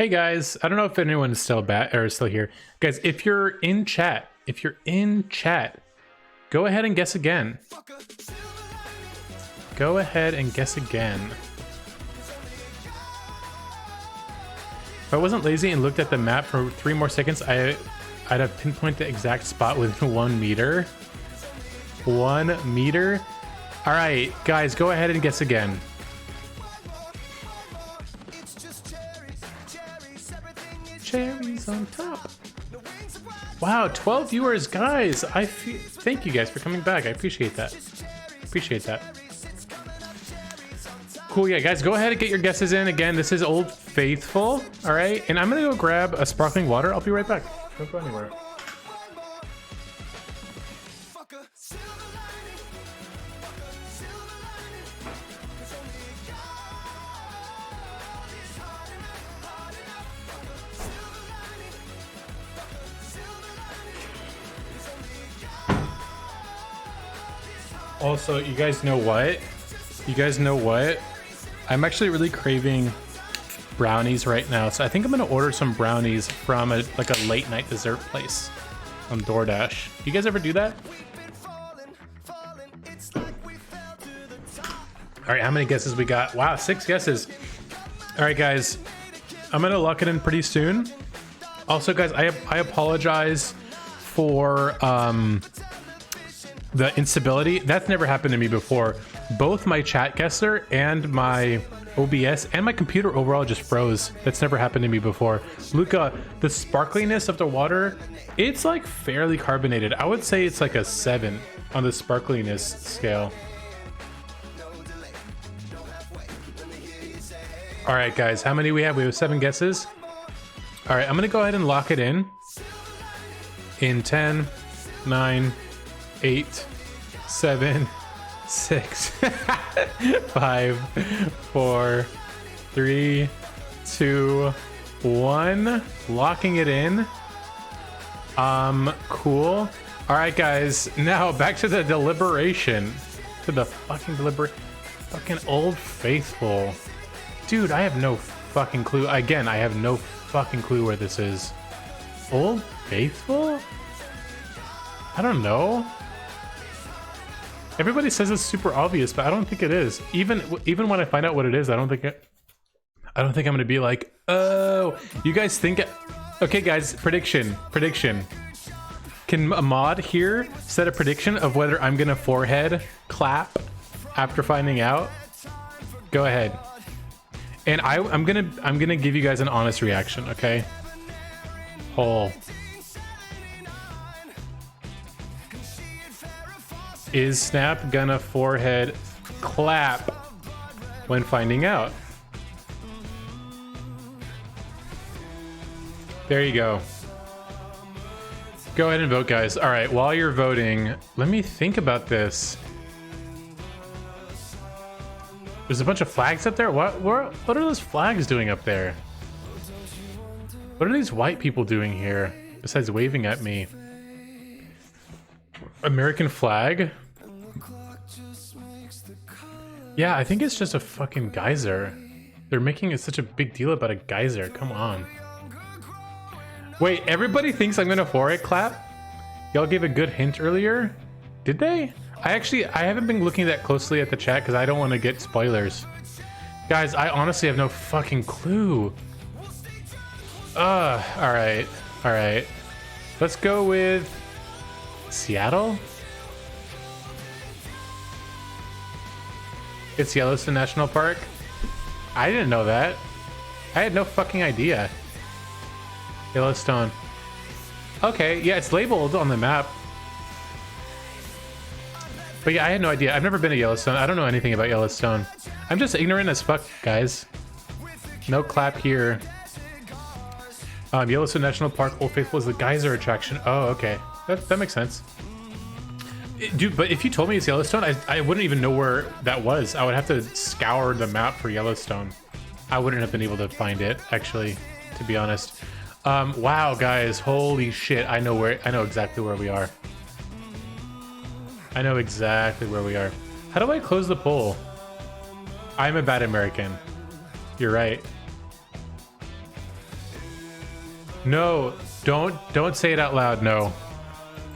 Hey guys, I don't know if anyone's still back or still here. Guys, if you're in chat, go ahead and guess again. Go ahead and guess again. If I wasn't lazy and looked at the map for 3 more seconds, I'd have pinpointed the exact spot within 1 meter. 1 meter? All right, guys, go ahead and guess again. Cherries on top. Wow, 12 viewers, guys. Thank you guys for coming back. I appreciate that. Cool, yeah, guys, go ahead and get your guesses in. Again, this is Old Faithful, all right? And I'm gonna go grab a sparkling water. I'll be right back. Don't go anywhere. Also, you guys know what? I'm actually really craving brownies right now, so I think I'm gonna order some brownies from a late night dessert place on DoorDash. You guys ever do that? All right, how many guesses we got? Wow, 6 guesses. All right, guys, I'm gonna lock it in pretty soon. Also, guys, I apologize for the instability. That's never happened to me before. Both my chatguessr and my OBS and my computer overall just froze. That's never happened to me before. Luca, the sparkliness of the water, it's like fairly carbonated. I would say it's like a 7 on the sparkliness scale. All right, guys, how many we have? We have 7 guesses. All right, I'm gonna go ahead and lock it in 10, 9, 8, 7, 6, 5, 4, 3, 2, 1. Locking it in. Cool. All right, guys. Now back to the deliberation. To the fucking fucking Old Faithful. Dude, I have no fucking clue. Again, I have no fucking clue where this is. Old Faithful? I don't know. Everybody says it's super obvious, but I don't think it is. Even when I find out what it is, I don't think I'm gonna be like, oh, you guys think. Okay, guys, prediction. Can a mod here set a prediction of whether I'm gonna forehead clap after finding out? Go ahead. And I'm gonna give you guys an honest reaction, okay? Hole. Is Snap gonna forehead clap when finding out? There you go. Go ahead and vote, guys. All right, while you're voting, let me think about this. There's a bunch of flags up there. What are those flags doing up there? What are these white people doing here besides waving at me? American flag? Yeah, I think it's just a fucking geyser. They're making it such a big deal about a geyser. Come on. Wait, everybody thinks I'm gonna forehead clap? Y'all gave a good hint earlier? Did they? I haven't been looking that closely at the chat because I don't want to get spoilers. Guys, I honestly have no fucking clue. All right. Let's go with Seattle? It's Yellowstone National Park? I didn't know that. I had no fucking idea. Yellowstone. Okay, yeah, it's labeled on the map. But yeah, I had no idea. I've never been to Yellowstone. I don't know anything about Yellowstone. I'm just ignorant as fuck, guys. No clap here. Yellowstone National Park, Old Faithful is the geyser attraction. Oh, okay. That makes sense. Dude, but if you told me it's Yellowstone, I wouldn't even know where that was. I would have to scour the map for Yellowstone. I wouldn't have been able to find it, actually, to be honest. Wow, guys, holy shit. I know exactly where we are. I know exactly where we are. How do I close the poll? I'm a bad American. You're right. No, don't say it out loud. No.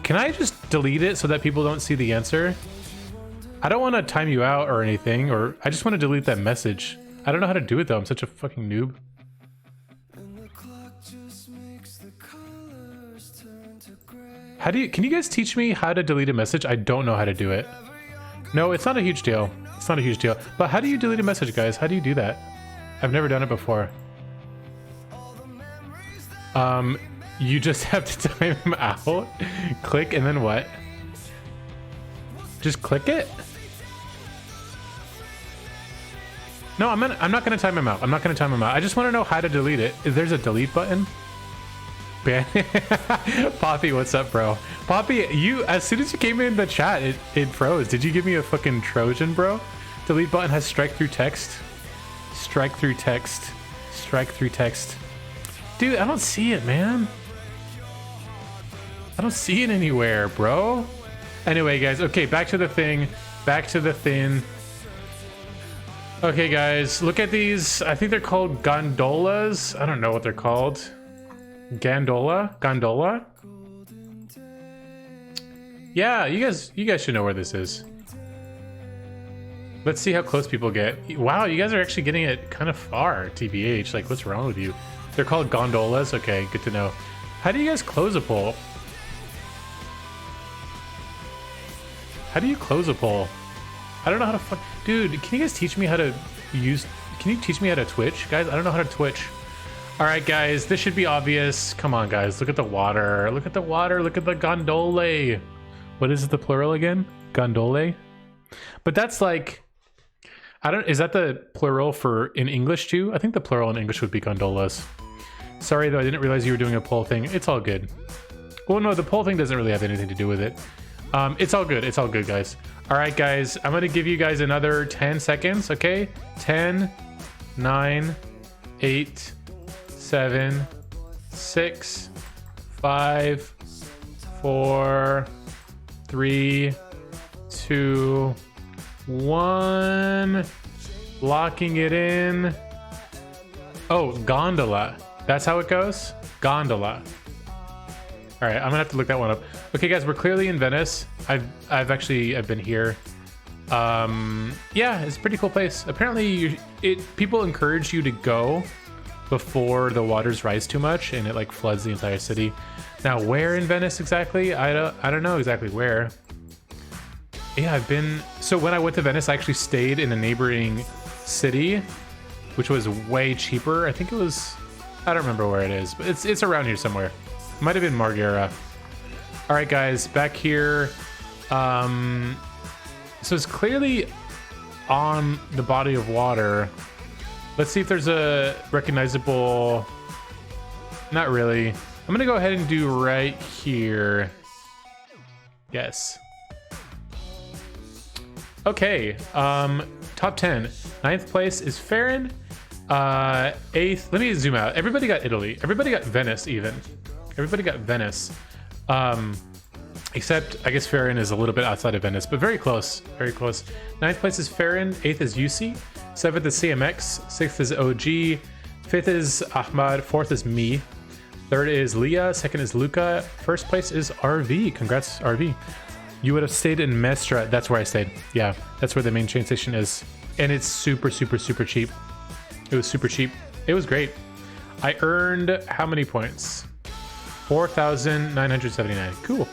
Can I just delete it so that people don't see the answer? I don't want to time you out or anything, or I just want to delete that message. I don't know how to do it though. I'm such a fucking noob. How do you, can you guys teach me how to delete a message? I don't know how to do it. No, it's not a huge deal. It's not a huge deal. But how do you delete a message, guys? How do you do that? I've never done it before. You just have to time out. Click and then what? Just click it? No, I'm not gonna time him out. I'm not gonna time him out. I just want to know how to delete it. There's a delete button. Poppy, what's up, bro? Poppy, you, as soon as you came in the chat, it froze. Did you give me a fucking Trojan, bro? Delete button has strike through text. Strike through text. Strike through text. Dude, I don't see it, man. I don't see it anywhere, bro. Anyway, guys, okay, back to the thing. Back to the thing. Okay, guys, look at these. I think they're called gondolas. I don't know what they're called. Gondola? Yeah, you guys should know where this is. Let's see how close people get. Wow, you guys are actually getting it kind of far, TBH. Like, what's wrong with you? They're called gondolas? Okay, good to know. How do you guys close a poll? How do you close a poll? I don't know how to fuck... Dude, can you guys teach me how to use... Can you teach me how to Twitch? Guys, I don't know how to Twitch. All right, guys, this should be obvious. Come on, guys, look at the water. Look at the water. Look at the gondole. What is the plural again? Gondole? But that's like... I don't... Is that the plural for in English too? I think the plural in English would be gondolas. Sorry, though, I didn't realize you were doing a poll thing. It's all good. Well, no, the poll thing doesn't really have anything to do with it. It's all good. It's all good, guys. All right, guys, I'm going to give you guys another 10 seconds, okay? 10, 9, 8, 7, 6, 5, 4, 3, 2, 1. Locking it in. Oh, gondola. That's how it goes? Gondola. All right, I'm gonna have to look that one up. Okay, guys, we're clearly in Venice. I've been here. Yeah, it's a pretty cool place. Apparently, people encourage you to go before the waters rise too much, and it like floods the entire city. Now, where in Venice exactly? I don't know exactly where. Yeah, so when I went to Venice, I actually stayed in a neighboring city, which was way cheaper. I think it was, I don't remember where it is, but it's around here somewhere. Might have been Marghera. All right, guys, back here. So it's clearly on the body of water. Let's see if there's a recognizable... Not really. I'm gonna go ahead and do right here. Yes. Okay, top 10. 9th place is Farron. 8th, let me zoom out. Everybody got Italy. Everybody got Venice even. Everybody got Venice. Except, I guess Farron is a little bit outside of Venice, but very close. Very close. 9th place is Farron. 8th is UC. 7th is CMX. 6th is OG. 5th is Ahmad. 4th is me. 3rd is Leah. 2nd is Luca. 1st place is RV. Congrats, RV. You would have stayed in Mestra. That's where I stayed. Yeah, that's where the main train station is. And it's super, super, super cheap. It was super cheap. It was great. I earned how many points? 4,979. Cool.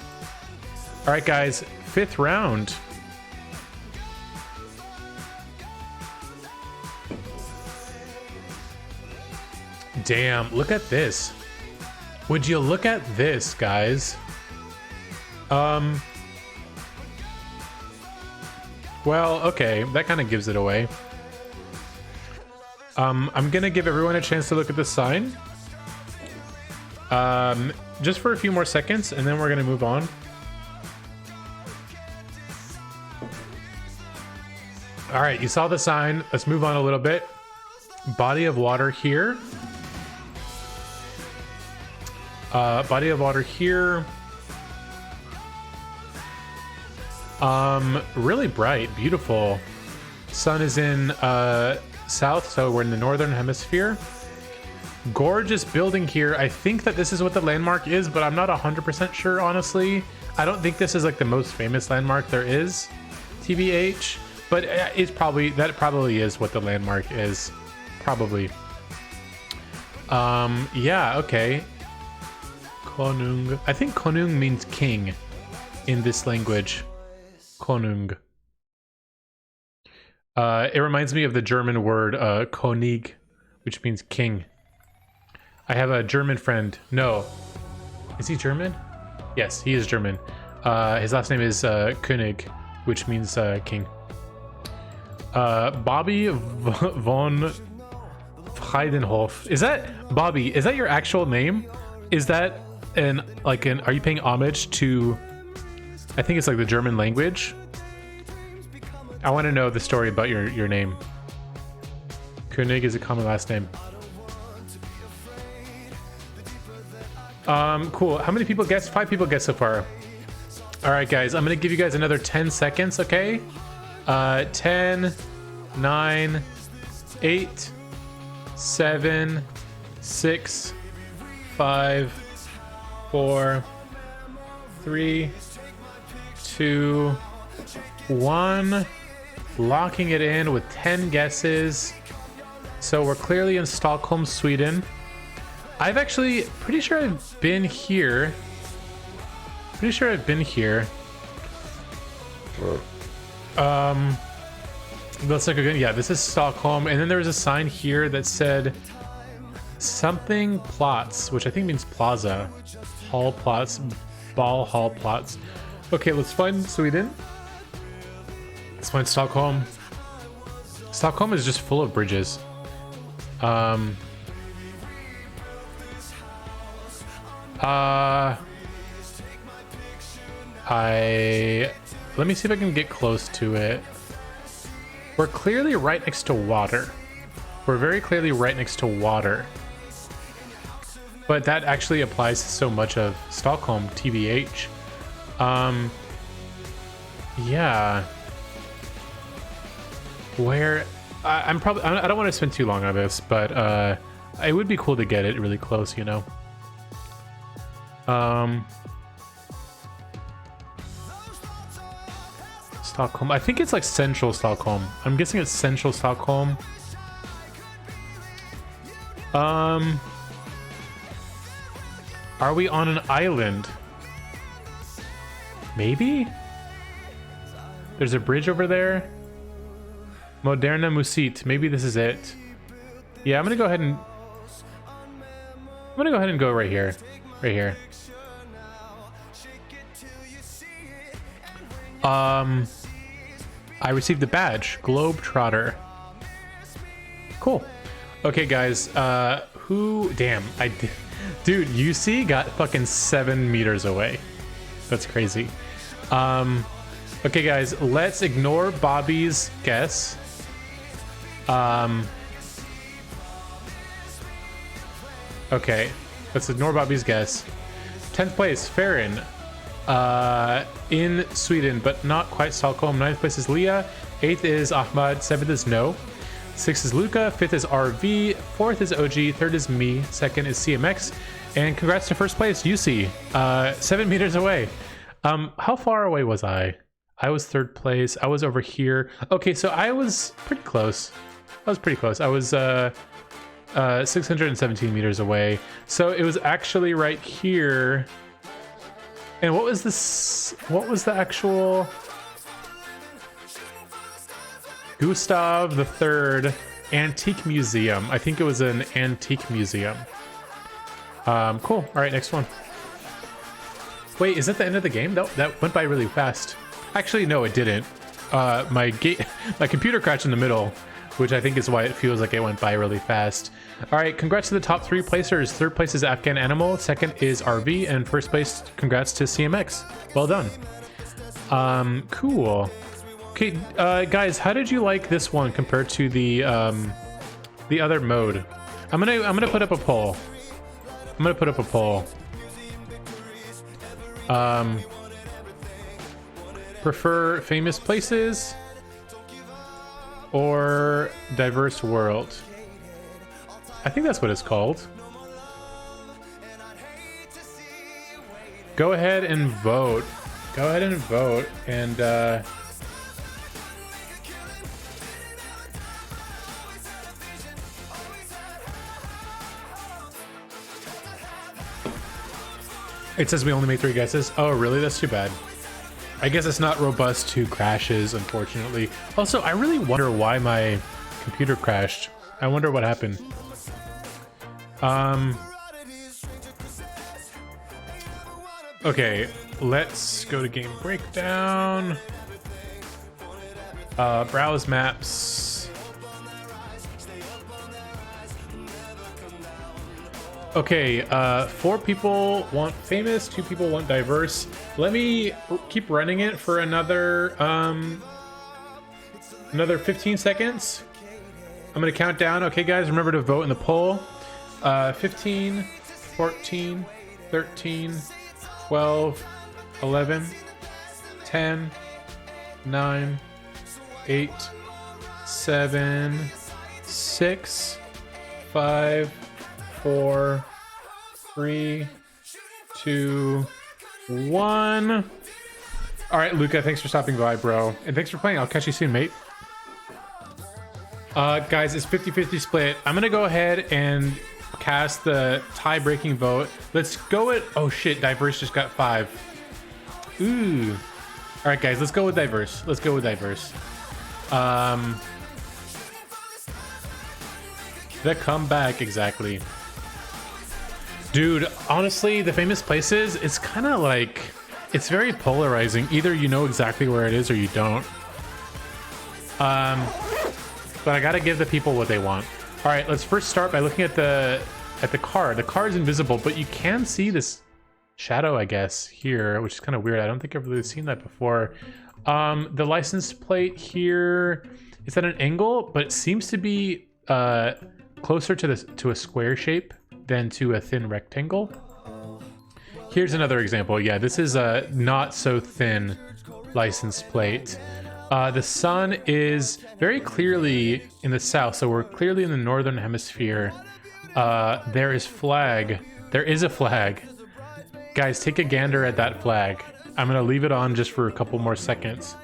All right, guys, 5th round. Damn, look at this. Would you look at this, guys? Well, okay, that kind of gives it away. I'm gonna give everyone a chance to look at the sign. Just for a few more seconds, and then we're gonna move on. All right, you saw the sign. Let's move on a little bit. Body of water here. Body of water here. Really bright, beautiful. Sun is in south, so we're in the northern hemisphere. gorgeous building here. I think that this is what the landmark is, but I'm not 100% sure, honestly. I don't think this is like the most famous landmark there is, TBH, but it's probably, that probably is what the landmark is, probably. Yeah, okay. Konung. I think Konung means king in this language. Konung. It reminds me of the German word König, which means king. I have a German friend. No. Is he German? Yes, he is German. His last name is König, which means king. Bobby von Heidenhof. Is that Bobby? Is that your actual name? Is that are you paying homage to, I think it's like the German language? I want to know the story about your name. König is a common last name. Cool. How many people guessed? 5 people guessed so far. All right, guys. I'm gonna give you guys another 10 seconds. Okay. 10, 9, 8, 7, 6, 5, 4, 3, 2, 1. Locking it in with 10 guesses. So we're clearly in Stockholm, Sweden. I've actually pretty sure I've been here. Pretty sure I've been here. Let's look again. Yeah, this is Stockholm, and then there was a sign here that said something Platz, which I think means plaza. Hall Platz, Ball Hall Platz. Okay, let's find Sweden. Let's find Stockholm. Stockholm is just full of bridges. Let me see if I can get close to it. We're clearly right next to water. We're very clearly right next to water. But that actually applies to so much of Stockholm, TBH. Yeah. Where I don't want to spend too long on this, but it would be cool to get it really close, you know. Stockholm. I think it's like central Stockholm. I'm guessing it's central Stockholm. Are we on an island? Maybe? There's a bridge over there. Moderna Musit. Maybe this is it. Yeah, I'm gonna go ahead and go right here. Right here. I received the badge. Globetrotter. Cool. Okay, guys. Damn. Dude, UC got fucking 7 meters away. That's crazy. Okay, guys. Let's ignore Bobby's guess. Okay. Let's ignore Bobby's guess. 10th place, Farron. In Sweden, but not quite Stockholm. 9th place is Leah. 8th is Ahmad. 7th is No. 6th is Luca. 5th is RV. 4th is OG. 3rd is me. 2nd is CMX. And congrats to first place, UC. 7 meters away. How far away was I? I was 3rd place. I was over here. Okay, so I was pretty close. I was 617 meters away. So it was actually right here. And what was this? What was the actual Gustav III Antique Museum? I think it was an antique museum. Cool. All right, next one. Wait, is that the end of the game? That went by really fast. Actually, no, it didn't. My computer crashed in the middle, which I think is why it feels like it went by really fast. All right, congrats to the top 3 placers. 3rd place is Afghan Animal, 2nd is RV, and 1st place, congrats to CMX. Well done. Cool. Okay, guys, how did you like this one compared to the other mode? I'm gonna put up a poll. Prefer famous places or diverse world? I think that's what it's called. Go ahead and vote. Go ahead and vote. And it says we only made 3 guesses. Oh, really? That's too bad. I guess it's not robust to crashes, unfortunately. Also, I really wonder why my computer crashed. I wonder what happened. Okay, let's go to game breakdown. Browse maps. Okay, 4 people want famous, 2 people want diverse. Let me keep running it for another 15 seconds. I'm gonna count down. Okay, guys, remember to vote in the poll. 15, 14, 13, 12, 11, 10, 9, 8, 7, 6, 5, 4, 3, 2, 1. All right, Luca, thanks for stopping by, bro. And thanks for playing. I'll catch you soon, mate. Guys, it's 50-50 split. I'm gonna go ahead and cast the tie-breaking vote. Let's go with... Oh shit, diverse just got 5. Ooh. All right, guys, let's go with diverse. Let's go with diverse. The comeback, exactly. Dude, honestly, the famous places, it's kind of like... It's very polarizing. Either you know exactly where it is or you don't. But I gotta give the people what they want. All right, let's first start by looking at the car. The car is invisible, but you can see this shadow, I guess, here, which is kind of weird. I don't think I've really seen that before. The license plate here is at an angle, but it seems to be closer to a square shape than to a thin rectangle. Here's another example. Yeah, this is a not so thin license plate. The sun is very clearly in the south, so we're clearly in the northern hemisphere. There is flag. There is a flag. Guys, take a gander at that flag. I'm gonna leave it on just for a couple more seconds.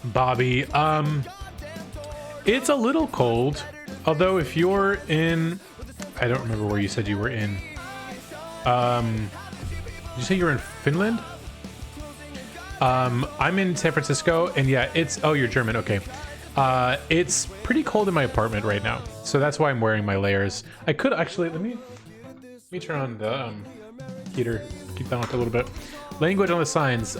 Bobby, it's a little cold. Although if you're in, I don't remember where you said you were in. Did you say you're in Finland? I'm in San Francisco, and yeah, it's... Oh, you're German, okay. It's pretty cold in my apartment right now, so that's why I'm wearing my layers. I could actually... Let me turn on the heater. Keep that on a little bit. Language on the signs.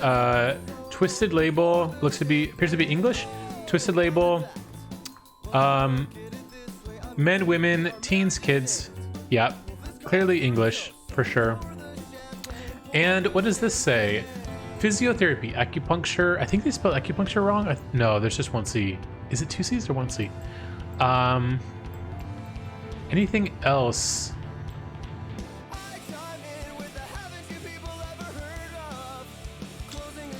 Twisted label appears to be English. Twisted label. Men, women, teens, kids. Yeah, clearly English for sure. And what does this say? Physiotherapy, acupuncture. I think they spelled acupuncture wrong. No, there's just 1 C. Is it 2 C's or 1 C? Anything else?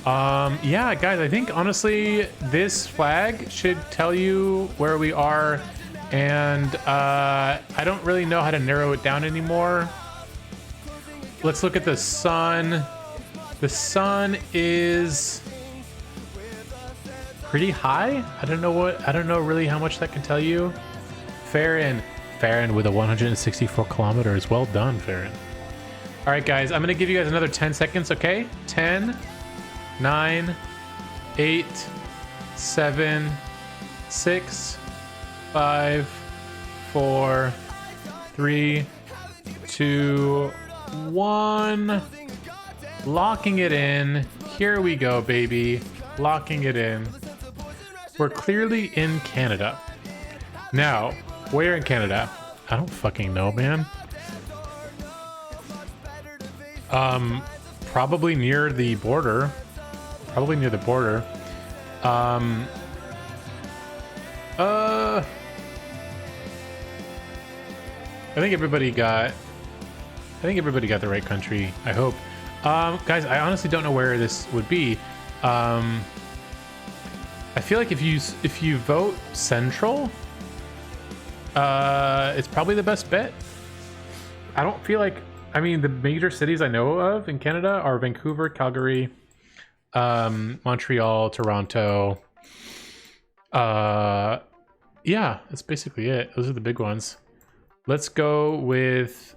Yeah, guys, I think honestly this flag should tell you where we are, and I don't really know how to narrow it down anymore. Let's look at the sun. The sun is pretty high. I don't know really how much that can tell you. Farron with a 164 kilometers. Well done, Farron. All right, guys, I'm gonna give you guys another 10 seconds, okay? 10, 9, 8, 7, 6, 5, 4, 3, 2, 1. Locking it in. Here we go, baby. Locking it in. We're clearly in Canada. Now, where in Canada? I don't fucking know, man. Probably near the border. Probably near the border. I think everybody got the right country, I hope. Guys, I honestly don't know where this would be. I feel like if you vote Central, it's probably the best bet. I don't feel like, I mean, the major cities I know of in Canada are Vancouver, Calgary, Montreal, Toronto. Yeah, that's basically it. Those are the big ones. Let's go with,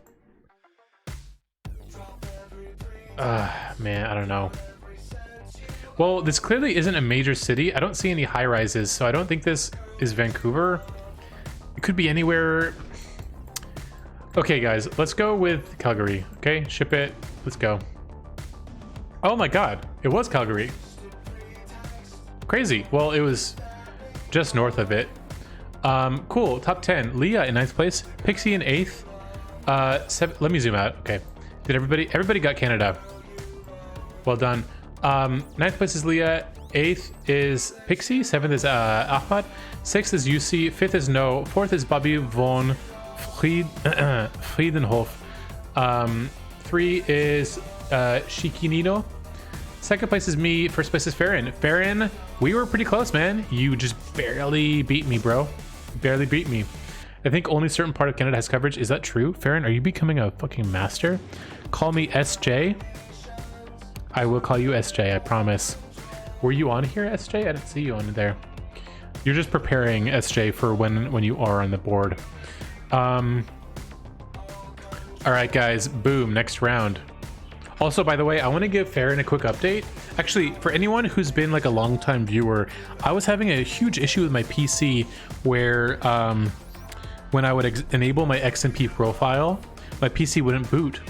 man, I don't know. Well, this clearly isn't a major city. I don't see any high rises, so I don't think this is Vancouver. It could be anywhere. Okay, guys, let's go with Calgary. Okay, ship it. Let's go. Oh my God, it was Calgary. Crazy. Well, it was just north of it. Cool. Top 10. Leah in 9th place. Pixie in 8th. Let me zoom out. Okay. Did everybody got Canada? Well done. 9th place is Leah. 8th is Pixie. 7th is Ahmad. 6th is UC. 5th is No. 4th is Bobby von Friedenhof. 3 is Shikinino. 2nd place is me. 1st place is Farron. Farron, we were pretty close, man. You just barely beat me, bro. Barely beat me. I think only certain part of Canada has coverage. Is that true? Farron, are you becoming a fucking master? Call me SJ. I will call you SJ, I promise. Were you on here, SJ? I didn't see you on there. You're just preparing, SJ, for when you are on the board. All right, guys. Boom. Next round. Also, by the way, I want to give Farron a quick update. Actually, for anyone who's been like a long-time viewer, I was having a huge issue with my PC where when I would enable my XMP profile, my PC wouldn't boot.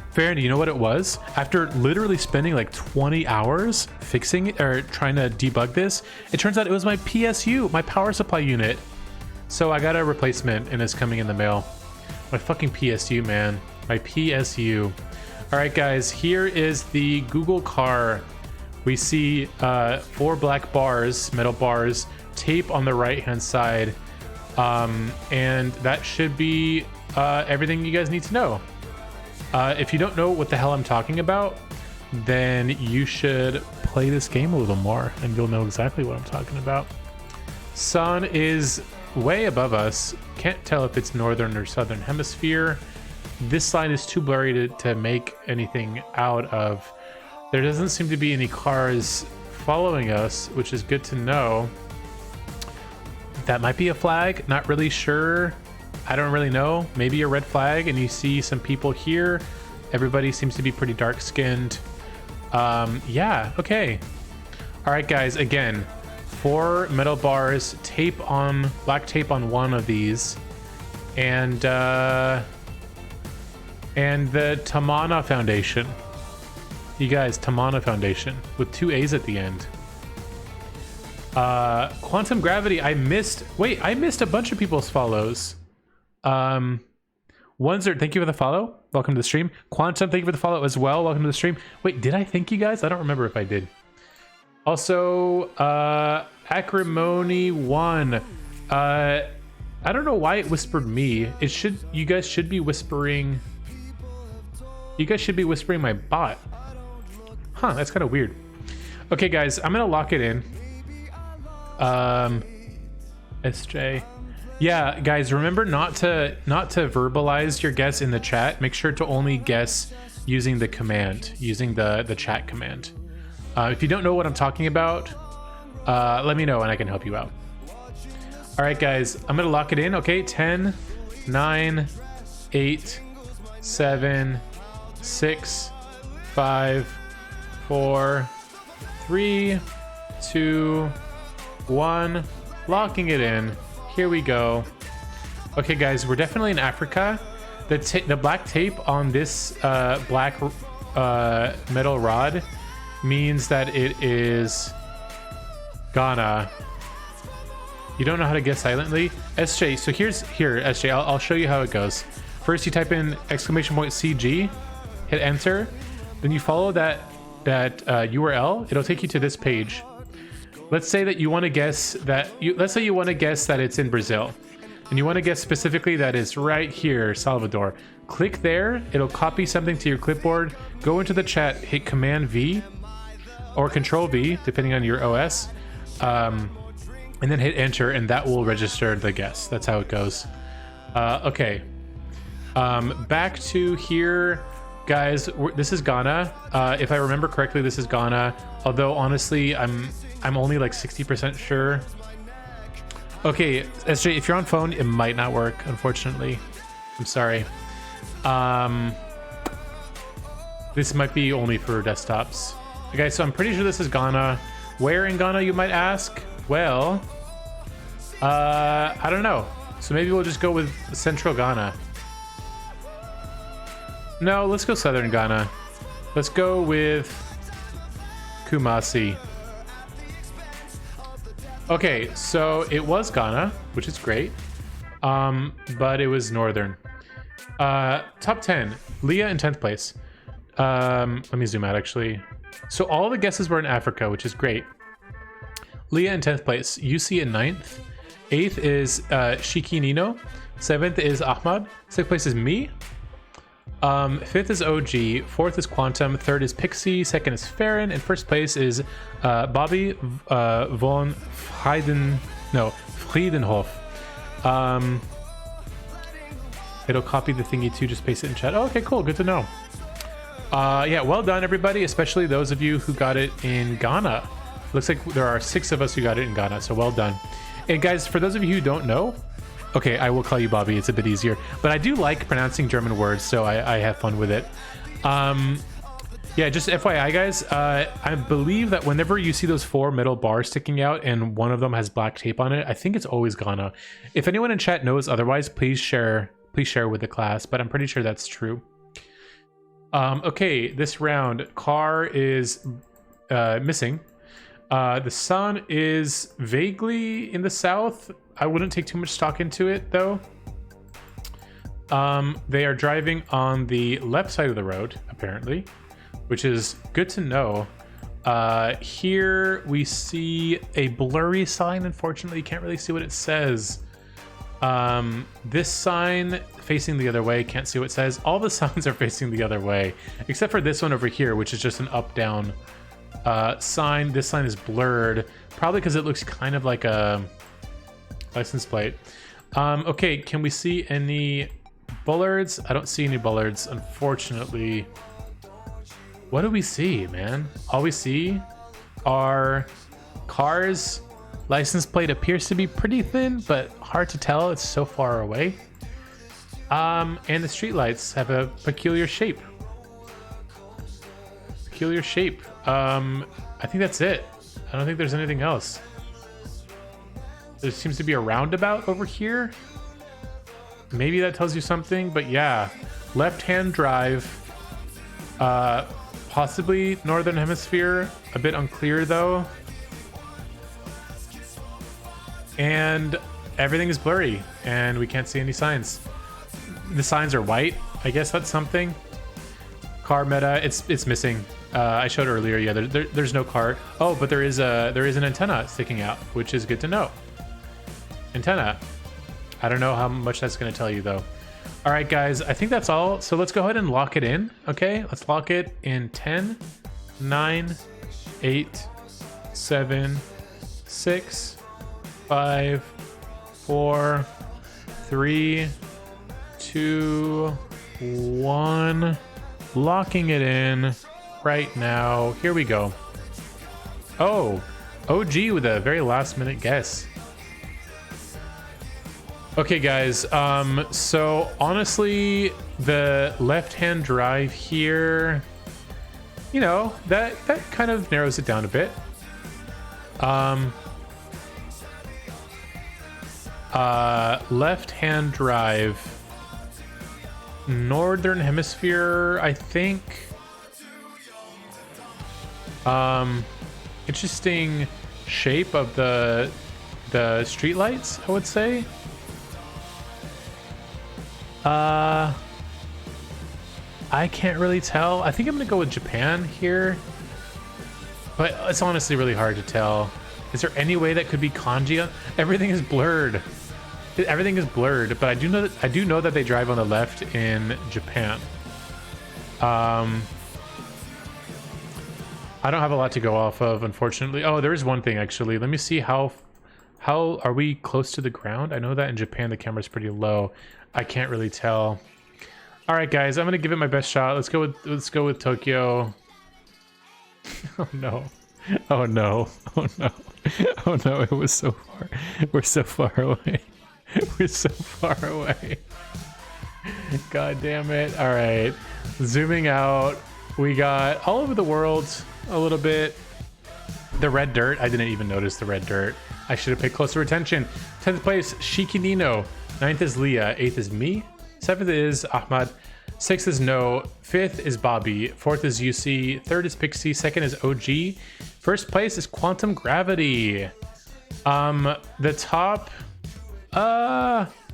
Farron, you know what it was? After literally spending like 20 hours fixing it or trying to debug this, it turns out it was my PSU, my power supply unit. So I got a replacement and it's coming in the mail. My fucking PSU, man. My PSU. All right, guys, here is the Google car. We see 4 black bars, metal bars, tape on the right-hand side. And that should be everything you guys need to know. If you don't know what the hell I'm talking about, then you should play this game a little more and you'll know exactly what I'm talking about. Sun is way above us. Can't tell if it's northern or southern hemisphere. This line is too blurry to make anything out of. There doesn't seem to be any cars following us, which is good to know. That might be a flag, not really sure. I don't really know. Maybe a red flag, and you see some people here. Everybody seems to be pretty dark-skinned. Yeah, okay. All right, guys, again, 4 metal bars, black tape on one of these, and the Tamana Foundation. You guys, Tamana Foundation with 2 A's at the end. Quantum Gravity, I missed a bunch of people's follows. One's thank you for the follow. Welcome to the stream. Quantum, thank you for the follow as well. Welcome to the stream. Wait, did I thank you guys? I don't remember if I did. Also, Acrimony1. I don't know why it whispered me. You guys should be whispering my bot. Huh, that's kind of weird. Okay, guys, I'm gonna lock it in. SJ. Yeah, guys, remember not to verbalize your guess in the chat. Make sure to only guess using the command, using the chat command. If you don't know what I'm talking about, let me know and I can help you out. All right, guys, I'm gonna lock it in. Okay, 10, 9, 8, 7, 6, 5, 4, 3, 2, 1. Locking it in. Here we go. Okay, guys, we're definitely in Africa. The black tape on this black metal rod means that it is Ghana. You don't know how to guess silently? SJ, so here, SJ, I'll show you how it goes. First, you type in !CG, hit enter, then you follow that URL. It'll take you to this page. Let's say that you want to guess that it's in Brazil, and you want to guess specifically that it's right here, Salvador. Click there. It'll copy something to your clipboard. Go into the chat, hit Command V or Control V, depending on your OS. and then hit enter, and that will register the guess. That's how it goes. Okay. Back to here, guys. This is Ghana. If I remember correctly, this is Ghana. Although honestly, I'm only like 60% sure. Okay, SJ, if you're on phone, it might not work. Unfortunately, I'm sorry. This might be only for desktops. Okay, so I'm pretty sure this is Ghana. Where in Ghana, you might ask? Well, I don't know. So maybe we'll just go with Central Ghana. No, let's go Southern Ghana. Let's go with Kumasi. Okay, so it was Ghana, which is great. But it was Northern. Top 10. Leah in 10th place. Let me zoom out actually. So all the guesses were in Africa, which is great. Leah in 10th place. UC in 9th. 8th is Shiki Nino. 7th is Ahmad. 6th place is me. 5th is OG. 4th is Quantum. 3rd is Pixie. 2nd is Farron. And 1st place is Bobby von Friedenhof. It'll copy the thingy too. Just paste it in chat. Oh, okay, cool. Good to know. Yeah, well done, everybody, especially those of you who got it in Ghana. Looks like there are 6 of us who got it in Ghana, so well done. And guys, for those of you who don't know, okay, I will call you Bobby. It's a bit easier. But I do like pronouncing German words, so I have fun with it. Yeah, just FYI, guys, I believe that whenever you see those 4 middle bars sticking out and one of them has black tape on it, I think it's always Ghana. If anyone in chat knows otherwise, please share with the class, but I'm pretty sure that's true. Okay, this round, car is missing. The sun is vaguely in the south. I wouldn't take too much stock into it, though. They are driving on the left side of the road, apparently, which is good to know. Here we see a blurry sign. Unfortunately, you can't really see what it says. This sign facing the other way, can't see what it says. All the signs are facing the other way, except for this one over here, which is just an up-down sign. This sign is blurred, probably because it looks kind of like a license plate. Okay, can we see any bullards? I don't see any bullards, unfortunately. What do we see, man? All we see are cars. License plate appears to be pretty thin, but hard to tell. It's so far away. And the streetlights have a peculiar shape. I think that's it. I don't think there's anything else. There seems to be a roundabout over here. Maybe that tells you something, but yeah. Left-hand drive. Possibly Northern Hemisphere. A bit unclear, though. And everything is blurry, and we can't see any signs. The signs are white. I guess that's something. Car meta, it's missing. I showed earlier. Yeah, there's no car. Oh, but there is an antenna sticking out, which is good to know. Antenna. I don't know how much that's going to tell you though. All right, guys. I think that's all. So let's go ahead and lock it in. Okay, let's lock it in 10, 9, 8, 7, 6, 5, 4, 3, 2, 1. Locking it in right now. Here we go. Oh, OG with a very last minute guess. Okay, guys. So honestly, the left-hand drive here, you know, that kind of narrows it down a bit. Left-hand drive, Northern Hemisphere, I think. Interesting shape of the streetlights, I would say. I can't really tell. I think I'm gonna go with Japan here, but it's honestly really hard to tell. Is there any way that could be kanji? Everything is blurred. Everything is blurred, but I do know that they drive on the left in Japan. I don't have a lot to go off of, unfortunately. Oh, there is one thing actually. Let me see how are we close to the ground? I know that in Japan the camera's pretty low. I can't really tell. All right, guys, I'm gonna give it my best shot. Let's go with Tokyo. Oh no! Oh no! Oh no! Oh no! It was so far. We're so far away. We're so far away. God damn it! All right, zooming out. We got all over the world a little bit. The red dirt. I didn't even notice the red dirt. I should have paid closer attention. 10th place, Shikinino. 9th is Leah. 8th is me. 7th is Ahmad. 6th is No. 5th is Bobby. 4th is UC. 3rd is Pixie. 2nd is OG. 1st place is Quantum Gravity. The top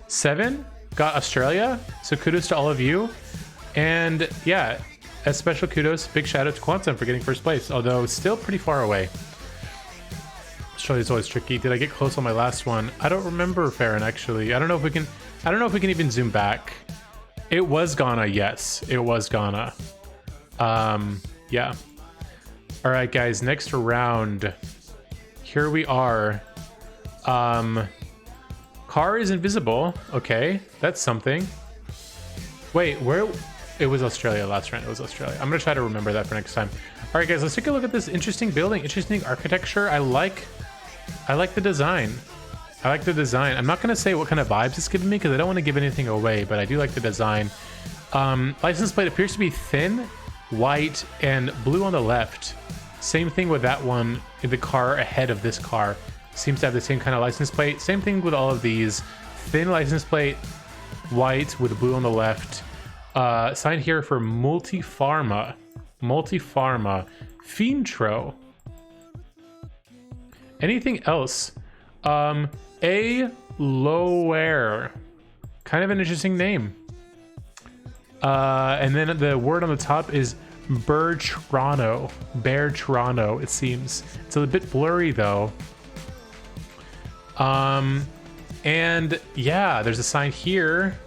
7 got Australia. So kudos to all of you. And yeah, a special kudos, big shout out to Quantum for getting 1st place, although still pretty far away. Australia's always tricky. Did I get close on my last one? I don't remember, Farron, actually. I don't know if we can even zoom back. It was Ghana, yes. It was Ghana. Yeah. All right, guys, next round. Here we are. Car is invisible. Okay, that's something. Wait, where? It was Australia last round. It was Australia. I'm gonna try to remember that for next time. All right, guys, let's take a look at this interesting building, interesting architecture. I like the design. I like the design. I'm not gonna say what kind of vibes it's giving me because I don't want to give anything away, but I do like the design. License plate appears to be thin, white, and blue on the left. Same thing with that one in the car ahead of this car. Seems to have the same kind of license plate. Same thing with all of these. Thin license plate, white with blue on the left. Sign here for Multi-Pharma. Multi-Pharma. Fientro. Anything else? A Lower. Kind of an interesting name. And then the word on the top is Bertrano. Bertrano, it seems. It's a bit blurry though. And yeah, there's a sign here.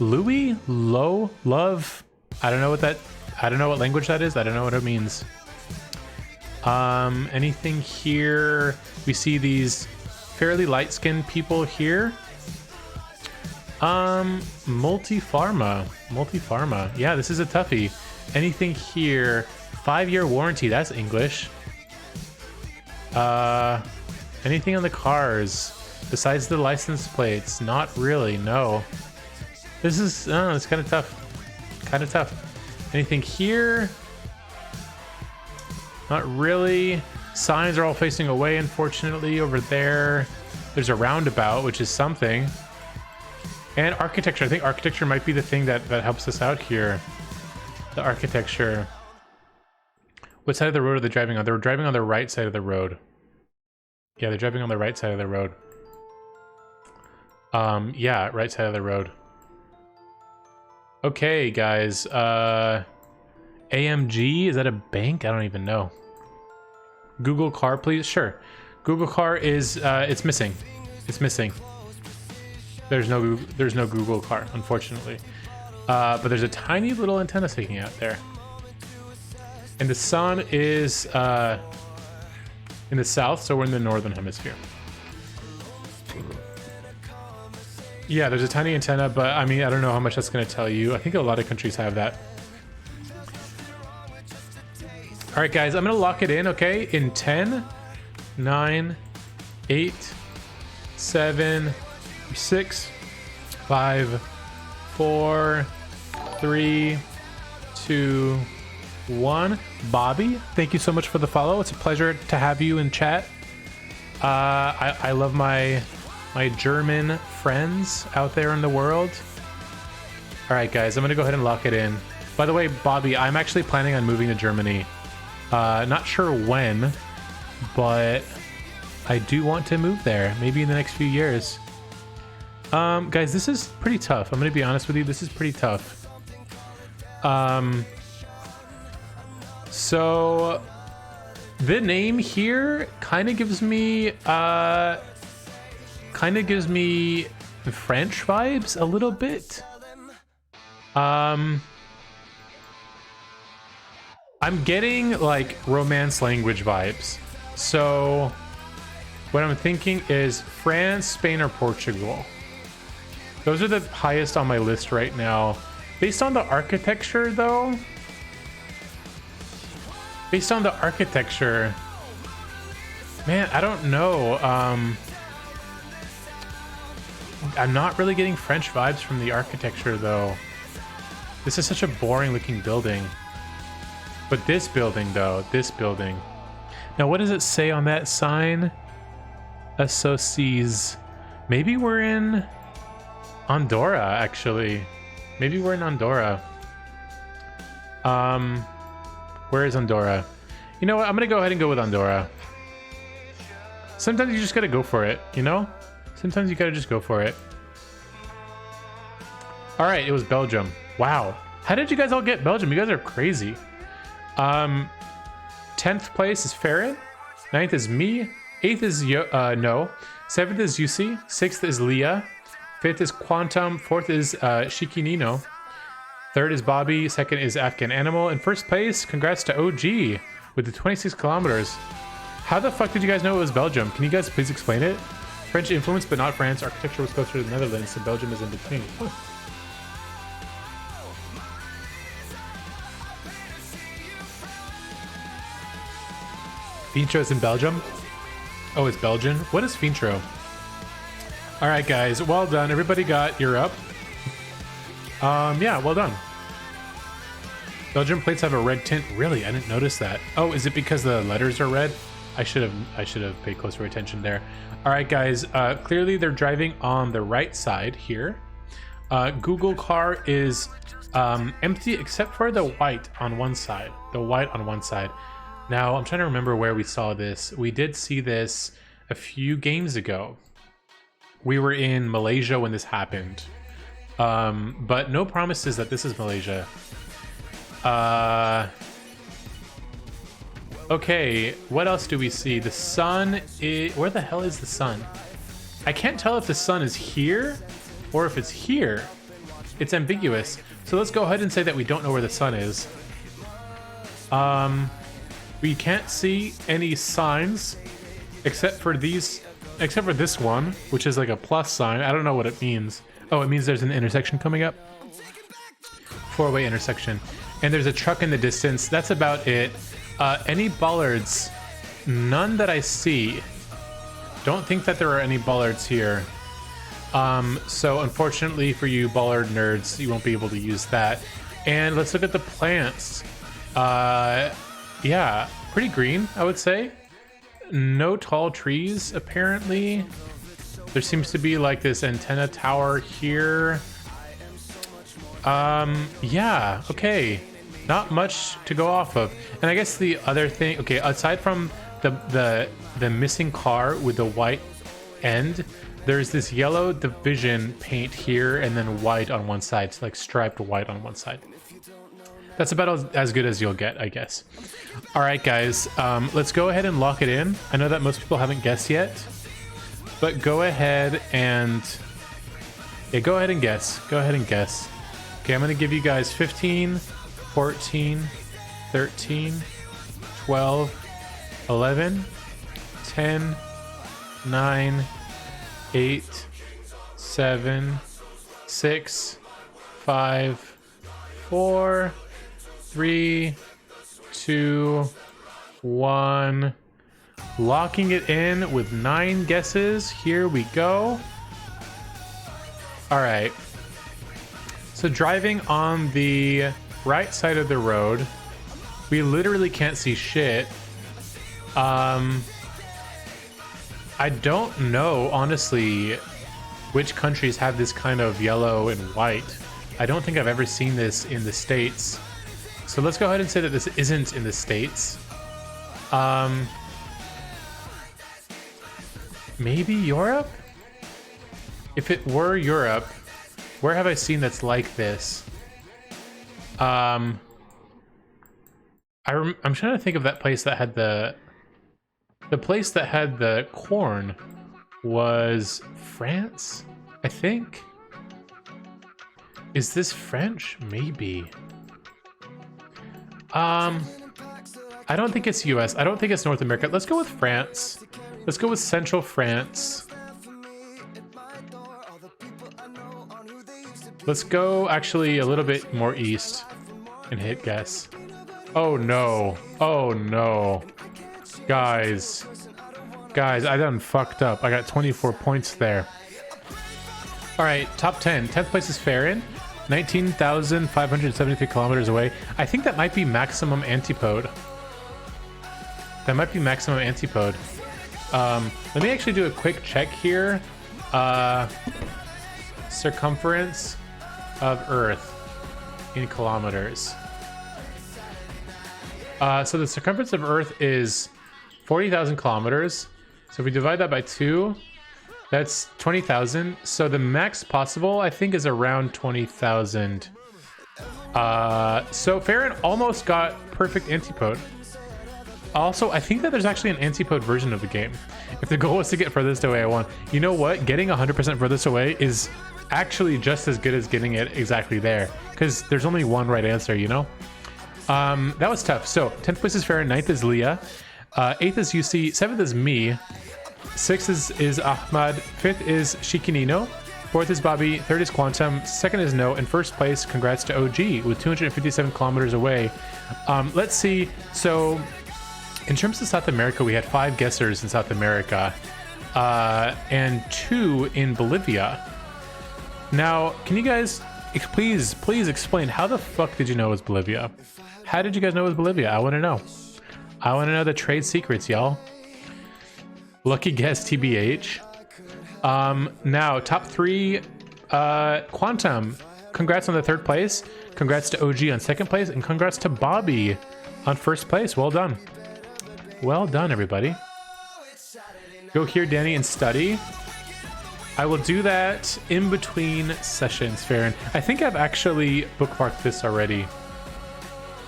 Louis, low, love. I don't know what language that is. I don't know what it means. Anything here? We see these fairly light-skinned people here. Multi-Pharma. Multi-Pharma. Yeah, this is a toughie. Anything here? 5-year warranty. That's English. Anything on the cars besides the license plates? Not really. No. This is it's kind of tough. Kind of tough. Anything here? Not really. Signs are all facing away, unfortunately. Over there, there's a roundabout, which is something. And architecture. I think architecture might be the thing that helps us out here. The architecture. What side of the road are they driving on? They're driving on the right side of the road. Yeah, they're driving on the right side of the road. Yeah, right side of the road. Okay, guys. AMG, is that a bank? I don't even know. Google car, please. Sure. Google car is it's missing. It's missing. There's no Google car, unfortunately. But there's a tiny little antenna sticking out there. And the sun is in the south, so we're in the northern hemisphere. Yeah, there's a tiny antenna, but I mean, I don't know how much that's going to tell you. I think a lot of countries have that. All right, guys, I'm going to lock it in, okay? In 10, 9, 8, 7, 6, 5, 4, 3, 2, 1. Bobby, thank you so much for the follow. It's a pleasure to have you in chat. I love my German friends out there in the world. All right, guys, I'm gonna go ahead and lock it in. By the way, Bobby, I'm actually planning on moving to Germany. Not sure when, but I do want to move there, maybe in the next few years. Guys, this is pretty tough. I'm gonna be honest with you, this is pretty tough. So the name here kind of gives me French vibes a little bit. I I'm getting like romance language vibes. So what I'm thinking is France, Spain, or Portugal. Those are the highest on my list right now. Based on the architecture though, man, I don't know. I'm not really getting French vibes from the architecture though. This is such a boring looking building. But this building though, this building. Now what does it say on that sign? Associes. Maybe we're in Andorra actually. Maybe we're in Andorra. Where is Andorra? You know what? I'm gonna go ahead and go with Andorra. Sometimes you just gotta go for it, you know? Sometimes you gotta just go for it. All right, it was Belgium. Wow. How did you guys all get Belgium? You guys are crazy. 10th place is Farron. 9th is me. 8th is No. 7th is Yusi. 6th is Leah. 5th is Quantum. 4th is Shikinino. 3rd is Bobby. 2nd is Afghan Animal. In 1st place, congrats to OG with the 26 kilometers. How the fuck did you guys know it was Belgium? Can you guys please explain it? French influence, but not France. Architecture was closer to the Netherlands, so Belgium is in between. Huh. Fintro is in Belgium. Oh, it's Belgian. What is Fintro? All right, guys. Well done. Everybody got Europe. Yeah, well done. Belgian plates have a red tint. Really? I didn't notice that. Oh, is it because the letters are red? I should have paid closer attention there. All right, guys. Clearly, they're driving on the right side here. Google car is empty except for the white on one side. The white on one side. Now, I'm trying to remember where we saw this. We did see this a few games ago. We were in Malaysia when this happened. But no promises that this is Malaysia. Okay, what else do we see? The sun is... Where the hell is the sun? I can't tell if the sun is here or if it's here. It's ambiguous. So let's go ahead and say that we don't know where the sun is. We can't see any signs except for this one, which is like a plus sign. I don't know what it means. Oh, it means there's an intersection coming up. 4-way intersection. And there's a truck in the distance. That's about it. Any bollards? None that I see. Don't think that there are any bollards here. So unfortunately for you bollard nerds, you won't be able to use that. And let's look at the plants. Yeah, pretty green, I would say. No tall trees, apparently. There seems to be like this antenna tower here. Yeah, okay. Not much to go off of. And I guess the other thing, okay, aside from the missing car with the white end, there's this yellow division paint here and then white on one side. It's like striped white on one side. That's about as good as you'll get, I guess. All right, guys, let's go ahead and lock it in. I know that most people haven't guessed yet, but go ahead and... Yeah, go ahead and guess. Go ahead and guess. Okay, I'm going to give you guys 15, 14, 13, 12, 11, 10, 9, 8, 7, 6, 5, 4, 3, 2, 1. Locking it in with 9 guesses. Here we go. All right. So driving on the right side of the road, we literally can't see shit. I don't know, honestly, which countries have this kind of yellow and white. I don't think I've ever seen this in the States. So let's go ahead and say that this isn't in the States. Maybe Europe? If it were Europe, where have I seen that's like this? I'm trying to think of that place that had the place that had the corn was France, I think. Is this French? Maybe. I don't think it's US. I don't think it's North America. Let's go with France. Let's go with Central France. Let's go actually a little bit more east and hit guess. Oh no. Oh no. Guys, I done fucked up. I got 24 points there. All right, top 10. 10th place is Farron, 19,573 kilometers away. I think that might be maximum antipode. That might be maximum antipode. Let me actually do a quick check here. Circumference of Earth in kilometers. So the circumference of Earth is 40,000 kilometers. So if we divide that by 2, that's 20,000. So the max possible, I think, is around 20,000. So Farron almost got perfect antipode. Also, I think that there's actually an antipode version of the game. If the goal was to get furthest away, I won. You know what? Getting 100% furthest away is actually just as good as getting it exactly there, because there's only one right answer, you know? That was tough. So 10th place is Farron, 9th is Leah, 8th is UC, 7th is me, 6th is Ahmad, 5th is Shikinino, 4th is Bobby, 3rd is Quantum, 2nd is No, and 1st place, congrats to OG with 257 kilometers away. Let's see. So in terms of South America, we had 5 guessers in South America and 2 in Bolivia. Now, can you guys please explain, how the fuck did you know it was Bolivia? How did you guys know it was Bolivia? I want to know. I want to know the trade secrets, y'all. Lucky guess, TBH. Now, top 3, Quantum. Congrats on the 3rd place. Congrats to OG on 2nd place. And congrats to Bobby on 1st place. Well done. Well done, everybody. Go here, Danny, and study. I will do that in between sessions, Farron. I think I've actually bookmarked this already.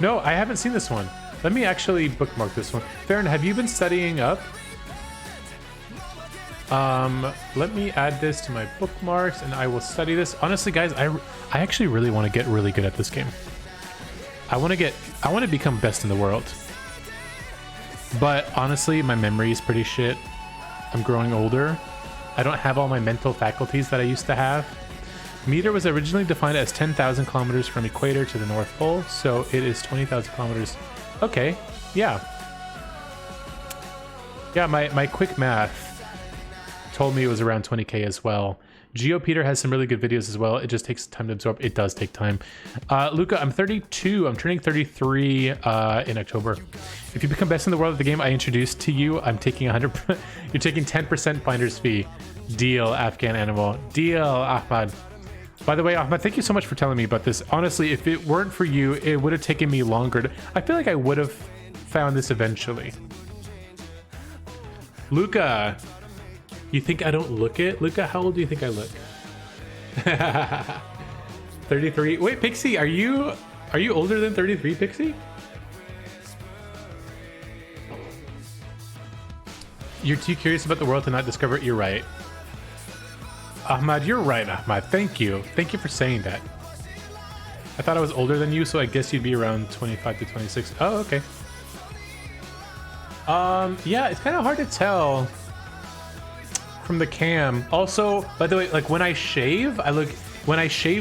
No, I haven't seen this one. Let me actually bookmark this one. Farron, have you been studying up? Let me add this to my bookmarks and I will study this. Honestly, guys, I actually really want to get really good at this game. I want to become best in the world. But honestly, my memory is pretty shit. I'm growing older. I don't have all my mental faculties that I used to have. Meter was originally defined as 10,000 kilometers from equator to the North Pole, so it is 20,000 kilometers. Okay, yeah. Yeah, my quick math told me it was around 20k as well. GeoPeter has some really good videos as well. It just takes time to absorb. It does take time. Luca, I'm 32. I'm turning 33 in October. If you become best in the world of the game I introduced to you, I'm taking 100%. You're taking 10% finder's fee. Deal, Afghan Animal. Deal, Ahmad. By the way, Ahmad, thank you so much for telling me about this. Honestly, if it weren't for you, it would have taken me longer. I feel like I would have found this eventually. Luca, you think I don't look it? Luca, how old do you think I look? 33. Wait, Pixie, are you older than 33, Pixie? You're too curious about the world to not discover it. You're right. Ahmad, you're right, Ahmad. Thank you. Thank you for saying that. I thought I was older than you, so I guess you'd be around 25 to 26. Oh, okay. Yeah, it's kind of hard to tell from the cam. Also, by the way, like when I shave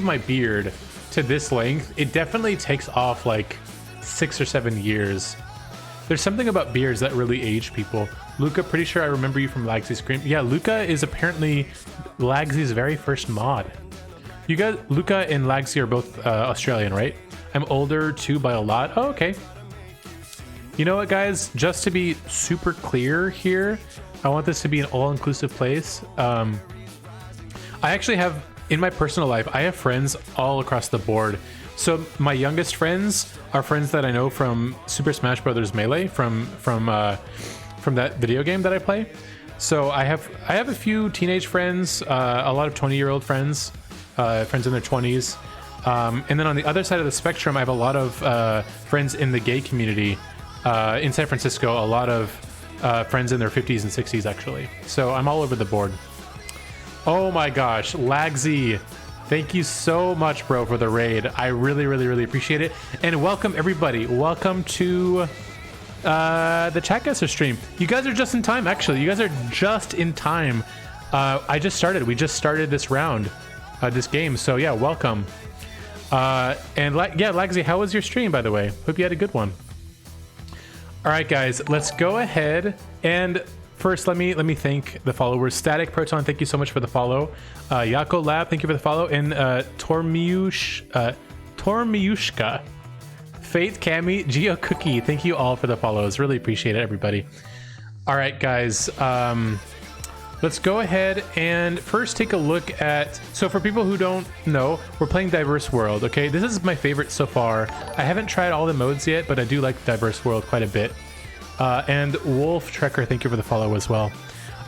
my beard to this length, it definitely takes off like 6 or 7 years. There's something about beards that really age people. Luca, pretty sure I remember you from Lagsy's Scream. Yeah, Luca is apparently Lagsy's very first mod. You guys, Luca and Lagsy are both Australian, right? I'm older too by a lot. Oh, okay. You know what, guys? Just to be super clear here, I want this to be an all-inclusive place. I actually have, in my personal life, I have friends all across the board. So my youngest friends are friends that I know from Super Smash Bros. Melee, from that video game that I play. So I have a few teenage friends, a lot of 20-year-old friends, friends in their 20s. And then on the other side of the spectrum, I have a lot of friends in the gay community in San Francisco, a lot of friends in their 50s and 60s, actually. So I'm all over the board. Oh my gosh, Lagsy. Thank you so much, bro, for the raid. I really, really, really appreciate it. And welcome, everybody. Welcome to the chatguessr stream. You guys are just in time, actually. You guys are just in time. We just started this round, this game. So yeah, welcome. And yeah, Lagsy, how was your stream, by the way? Hope you had a good one. All right, guys, let's go ahead and first let me thank the followers. Static Proton, thank you so much for the follow. Yako Lab, thank you for the follow. And Tormiushka, Faith, Cami, Geo Cookie, thank you all for the follows. Really appreciate it, everybody. All right, guys. Let's go ahead and first take a look at, so for people who don't know, we're playing Diverse World, okay? This is my favorite so far. I haven't tried all the modes yet, but I do like Diverse World quite a bit. And Wolf Trekker, thank you for the follow as well.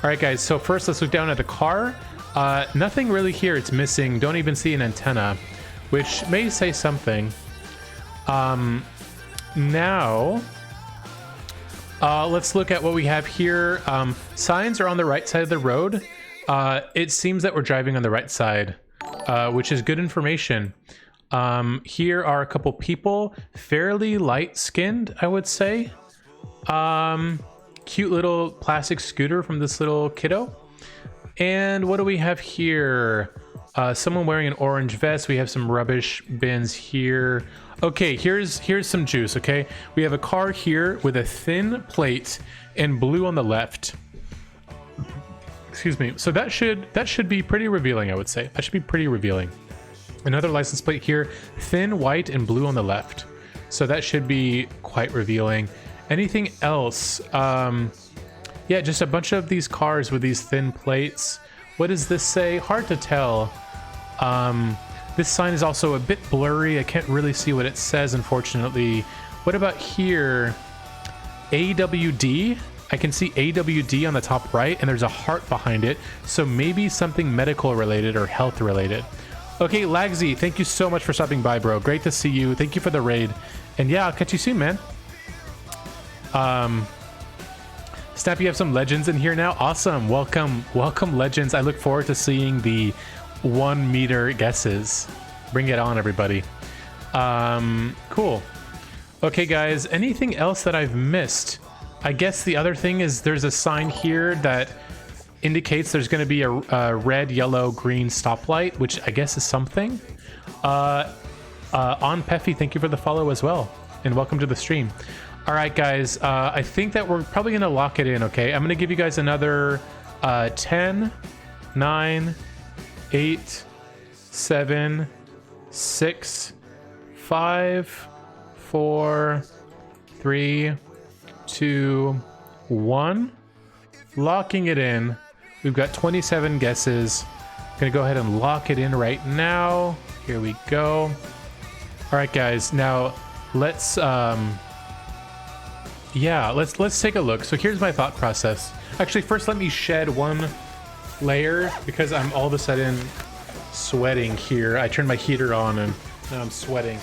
All right, guys, so first let's look down at the car. Nothing really here, it's missing. Don't even see an antenna, which may say something. Now... let's look at what we have here. Signs are on the right side of the road. It seems that we're driving on the right side, which is good information. Here are a couple people, fairly light-skinned, I would say. Cute little plastic scooter from this little kiddo. And what do we have here? Someone wearing an orange vest. We have some rubbish bins here. Okay, here's some juice, okay? We have a car here with a thin plate and blue on the left. Excuse me. So that should be pretty revealing, I would say. That should be pretty revealing. Another license plate here, thin white and blue on the left. So that should be quite revealing. Anything else? Yeah, just a bunch of these cars with these thin plates. What does this say? Hard to tell. This sign is also a bit blurry. I can't really see what it says, unfortunately. What about here? AWD? I can see AWD on the top right, and there's a heart behind it. So maybe something medical related or health related. Okay, Lagsy, thank you so much for stopping by, bro. Great to see you. Thank you for the raid. And yeah, I'll catch you soon, man. Snap, you have some legends in here now. Awesome. Welcome, legends. I look forward to seeing the 1 meter guesses. Bring it on, everybody. Cool. Okay, guys, anything else that I've missed? I guess the other thing is there's a sign here that indicates there's going to be a red, yellow, green stoplight, which I guess is something. On Peffy, thank you for the follow as well, and welcome to the stream. All right, guys, I think that we're probably going to lock it in, okay? I'm going to give you guys another 10, 9, 8, 7, 6, 5, 4, 3, 2, 1. Locking it in. We've got 27 guesses. Gonna go ahead and lock it in right now. Here we go. All right, guys. Now let's let's take a look. So here's my thought process. Actually, first let me shed one layer because I'm all of a sudden sweating here. I turned my heater on and now I'm sweating.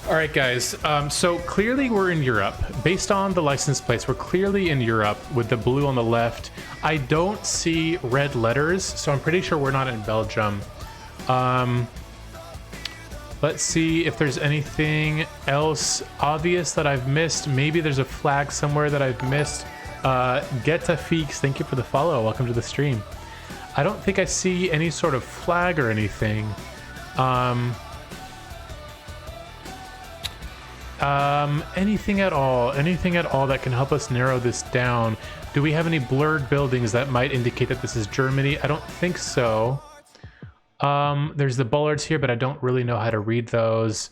All right, guys. So clearly we're in Europe. Based on the license plates, we're clearly in Europe with the blue on the left. I don't see red letters, so I'm pretty sure we're not in Belgium. Let's see if there's anything else obvious that I've missed. Maybe there's a flag somewhere that I've missed. Geta Feeks, thank you for the follow. Welcome to the stream. I don't think I see any sort of flag or anything. Anything at all that can help us narrow this down. Do we have any blurred buildings that might indicate that this is Germany? I don't think so. There's the bollards here, but I don't really know how to read those.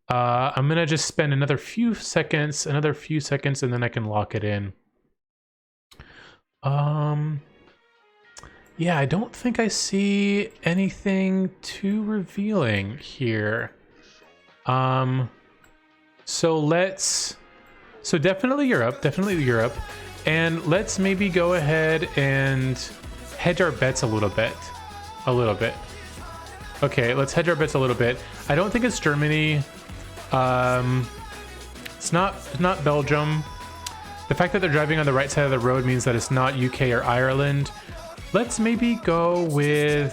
I'm gonna just spend another few seconds, and then I can lock it in. Yeah, I don't think I see anything too revealing here. So definitely Europe, and let's maybe go ahead and hedge our bets a little bit. Okay, let's hedge our bets a little bit. I don't think it's Germany. It's not Belgium. The fact that they're driving on the right side of the road means that it's not UK or Ireland. Let's maybe go with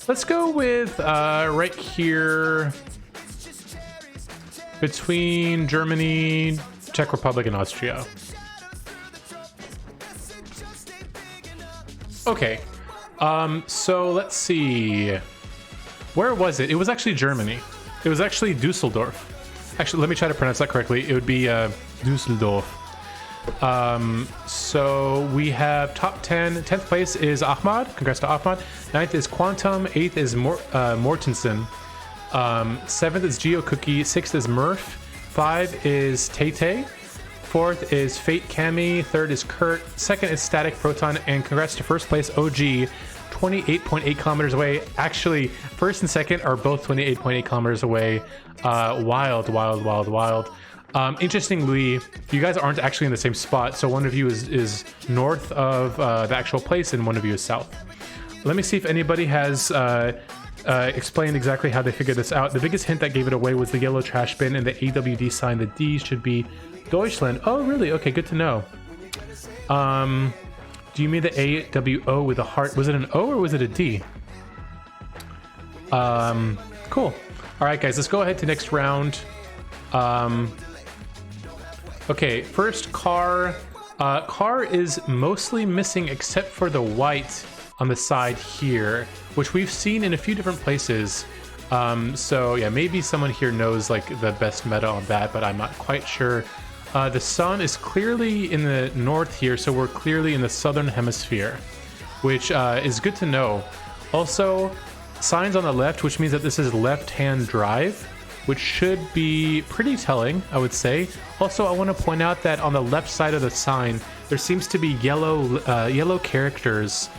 let's go with right here. between Germany, Czech Republic, and Austria. Okay, so let's see. Where was it? It was actually Germany. It was actually Dusseldorf. Actually, let me try to pronounce that correctly. It would be Dusseldorf. So we have top 10. 10th place is Ahmad. Congrats to Ahmad. 9th is Quantum. 8th is Mortensen. 7th is GeoCookie. 6th is Murph. 5 is Tay. 4th is Fate Cami. 3rd is Kurt. 2nd is Static Proton. And congrats to first place OG. 28.8 kilometers away. Actually, first and second are both 28.8 kilometers away. Wild. Interestingly, you guys aren't actually in the same spot. So one of you is north of the actual place and one of you is south. Let me see if anybody has explained exactly how they figured this out. The biggest hint that gave it away was the yellow trash bin and the AWD sign. The D should be Deutschland. Oh, really? Okay, good to know. Do you mean the AWO with a heart? Was it an O or was it a D? Cool. All right, guys, let's go ahead to next round. Okay, first car. Car is mostly missing except for the white on the side here, which we've seen in a few different places. So yeah, maybe someone here knows like the best meta on that, but I'm not quite sure. The sun is clearly in the north here, so we're clearly in the southern hemisphere, which is good to know. Also, signs on the left, which means that this is left-hand drive, which should be pretty telling, I would say. Also, I want to point out that on the left side of the sign, there seems to be yellow characters,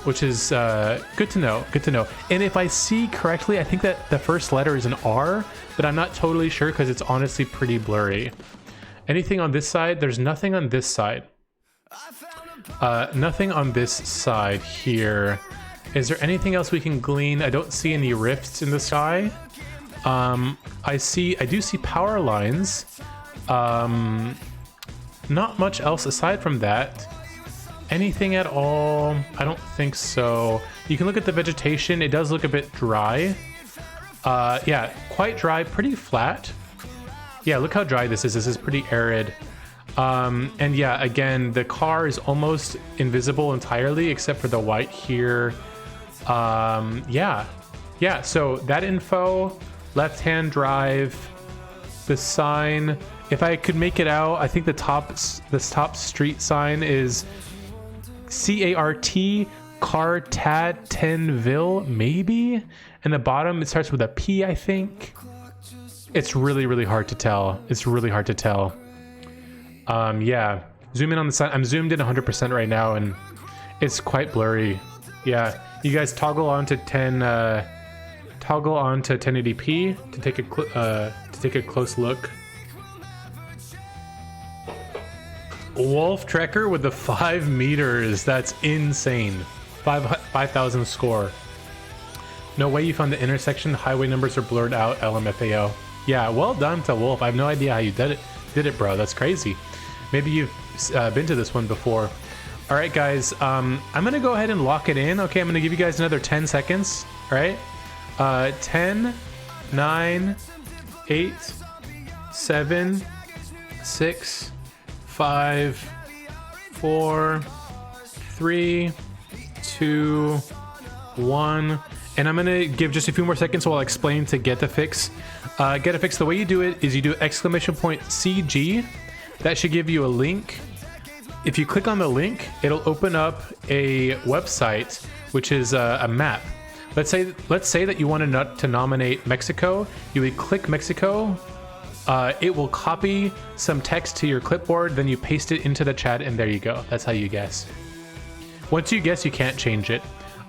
which is good to know. Good to know. And if I see correctly, I think that the first letter is an R, but I'm not totally sure because it's honestly pretty blurry. Anything on this side? There's nothing on this side. Nothing on this side here. Is there anything else we can glean? I don't see any rifts in the sky. I do see power lines. Not much else aside from that. Anything at all? I don't think so. You can look at the vegetation. It does look a bit dry. Yeah, quite dry, pretty flat. Yeah, look how dry this is. This is pretty arid. And yeah, again, the car is almost invisible entirely except for the white here. Yeah, so that info, left-hand drive, the sign. If I could make it out, I think the top street sign is C-A-R-T, Cartatenville, maybe? And the bottom, it starts with a P, I think. It's really hard to tell. It's really hard to tell. Yeah, zoom in on the sign. I'm zoomed in 100% right now, and it's quite blurry. Yeah, you guys toggle on to 1080p to take a close look. Wolf Trekker with the 5 meters. That's insane. 5,000 score. No way you found the intersection. Highway numbers are blurred out. LMFAO. Yeah, well done to Wolf. I have no idea how you did it, bro. That's crazy. Maybe you've been to this one before. All right, guys. I'm gonna go ahead and lock it in. Okay, I'm gonna give you guys another 10 seconds. All right. 10, 9, 8, 7, 6, 5, 4, 3, 2, 1. And I'm gonna give just a few more seconds while I explain to get the fix. Get a fix, the way you do it is you do !CG. That should give you a link. If you click on the link, it'll open up a website, which is a map. Let's say that you want to nominate Mexico. You would click Mexico. It will copy some text to your clipboard, then you paste it into the chat, and there you go. That's how you guess. Once you guess, you can't change it.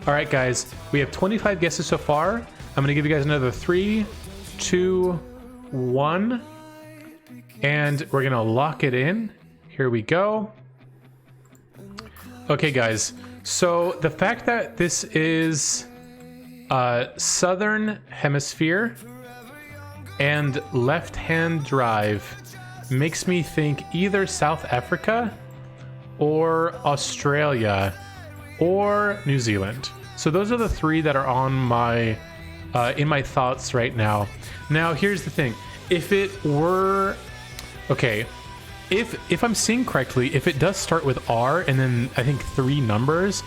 All right, guys, we have 25 guesses so far. I'm gonna give you guys another 3, 2, 1, and we're gonna lock it in. Here we go. Okay, guys, so the fact that this is southern hemisphere and left-hand drive makes me think either South Africa or Australia or New Zealand. So those are the 3 that are on my in my thoughts right now. Now here's the thing. if it were, okay, if I'm seeing correctly, if it does start with R and then I think 3 numbers,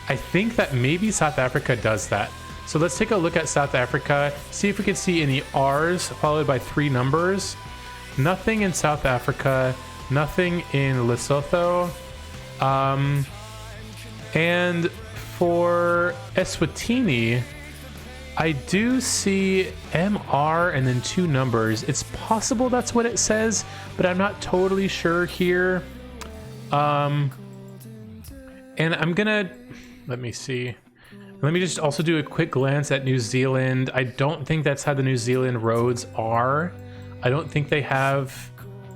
I think that maybe South Africa does that. So let's take a look at South Africa, see if we can see any R's followed by 3 numbers. Nothing in South Africa, nothing in Lesotho. And for Eswatini, I do see MR and then 2 numbers. It's possible that's what it says, but I'm not totally sure here. And I'm gonna, let me see. Let me just also do a quick glance at New Zealand. I don't think that's how the New Zealand roads are. I don't think they have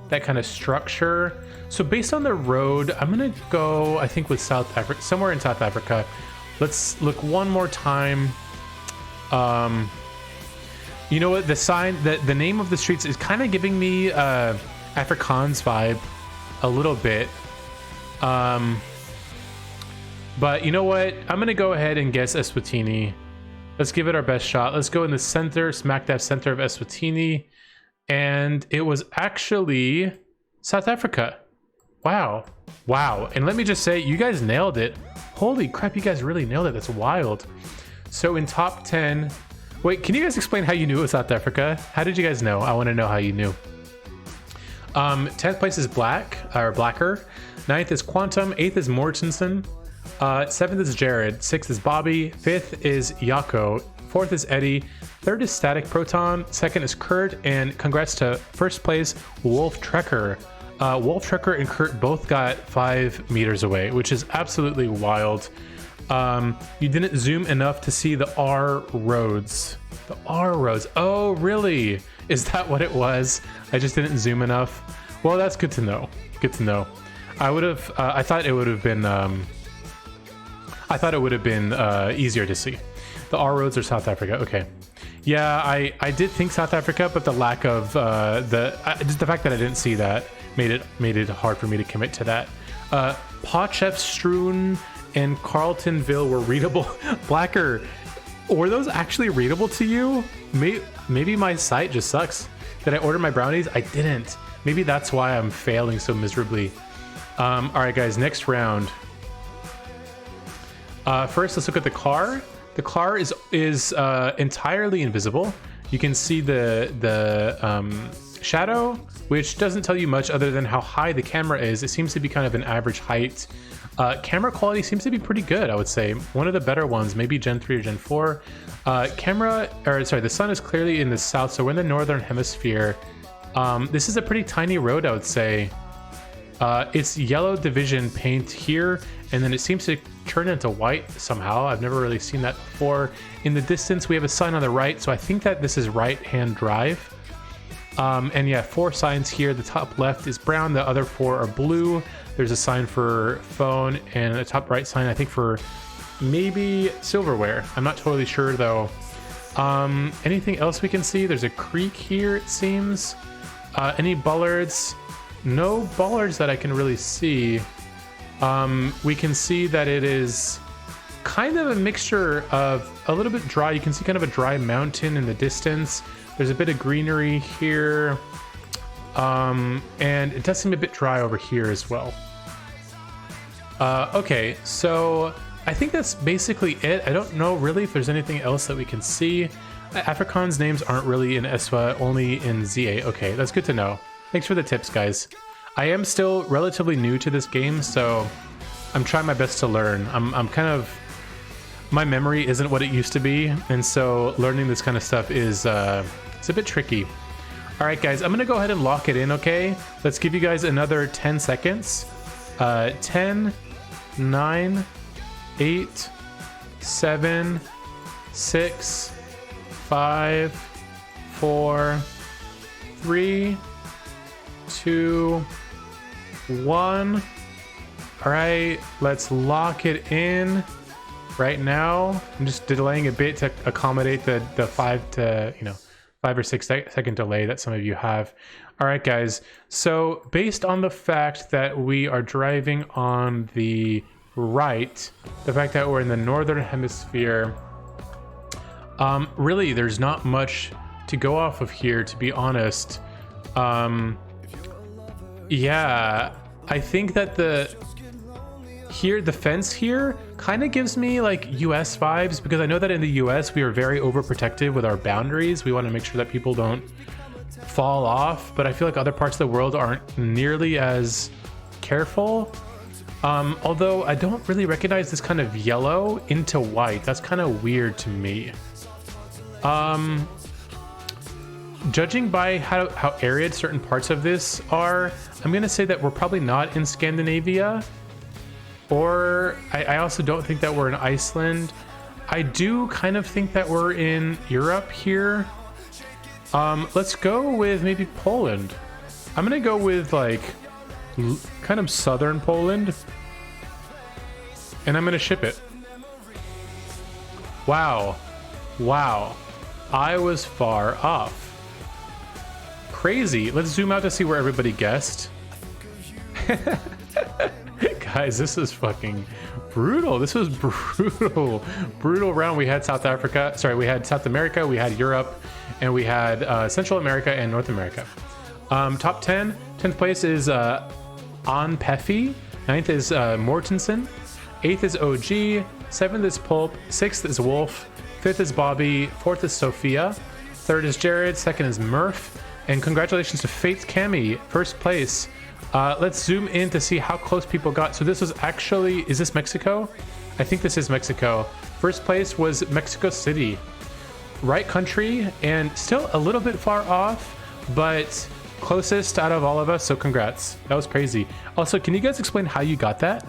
that kind of structure. So based on the road, I'm gonna go, I think, with South Africa, somewhere in South Africa. Let's look one more time. You know what, the sign, the name of the streets is kind of giving me Afrikaans vibe a little bit. But you know what, I'm gonna go ahead and guess Eswatini. Let's give it our best shot. Let's go in the center, smack dab center of Eswatini. And it was actually South Africa. Wow. Wow. And let me just say, you guys nailed it. Holy crap, you guys really nailed it. That's wild. So in top 10, wait, can you guys explain how you knew it was South Africa? How did you guys know? I want to know how you knew. 10th place is Black, or Blacker. 9th is Quantum. 8th is Mortensen. 7th is Jared. 6th is Bobby. 5th is Yako. 4th is Eddie. 3rd is Static Proton. 2nd is Kurt. And congrats to first place, Wolf Trekker. Wolf Trekker and Kurt both got 5 meters away, which is absolutely wild. You didn't zoom enough to see the R roads. The R roads. Oh, really? Is that what it was? I just didn't zoom enough. Well, that's good to know. Good to know. I would have. I thought it would have been. I thought it would have been easier to see. The R roads are South Africa. Okay. Yeah, I did think South Africa, but the lack of just the fact that I didn't see that made it hard for me to commit to that. Potchefstroom and Carltonville were readable. Blacker, were those actually readable to you? Maybe my site just sucks. Did I order my brownies? I didn't. Maybe that's why I'm failing so miserably. All right, guys, next round. First, let's look at the car. The car is entirely invisible. You can see the shadow, which doesn't tell you much other than how high the camera is. It seems to be kind of an average height. Camera quality seems to be pretty good, I would say. One of the better ones, maybe Gen 3 or Gen 4. The sun is clearly in the south, so we're in the northern hemisphere. This is a pretty tiny road, I would say. It's yellow division paint here, and then it seems to turn into white somehow. I've never really seen that before. In the distance, we have a sign on the right, so I think that this is right-hand drive. And yeah, 4 signs here. The top left is brown, the other 4 are blue. There's a sign for phone and a top right sign, I think, for maybe silverware. I'm not totally sure though. Anything else we can see? There's a creek here, it seems. Any bollards? No bollards that I can really see. We can see that it is kind of a mixture of a little bit dry. You can see kind of a dry mountain in the distance. There's a bit of greenery here. And it does seem a bit dry over here as well. Okay, so I think that's basically it. I don't know really if there's anything else that we can see. Afrikaans names aren't really in ESWA, only in ZA. Okay, that's good to know. Thanks for the tips, guys. I am still relatively new to this game, so I'm trying my best to learn. I'm kind of... My memory isn't what it used to be, and so learning this kind of stuff is it's a bit tricky. All right, guys, I'm gonna go ahead and lock it in, okay? Let's give you guys another 10 seconds. 10, 9, 8, 7, 6, 5, 4, 3, 2, 1. All right, let's lock it in right now. I'm just delaying a bit to accommodate the 5 or 6 second delay that some of you have. All right, guys. So based on the fact that we are driving on the right, the fact that we're in the northern hemisphere, really there's not much to go off of here, to be honest. Yeah, I think that the fence here kind of gives me like US vibes, because I know that in the US we are very overprotective with our boundaries. We want to make sure that people don't fall off, but I feel like other parts of the world aren't nearly as careful. Although I don't really recognize this kind of yellow into white. That's kind of weird to me. Judging by how arid certain parts of this are, I'm gonna say that we're probably not in Scandinavia, or I also don't think that we're in Iceland. I do kind of think that we're in Europe here. Let's go with maybe Poland. I'm gonna go with like kind of southern Poland, and I'm gonna ship it. Wow, I was far off. Crazy. Let's zoom out to see where everybody guessed. Guys, this is fucking brutal. This was brutal round. We had South Africa, sorry, we had South America, we had Europe, and we had Central America and North America. Top 10, 10th place is Peffy, 9th is Mortensen, 8th is OG, 7th is Pulp, 6th is Wolf, 5th is Bobby, 4th is Sophia, 3rd is Jared, 2nd is Murph, and congratulations to Fate's Cami, 1st place. Let's zoom in to see how close people got. So this was actually, is this Mexico? I think this is Mexico. 1st place was Mexico City. Right country, and still a little bit far off, but closest out of all of us, so congrats. That was crazy. Also, can you guys explain how you got that?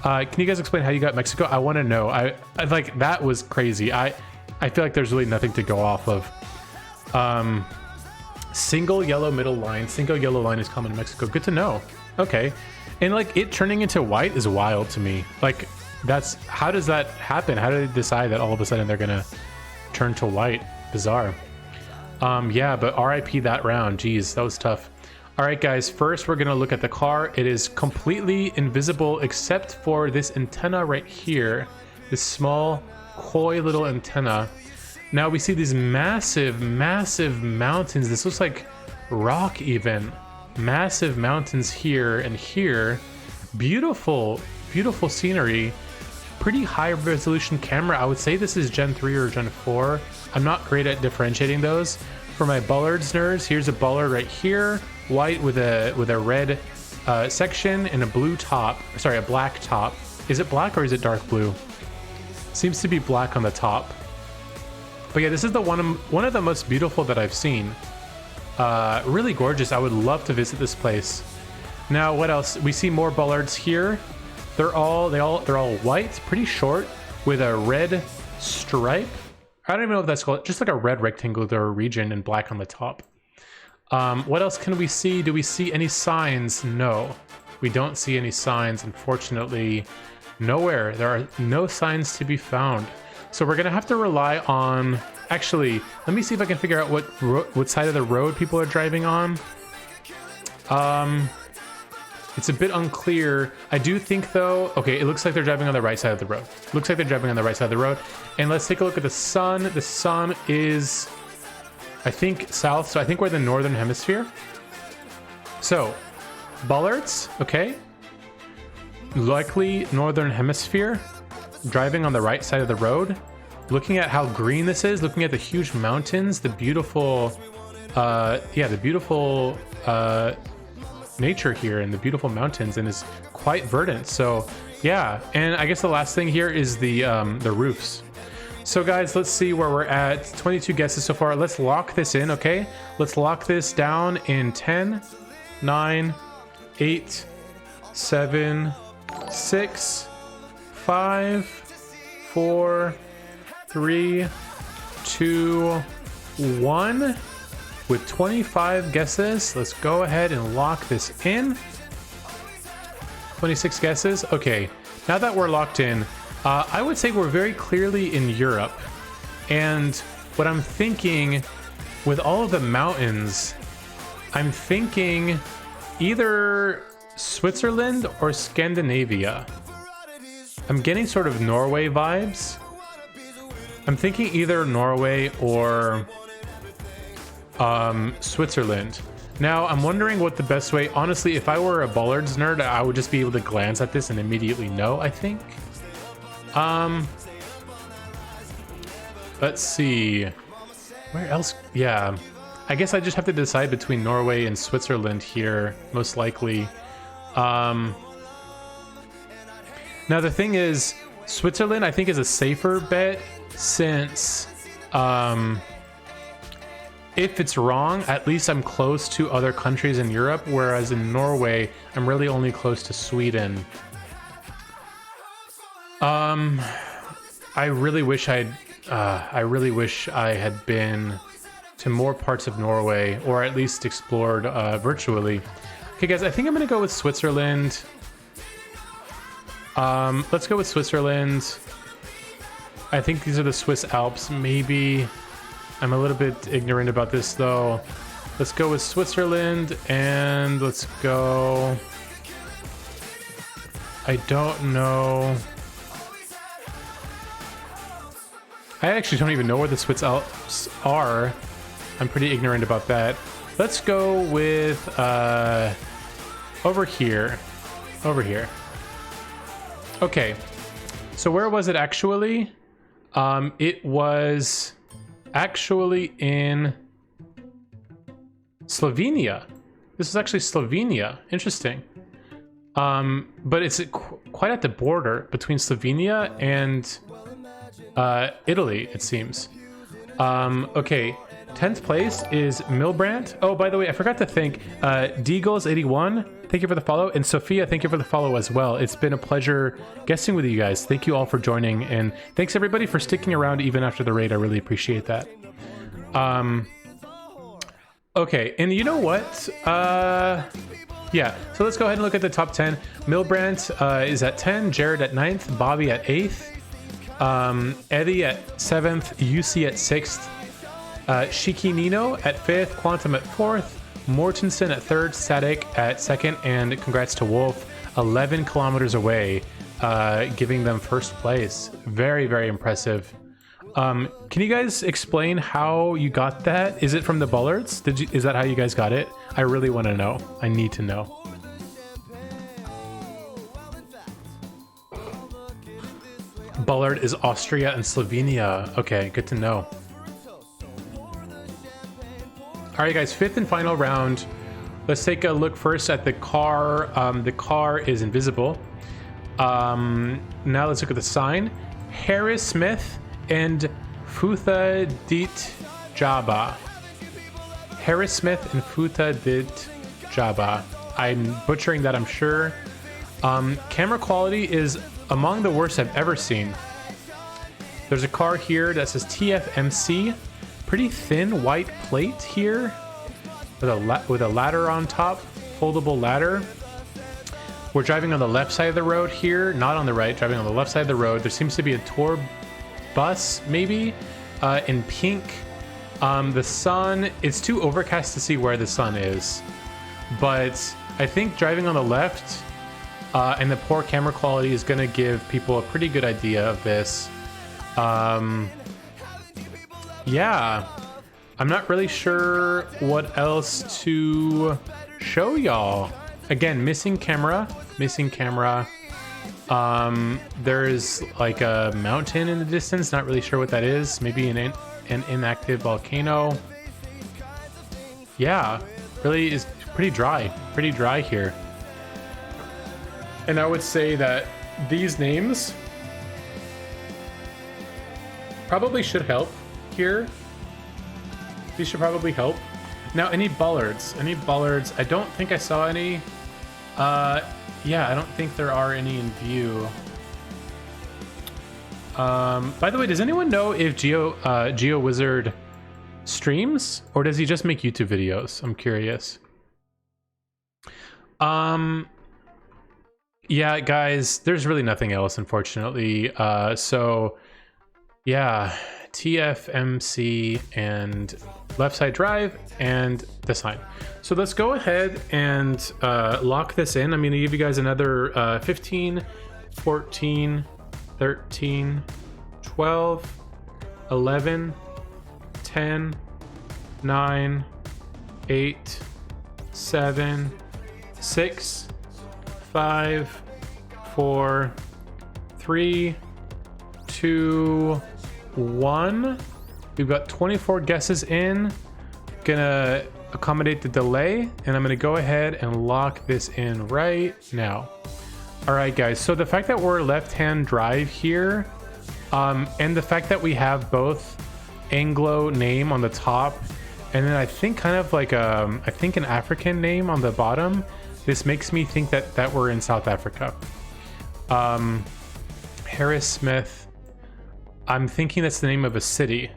Can you guys explain how you got Mexico? I want to know. I like, that was crazy. I feel like there's really nothing to go off of. Single yellow middle line. Single yellow line is common in Mexico. Good to know. Okay. And like it turning into white is wild to me. Like that's, how does that happen? How do they decide that all of a sudden they're gonna turn to white? Bizarre. Yeah, but RIP that round. Jeez, that was tough. All right, guys, first we're gonna look at the car. It is completely invisible except for this antenna right here, this small coy little antenna. Now we see these massive mountains. This looks like rock even. Massive mountains here and here. Beautiful scenery. Pretty high resolution camera. I would say this is Gen 3 or Gen 4. I'm not great at differentiating those. For my Bullards nerds, here's a Bullard right here. White with a red section and a blue top. Sorry, a black top. Is it black or is it dark blue? Seems to be black on the top. But yeah, this is the one of the most beautiful that I've seen. Really gorgeous. I would love to visit this place. Now, what else? We see more Bullards here. They're all white, pretty short, with a red stripe. I don't even know if that's called, just like a red rectangular region and black on the top. What else can we see? Do we see any signs? No, we don't see any signs, unfortunately. Nowhere. There are no signs to be found. So we're gonna have to rely on, actually, let me see if I can figure out what side of the road people are driving on. It's a bit unclear. I do think though, okay, it looks like they're driving on the right side of the road. Looks like they're driving on the right side of the road. And let's take a look at the sun. The sun is, I think, south. So I think we're in the northern hemisphere. So, Bullards, okay. Likely northern hemisphere. Driving on the right side of the road, looking at how green this is, looking at the huge mountains, the beautiful nature here and the beautiful mountains, and is quite verdant. So yeah, and I guess the last thing here is the roofs. So guys, let's see where we're at. 22 guesses so far. Let's lock this in, okay? Let's lock this down in 10, 9, 8, 7, 6, 5, 4, 3, 2, 1. With 25 guesses, let's go ahead and lock this in. 26 guesses. Okay, now that we're locked in, I would say we're very clearly in Europe. And what I'm thinking, with all of the mountains, I'm thinking either Switzerland or Scandinavia. I'm getting sort of Norway vibes. I'm thinking either Norway or Switzerland. Now, I'm wondering what the best way... Honestly, if I were a Bullards nerd, I would just be able to glance at this and immediately know, I think. Let's see. Where else? Yeah. I guess I just have to decide between Norway and Switzerland here, most likely. Now, the thing is, Switzerland, I think, is a safer bet since... if it's wrong, at least I'm close to other countries in Europe, whereas in Norway, I'm really only close to Sweden. I really wish I had been to more parts of Norway, or at least explored virtually. Okay, guys, I think I'm gonna go with Switzerland. Let's go with Switzerland. I think these are the Swiss Alps, maybe. I'm a little bit ignorant about this, though. Let's go with Switzerland, and let's go... I don't know... I actually don't even know where the Swiss Alps are. I'm pretty ignorant about that. Let's go with, over here. Over here. Okay. So where was it actually? It was... actually in Slovenia. This is actually Slovenia. Interesting. But it's quite at the border between Slovenia and Italy, it seems. Okay, 10th place is Milbrandt. Oh, by the way, I forgot to thank Deagles81. Thank you for the follow, and Sophia, thank you for the follow as well. It's been a pleasure guesting with you guys. Thank you all for joining, and thanks everybody for sticking around even after the raid. I really appreciate that. Okay, and you know what? Yeah, so let's go ahead and look at the top 10. Milbrandt is at 10, Jared at 9th, Bobby at 8th, Eddie at 7th, UC at 6th, Shiki Nino at 5th, Quantum at 4th, Mortensen at 3rd, Static at 2nd, and congrats to Wolf, 11 kilometers away, giving them 1st place. Very, very impressive. Can you guys explain how you got that? Is it from the Bullards? Is that how you guys got it? I really want to know. I need to know. Bullard is Austria and Slovenia. Okay, good to know. All right, guys, 5th and final round. Let's take a look first at the car. The car is invisible. Now let's look at the sign. Harris Smith and Futha Dit Jaba. Harris Smith and Futha Dit Jaba. I'm butchering that, I'm sure. Camera quality is among the worst I've ever seen. There's a car here that says TFMC. Pretty thin white plate here with a ladder on top, foldable ladder. We're driving on the left side of the road here, not on the right, driving on the left side of the road. There seems to be a tour bus, maybe, in pink. The sun, it's too overcast to see where the sun is, but I think driving on the left and the poor camera quality is going to give people a pretty good idea of this. Yeah, I'm not really sure what else to show y'all. Again, missing camera. There's like a mountain in the distance, not really sure what that is. Maybe an inactive volcano. Yeah, really is pretty dry here. And I would say that these names probably should help here. These should probably help. Now, any Bullards? I don't think I saw any. Yeah, I don't think there are any in view. By the way, does anyone know if GeoWizard streams, or does he just make YouTube videos? I'm curious. Yeah, guys, there's really nothing else, unfortunately. So, yeah, TFMC and left side drive and the sign. So let's go ahead and lock this in. I'm going to give you guys another 15, 14, 13, 12, 11, 10, 9, 8, 7, 6, 5, 4, 3, 2, 1. We've got 24 guesses in. Gonna accommodate the delay, and I'm gonna go ahead and lock this in right now. All right, guys. So the fact that we're left-hand drive here, and the fact that we have both Anglo name on the top, and then I think kind of like I think an African name on the bottom. This makes me think that we're in South Africa. Harris Smith. I'm thinking that's the name of a city.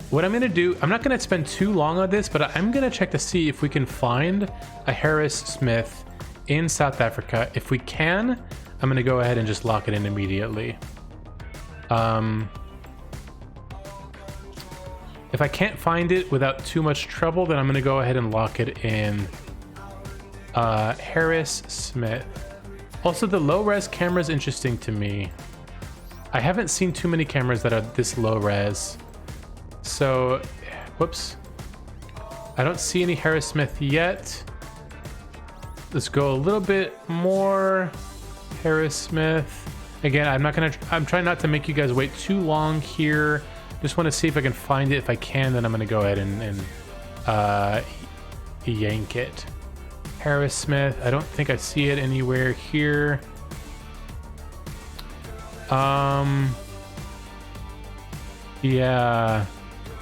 What I'm gonna do, I'm not gonna spend too long on this, but I'm gonna check to see if we can find a Harris Smith in South Africa. If we can, I'm gonna go ahead and just lock it in immediately. If I can't find it without too much trouble, then I'm gonna go ahead and lock it in Harris Smith. Also, the low res camera is interesting to me. I haven't seen too many cameras that are this low res. So, whoops. I don't see any Harris Smith yet. Let's go a little bit more. Harris Smith. Again, I'm trying not to make you guys wait too long here. Just want to see if I can find it. If I can, then I'm gonna go ahead and yank it. Harris Smith. I don't think I see it anywhere here. Yeah,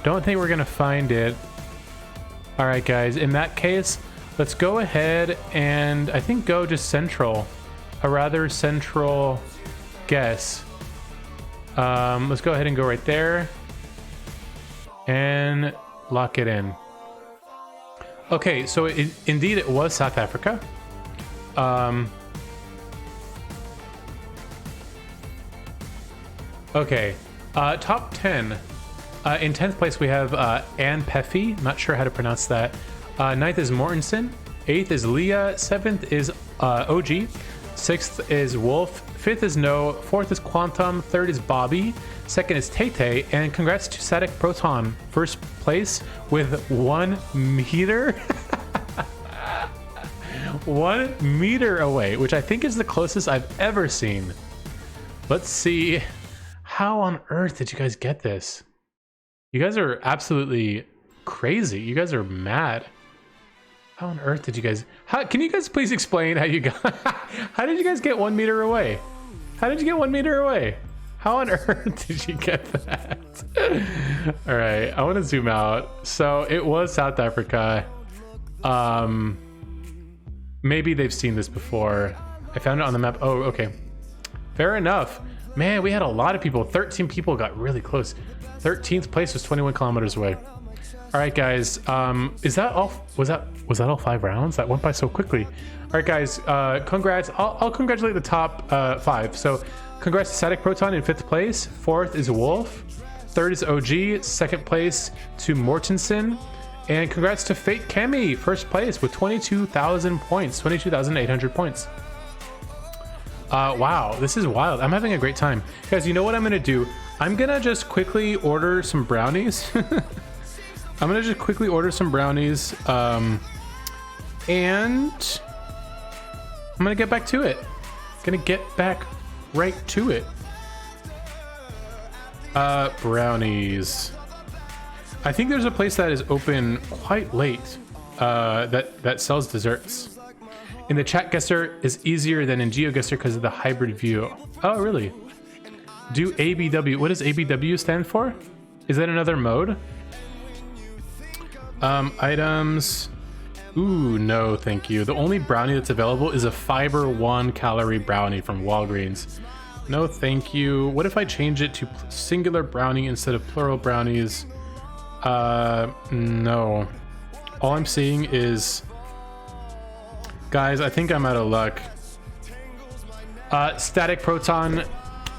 don't think we're gonna find it. All right, guys, in that case, let's go ahead and I think go just central, a rather central guess. Let's go ahead and go right there and lock it in. Okay, so indeed it was South Africa. Okay, top 10. In 10th place, we have Ann Peffy. Not sure how to pronounce that. 9th is Mortensen. 8th is Leah. 7th is OG. 6th is Wolf. 5th is No. 4th is Quantum. 3rd is Bobby. 2nd is Tay. And congrats to Static Proton. First place with 1 meter. 1 meter away, which I think is the closest I've ever seen. Let's see. How on earth did you guys get this? You guys are absolutely crazy. You guys are mad. How on earth did you guys... can you guys please explain how you got... How did you guys get 1 meter away? How did you get 1 meter away? How on earth did you get that? All right, I want to zoom out. So it was South Africa. Maybe they've seen this before. I found it on the map. Oh, okay. Fair enough. Man, we had a lot of people. 13 people got really close. 13th place was 21 kilometers away. All right, guys. Is that all? Was that all 5 rounds? That went by so quickly. All right, guys. Congrats. I'll congratulate the top 5. So, congrats to Static Proton in 5th place. 4th is Wolf. 3rd is OG. 2nd place to Mortensen. And congrats to Fate Kemi, 1st place with 22,000 points, 22,800 points. Wow, this is wild. I'm having a great time. Guys, you know what I'm gonna do? I'm gonna just quickly order some brownies. I'm gonna just quickly order some brownies. And I'm gonna get back to it. Gonna get back right to it. Brownies. I think there's a place that is open quite late that sells desserts. In the chatguessr is easier than in GeoGuessr because of the hybrid view. Oh, really? Do ABW. What does ABW stand for? Is that another mode? Items. Ooh, no, thank you. The only brownie that's available is a fiber 1 calorie brownie from Walgreens. No, thank you. What if I change it to singular brownie instead of plural brownies? No. All I'm seeing is... Guys, I think I'm out of luck. Static Proton,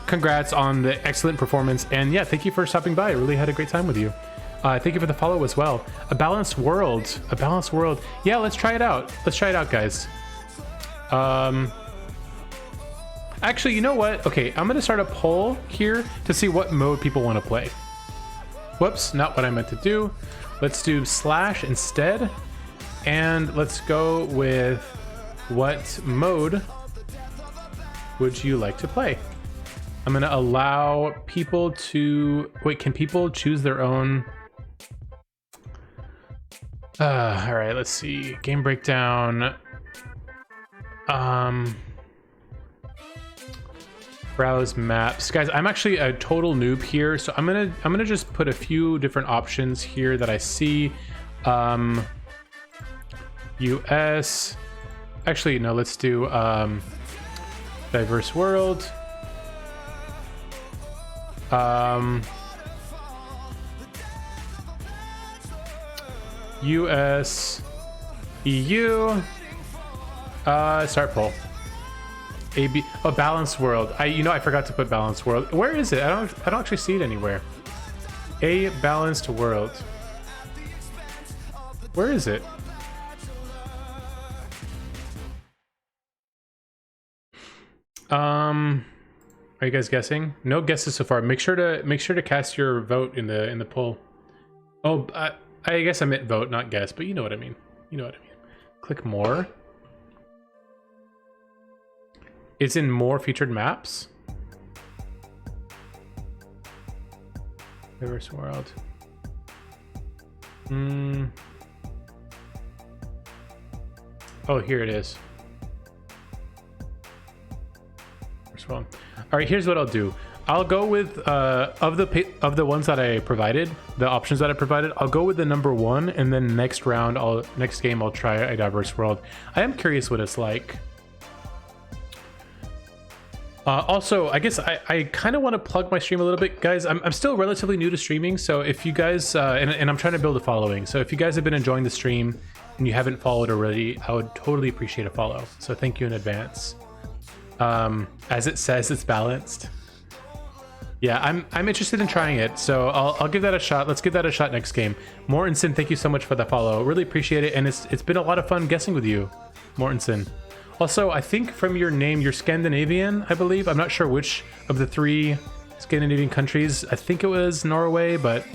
congrats on the excellent performance. And yeah, thank you for stopping by. I really had a great time with you. Thank you for the follow as well. A balanced world. A balanced world. Yeah, let's try it out. Let's try it out, guys. Actually, you know what? Okay, I'm going to start a poll here to see what mode people want to play. Whoops, not what I meant to do. Let's do slash instead. And let's go with what mode would you like to play? I'm gonna allow people to wait. Can people choose their own? All right, let's see. Game breakdown. Browse maps, guys. I'm actually a total noob here, so I'm gonna just put a few different options here that I see. US. Actually, no. Let's do diverse world. US, EU, start poll. AB, oh, balanced world. I forgot to put balanced world. Where is it? I don't actually see it anywhere. A balanced world. Where is it? Are you guys guessing? No guesses so far. Make sure to cast your vote in the poll. Oh, I guess I meant vote, not guess, but you know what I mean. You know what I mean. Click more. It's in more featured maps. Diverse world. Oh, here it is. First one. All right, here's what I'll do. I'll go with of the ones that I provided, the options that I provided. I'll go with the number one, and then next game I'll try a diverse world. I am curious what it's like. Also, I guess I kind of want to plug my stream a little bit, guys. I'm still relatively new to streaming, so if you guys and I'm trying to build a following, so if you guys have been enjoying the stream and you haven't followed already, I would totally appreciate a follow. So thank you in advance. As it says, it's balanced. Yeah, I'm interested in trying it, so I'll give that a shot. Let's give that a shot next game. Mortensen, thank you so much for the follow. Really appreciate it, and it's been a lot of fun guessing with you, Mortensen. Also, I think from your name, you're Scandinavian, I believe. I'm not sure which of the 3 Scandinavian countries. I think it was Norway, but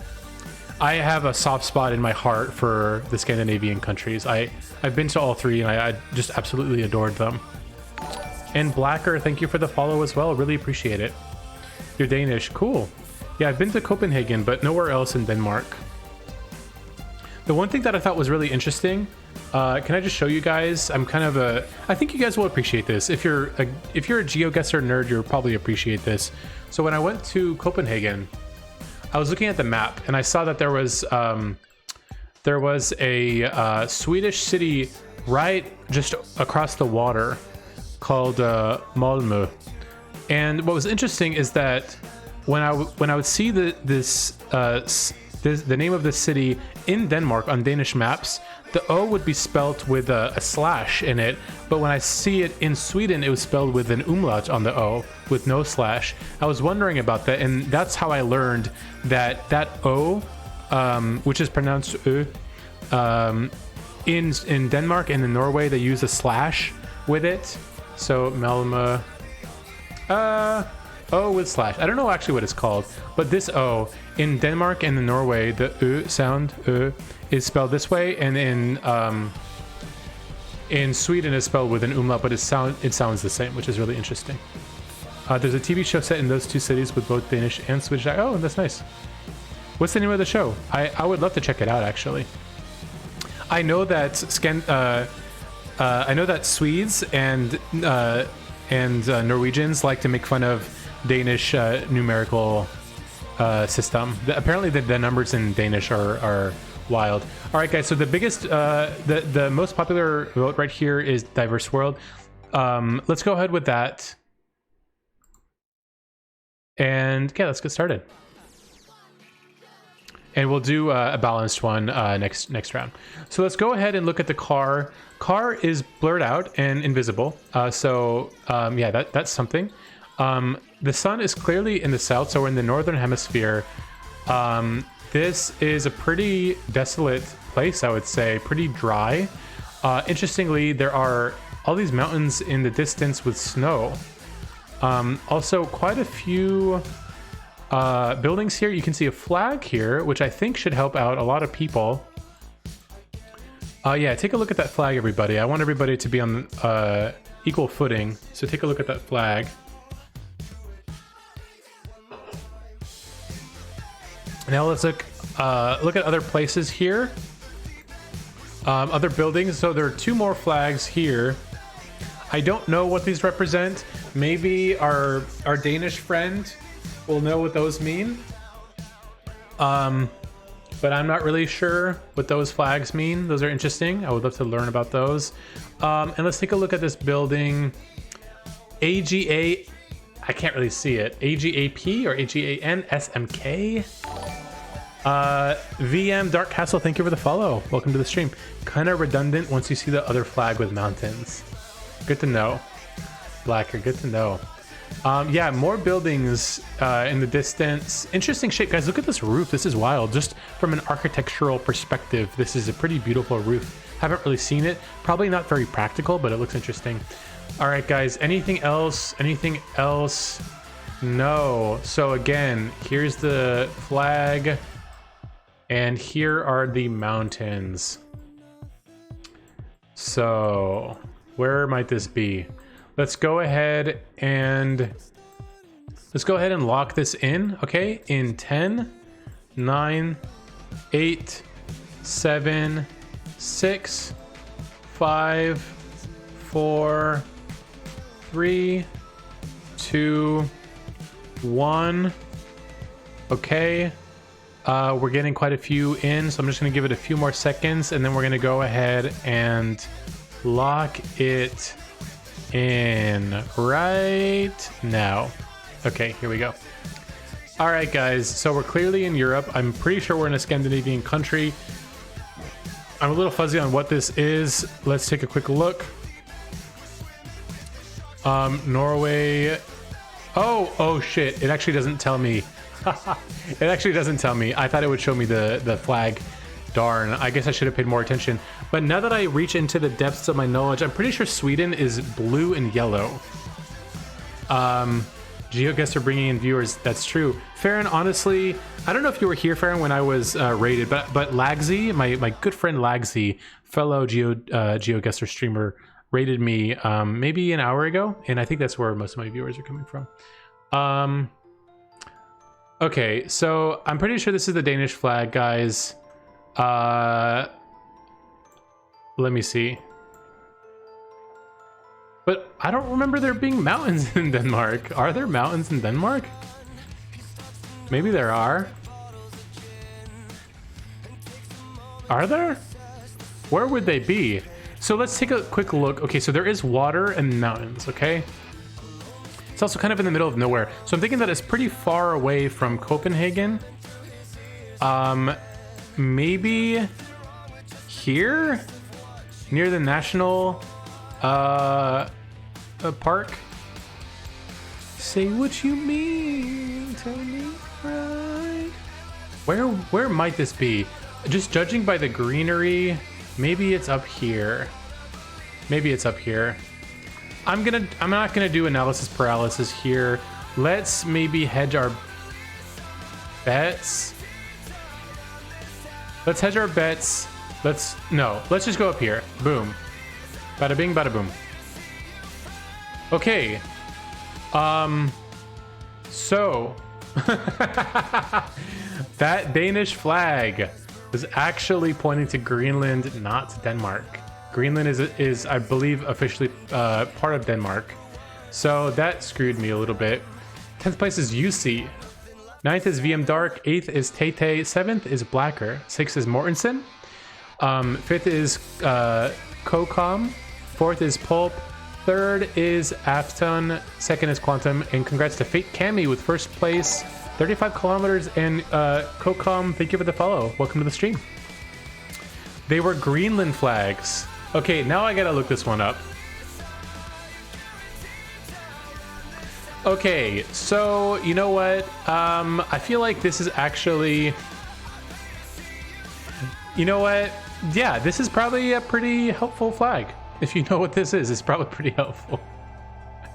I have a soft spot in my heart for the Scandinavian countries. I've been to all 3, and I just absolutely adored them. And Blacker, thank you for the follow as well. Really appreciate it. You're Danish. Cool. Yeah, I've been to Copenhagen, but nowhere else in Denmark. The one thing that I thought was really interesting, can I just show you guys? I think you guys will appreciate this. If you're a GeoGuessr nerd, you'll probably appreciate this. So when I went to Copenhagen, I was looking at the map and I saw that there was a Swedish city right just across the water called Malmö. And what was interesting is that when I would see the name of the city in Denmark on Danish maps, the O would be spelled with a slash in it, but when I see it in Sweden, it was spelled with an umlaut on the O with no slash. I was wondering about that, and that's how I learned that O, which is pronounced Ö, in Denmark and in Norway, they use a slash with it. So Malmö, O with slash. I don't know actually what it's called, but this O in Denmark and in Norway, the Ö sound, Ö, is spelled this way, and in Sweden it's spelled with an umlaut, but it sounds the same, which is really interesting. There's a TV show set in those 2 cities with both Danish and Swedish. Oh, that's nice. What's the name of the show? I would love to check it out, actually. I know that Swedes and Norwegians like to make fun of Danish numerical system. Apparently the numbers in Danish are wild. All right, guys, so the biggest the most popular vote right here is diverse world. Let's go ahead with that, and yeah, let's get started, and we'll do a balanced one next round. So let's go ahead and look at the car. Car is blurred out and invisible, yeah, that's something. The sun is clearly in the south, so we're in the northern hemisphere. This is a pretty desolate place, I would say, pretty dry. Interestingly, there are all these mountains in the distance with snow. Also, quite a few buildings here. You can see a flag here, which I think should help out a lot of people. Yeah, take a look at that flag, everybody. I want everybody to be on equal footing. So take a look at that flag. Now let's look at other places here. Other buildings. So there are 2 more flags here. I don't know what these represent. Maybe our Danish friend will know what those mean. But I'm not really sure what those flags mean. Those are interesting. I would love to learn about those. And let's take a look at this building. AGA, I can't really see it. AGAP or AGAN SMK? VM Dark Castle, thank you for the follow. Welcome to the stream. Kind of redundant once you see the other flag with mountains. Good to know. Blacker, good to know. Yeah, more buildings in the distance. Interesting shape. Guys, look at this roof. This is wild. Just from an architectural perspective, this is a pretty beautiful roof. Haven't really seen it. Probably not very practical, but it looks interesting. All right, guys. Anything else? Anything else? No. So again, here's the flag. And here are the mountains. So where might this be? Let's go ahead and lock this in, okay? In 10, 9, 8, 7, 6, 5, 4, 3, 2, 1. Okay. We're getting quite a few in, so I'm just gonna give it a few more seconds, and then we're gonna go ahead and lock it in right now. Okay, here we go. All right, guys, so we're clearly in Europe. I'm pretty sure we're in a Scandinavian country. I'm a little fuzzy on what this is. Let's take a quick look. Norway. Oh shit, it actually doesn't tell me. It actually doesn't tell me. I thought it would show me the flag. Darn, I guess I should have paid more attention. But now that I reach into the depths of my knowledge, I'm pretty sure Sweden is blue and yellow. GeoGuessr bringing in viewers, that's true. Farron, honestly, I don't know if you were here, Farron, when I was rated, but Lagsy, my good friend Lagsy, fellow GeoGuessr streamer, rated me maybe an hour ago, and I think that's where most of my viewers are coming from. Okay, so I'm pretty sure this is the Danish flag, guys. Let me see. But I don't remember there being mountains in Denmark. Are there mountains in Denmark? Maybe there are. Are there? Where would they be? So let's take a quick look. Okay, so there is water and mountains, okay? It's also kind of in the middle of nowhere. So I'm thinking that it's pretty far away from Copenhagen. Maybe here? Near the national park? Say what you mean, tell me right. Where might this be? Just judging by the greenery, maybe it's up here. Maybe it's up here. I'm not gonna do analysis paralysis here. Let's maybe hedge our bets. Let's hedge our bets. Let's just go up here. Boom. Bada bing, bada boom. Okay. So that Danish flag was actually pointing to Greenland, not to Denmark. Greenland is I believe officially part of Denmark. So that screwed me a little bit. 10th place is UC. 9th is VM Dark. 8th is Tay. 7th is Blacker. 6th is Mortensen. 5th is Cocom. 4th is Pulp. 3rd is Afton. 2nd is Quantum. And congrats to Fate Cami with first place. 35 kilometers. And Cocom, thank you for the follow. Welcome to the stream. They were Greenland flags. Okay, now I gotta look this one up. Okay, so you know what? I feel like this is actually... You know what? Yeah, this is probably a pretty helpful flag. If you know what this is, it's probably pretty helpful.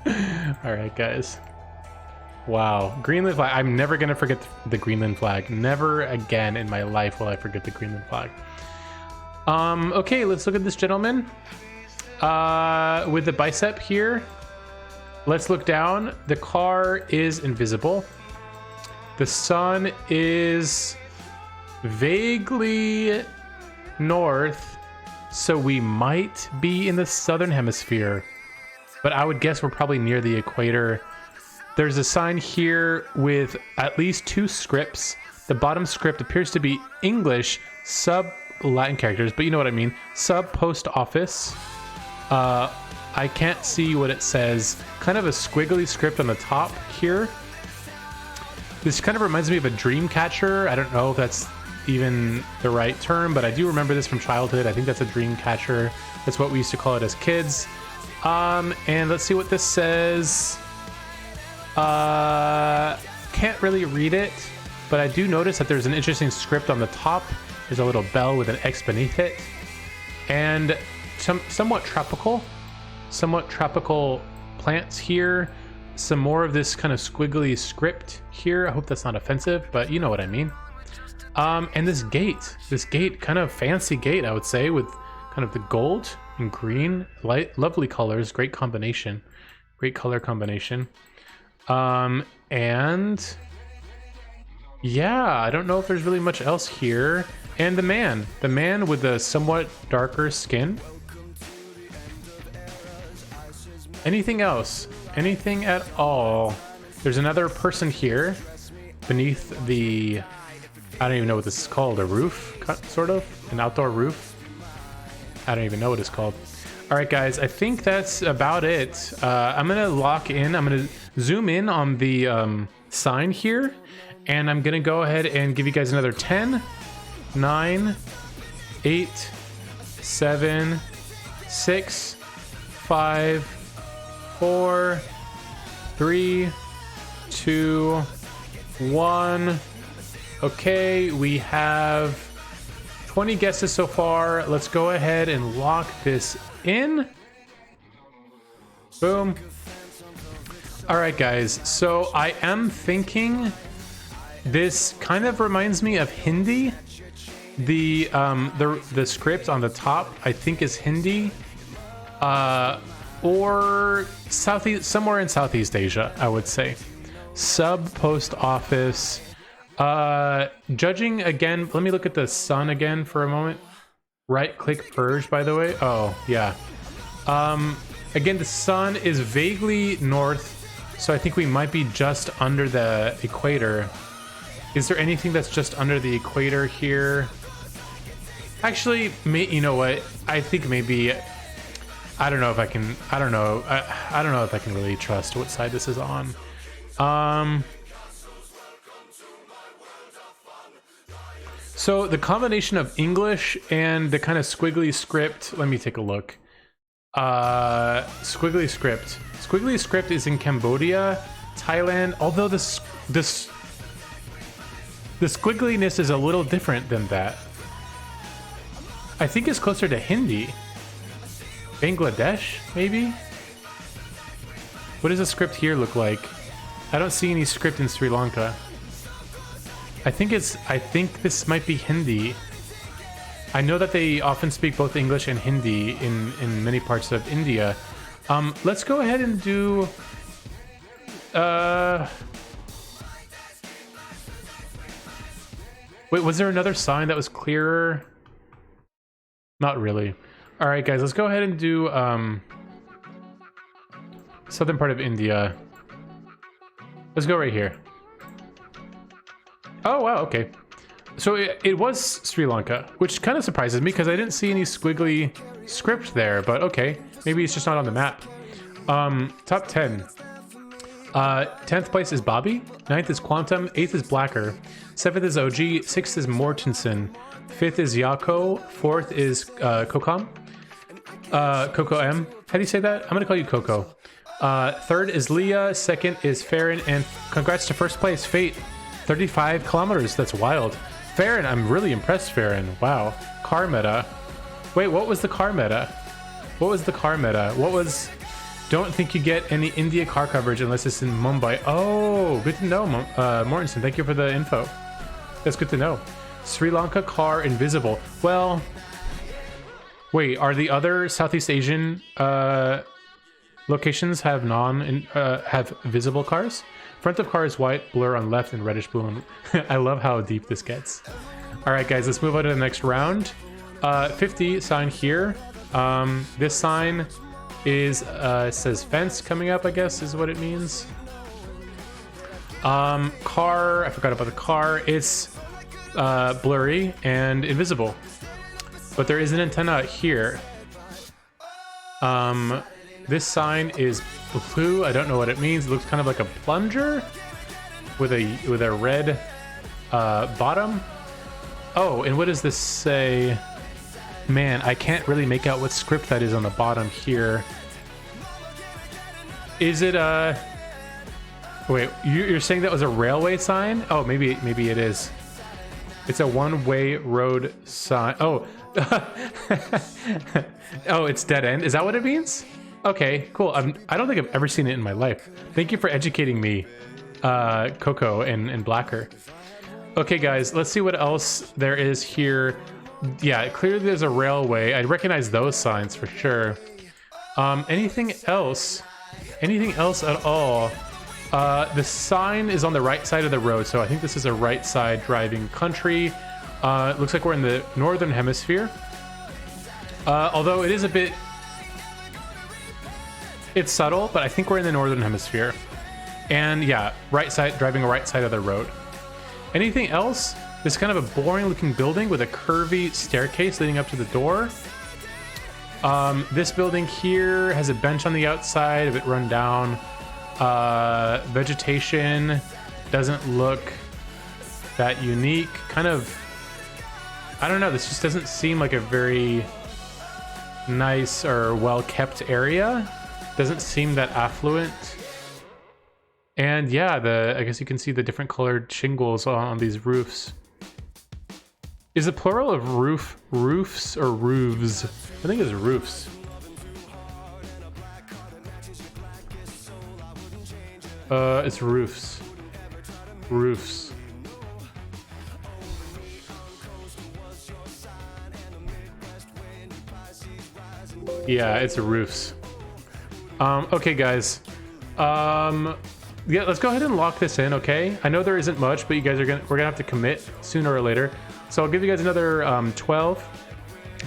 All right, guys. Wow, Greenland flag. I'm never gonna forget the Greenland flag. Never again in my life will I forget the Greenland flag. Okay, let's look at this gentleman. With the bicep here. Let's look down. The car is invisible. The sun is vaguely north, so we might be in the southern hemisphere. But I would guess we're probably near the equator. There's a sign here with at least 2 scripts. The bottom script appears to be English sub-Latin characters, but you know what I mean. Sub-post office. I can't see what it says. Kind of a squiggly script on the top here. This kind of reminds me of a dream catcher. I don't know if that's even the right term, but I do remember this from childhood. I think that's a dream catcher. That's what we used to call it as kids. And let's see what this says. Can't really read it, but I do notice that there's an interesting script on the top. There's a little bell with an X beneath it. And somewhat tropical plants here. Some more of this kind of squiggly script here. I hope that's not offensive, but you know what I mean. And this gate, kind of fancy gate, I would say, with kind of the gold and green, lovely colors, great combination, great color combination. And yeah, I don't know if there's really much else here. And the man with the somewhat darker skin. Anything else? Anything at all? There's another person here beneath the, I don't even know what this is called, a roof, sort of, an outdoor roof. I don't even know what it's called. All right, guys, I think that's about it. I'm gonna lock in, I'm gonna zoom in on the sign here, and I'm gonna go ahead and give you guys another 10, 9, 8, 7, 6, 5, 4, 3, 2, 1. Okay, we have 20 guesses so far. Let's go ahead and lock this in. Boom. All right, guys. So I am thinking this kind of reminds me of Hindi. The script on the top, I think, is Hindi. Or somewhere in Southeast Asia, I would say. Post office. Judging again, let me look at the sun again for a moment. Right click purge, by the way. Oh, yeah. Again, the sun is vaguely north, so I think we might be just under the equator. Is there anything that's just under the equator here? Actually, you know what? I think maybe, I don't know if I can, I don't know if I can really trust what side this is on. So the combination of English and the kind of squiggly script, let me take a look. Squiggly script. Squiggly script is in Cambodia, Thailand, although the squiggliness is a little different than that. I think it's closer to Hindi. Bangladesh, maybe? What does the script here look like? I don't see any script in Sri Lanka. I think this might be Hindi. I know that they often speak both English and Hindi in many parts of India. Let's go ahead and do... Wait, was there another sign that was clearer? Not really. All right, guys, let's go ahead and do southern part of India. Let's go right here. Oh, wow, okay. So it was Sri Lanka, which kind of surprises me because I didn't see any squiggly script there, but okay. Maybe it's just not on the map. Top 10. 10th place is Bobby. 9th is Quantum. 8th is Blacker. 7th is OG. 6th is Mortensen. 5th is Yako. 4th is Kokam. Coco M. How do you say that? I'm gonna call you Coco. 3rd is Leah. 2nd is Farron. And congrats to first place, Fate. 35 kilometers. That's wild. Farron, I'm really impressed, Farron. Wow. Car meta. Wait, what was the car meta? What was the car meta? What was... Don't think you get any India car coverage unless it's in Mumbai. Oh, good to know, Mortensen. Thank you for the info. That's good to know. Sri Lanka car invisible. Well, Wait, are the other Southeast Asian locations have have visible cars? Front of car is white, blur on left, and reddish blue on... I love how deep this gets. All right, guys, let's move on to the next round. 50 sign here. This sign is says fence coming up, I guess is what it means. Car, I forgot about the car. It's blurry and invisible, but there is an antenna here. This sign is blue. I don't know what it means. It looks kind of like a plunger with a red bottom. Oh, and what does this say? Man, I can't really make out what script that is on the bottom here. Is it wait, you're saying that was a railway sign? Oh, maybe it is. It's a one-way road sign. Oh. Oh, it's dead end. Is that what it means? Okay, cool. I don't think I've ever seen it in my life. Thank you for educating me, Coco and Blacker. Okay, guys, let's see what else there is here. Yeah, clearly there's a railway. I recognize those signs for sure. Anything else? Anything else at all? The sign is on the right side of the road, so I think this is a right side driving country. It looks like we're in the northern hemisphere. Although it is a bit... It's subtle, but I think we're in the northern hemisphere. And yeah, right side, driving a right side of the road. Anything else? This kind of a boring looking building with a curvy staircase leading up to the door. This building here has a bench on the outside, a bit run down. Vegetation doesn't look that unique. Kind of, I don't know, this just doesn't seem like a very nice or well-kept area. Doesn't seem that affluent. And yeah, I guess you can see the different colored shingles on these roofs. Is the plural of roofs or roofs? I think it's roofs. It's roofs. Roofs. Yeah, it's roofs. Okay, guys. Yeah, let's go ahead and lock this in, okay? I know there isn't much, but you guys we're gonna have to commit sooner or later. So I'll give you guys another 12,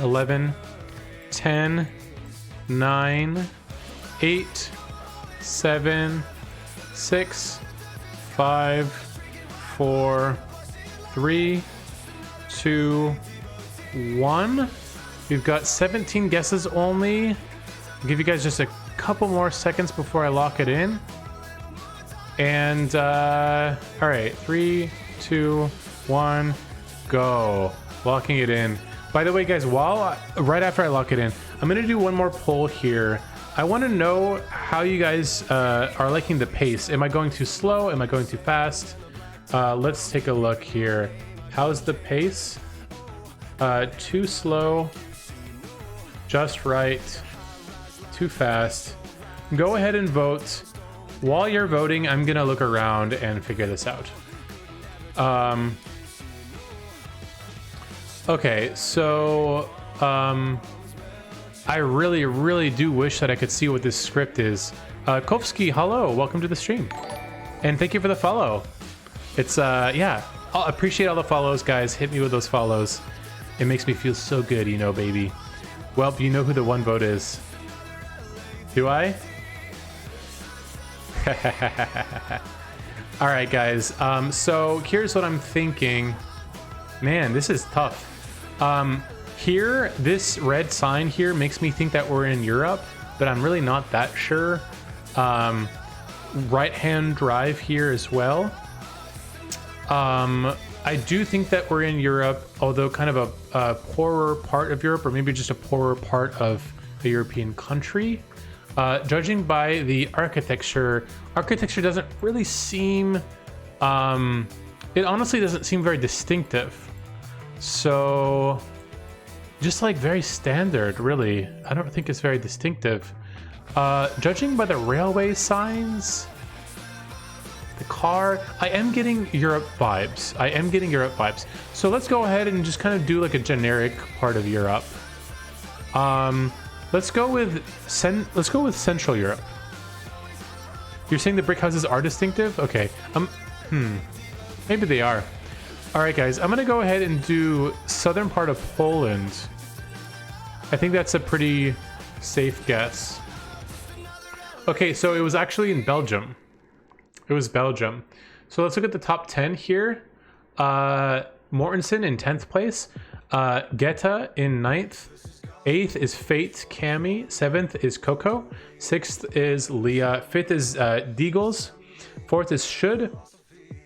11, 10, 9, 8, 7, 6, 5, 4, 3, 2, 1. We've got 17 guesses only. I'll give you guys just a couple more seconds before I lock it in. And all right, 3, 2, 1, go. Locking it in. By the way, guys, right after I lock it in, I'm gonna do one more poll here. I want to know how you guys are liking the pace. Am I going too slow? Am I going too fast? Let's take a look here. How's the pace? Too slow, just right, too fast. Go ahead and vote. While you're voting, I'm gonna look around and figure this out. Okay, so I really do wish that I could see what this script is. Kovsky, hello, welcome to the stream. And thank you for the follow. It's, yeah, I appreciate all the follows, guys. Hit me with those follows. It makes me feel so good, you know, baby. Well, you know who the one vote is. Do I? All right, guys. So here's what I'm thinking. Man, this is tough. Here, this red sign here makes me think that we're in Europe, but I'm really not that sure. Right-hand drive here as well. I do think that we're in Europe, although kind of a poorer part of Europe, or maybe just a poorer part of a European country. Judging by the architecture doesn't really seem, it honestly doesn't seem very distinctive. So just like very standard, really. I don't think it's very distinctive. Judging by the railway signs, the car, I am getting Europe vibes. So let's go ahead and just kind of do like a generic part of Europe. Let's go with Central Europe. You're saying the brick houses are distinctive? Okay. Maybe they are. All right, guys. I'm gonna go ahead and do southern part of Poland. I think that's a pretty safe guess. Okay, so it was actually in Belgium. It was Belgium. So let's look at the top 10 here. Mortensen in 10th place. Geta in 9th. 8th is Fate Cami. 7th is Coco. 6th is Leah. 5th is Deagles. 4th is Should.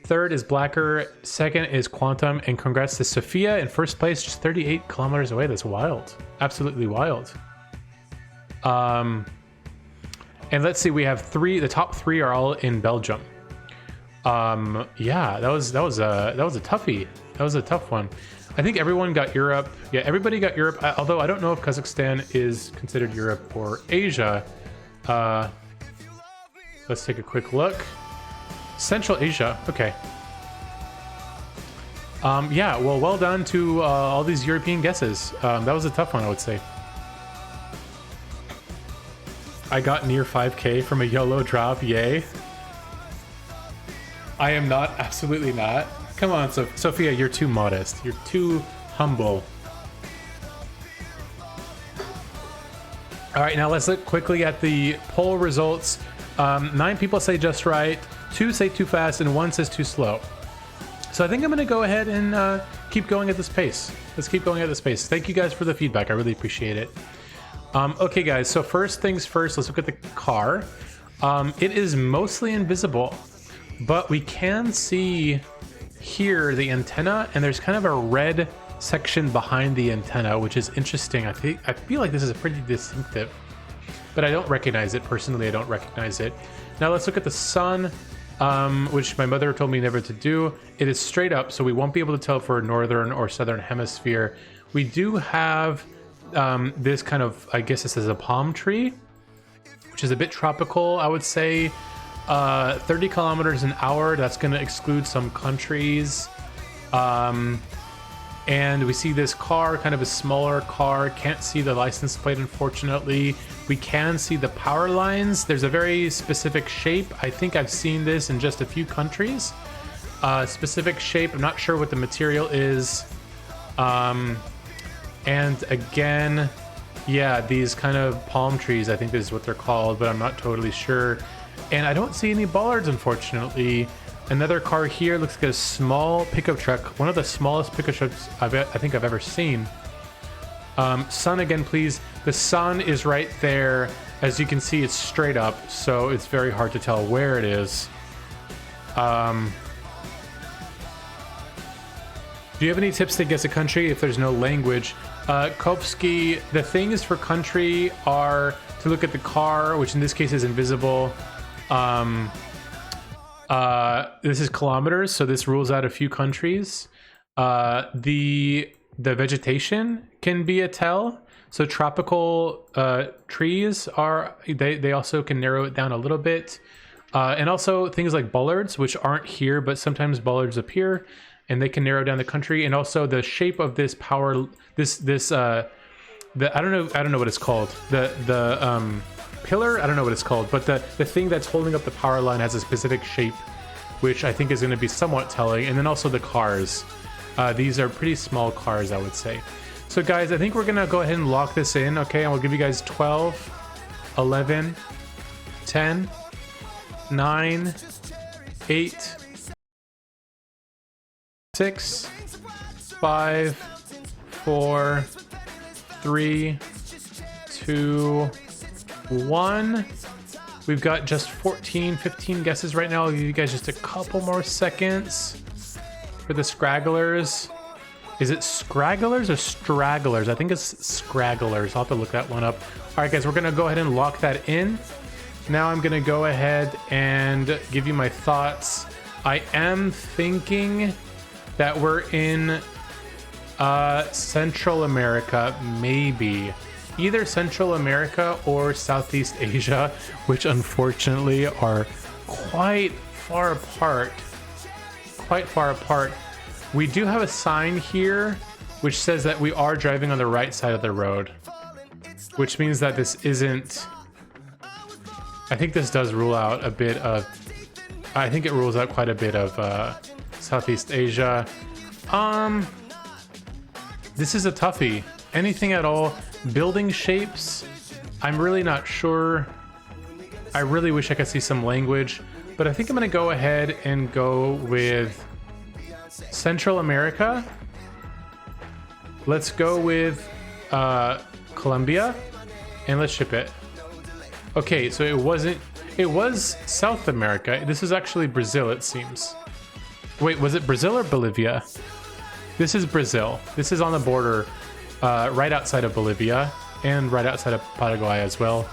3rd is Blacker. 2nd is Quantum. And congrats to Sophia in 1st place, just 38 kilometers away. That's wild. Absolutely wild. And let's see, we have 3. The top 3 are all in Belgium. Yeah, that was a toughie. That was a tough one. I think everyone got Europe. Yeah, everybody got Europe. Although I don't know if Kazakhstan is considered Europe or Asia. Let's take a quick look. Central Asia. Okay. Yeah. Well done to all these European guesses. That was a tough one, I would say. I got near 5K from a YOLO drop. Yay. I am not. Absolutely not. Come on, Sophia, you're too modest. You're too humble. All right, now let's look quickly at the poll results. 9 people say just right, 2 say too fast, and 1 says too slow. So I think I'm going to go ahead and keep going at this pace. Let's keep going at this pace. Thank you guys for the feedback. I really appreciate it. Okay, guys, so first things first, let's look at the car. It is mostly invisible, but we can see here the antenna, and there's kind of a red section behind the antenna, which is interesting. I feel like this is pretty distinctive, but I don't recognize it personally. I don't recognize it. Now let's look at the sun, which my mother told me never to do. It is straight up, so we won't be able to tell for northern or southern hemisphere. We do have this kind of, I guess this is a palm tree, which is a bit tropical, I would say. 30 kilometers an hour, that's going to exclude some countries. And we see this car, kind of a smaller car. Can't see the license plate, unfortunately. We can see the power lines. There's a very specific shape. I think I've seen this in just a few countries. Specific shape, I'm not sure what the material is. And again, yeah, these kind of palm trees, I think this is what they're called, but I'm not totally sure. And I don't see any bollards, unfortunately. Another car here looks like a small pickup truck, one of the smallest pickup trucks I think I've ever seen. Sun again, please. The sun is right there. As you can see, it's straight up, so it's very hard to tell where it is. Do you have any tips to guess a country if there's no language? Kopsky, the things for country are to look at the car, which in this case is invisible. This is kilometers, so this rules out a few countries. The vegetation can be a tell. So tropical trees are, they also can narrow it down a little bit. And also things like bollards, which aren't here, but sometimes bollards appear and they can narrow down the country. And also the shape of this power, I don't know what it's called. The pillar, I don't know what it's called, but the thing that's holding up the power line has a specific shape, which I think is going to be somewhat telling. And then also the cars. These are pretty small cars, I would say. So guys, I think we're going to go ahead and lock this in, okay? And we'll give you guys 12, 11, 10, 9, 8, 6, 5, 4, 3, 2, 1. We've got just 14, 15 guesses right now. I'll give you guys just a couple more seconds for the scragglers. Is it scragglers or stragglers? I think it's scragglers. I'll have to look that one up. All right, guys, we're going to go ahead and lock that in. Now I'm going to go ahead and give you my thoughts. I am thinking that we're in Central America, maybe. Either Central America or Southeast Asia, which unfortunately are quite far apart. Quite far apart. We do have a sign here which says that we are driving on the right side of the road. which means that this isn't... I think this does rule out a bit of... I think it rules out quite a bit of Southeast Asia. This is a toughie. Anything at all? Building shapes? I'm really not sure. I really wish I could see some language, but I think I'm gonna go ahead and go with Central America. Let's go with Colombia, and let's ship it. Okay, so it wasn't... It was South America. This is actually Brazil, it seems. Wait, was it Brazil or Bolivia? This is Brazil. This is on the border, right outside of Bolivia, and right outside of Paraguay as well.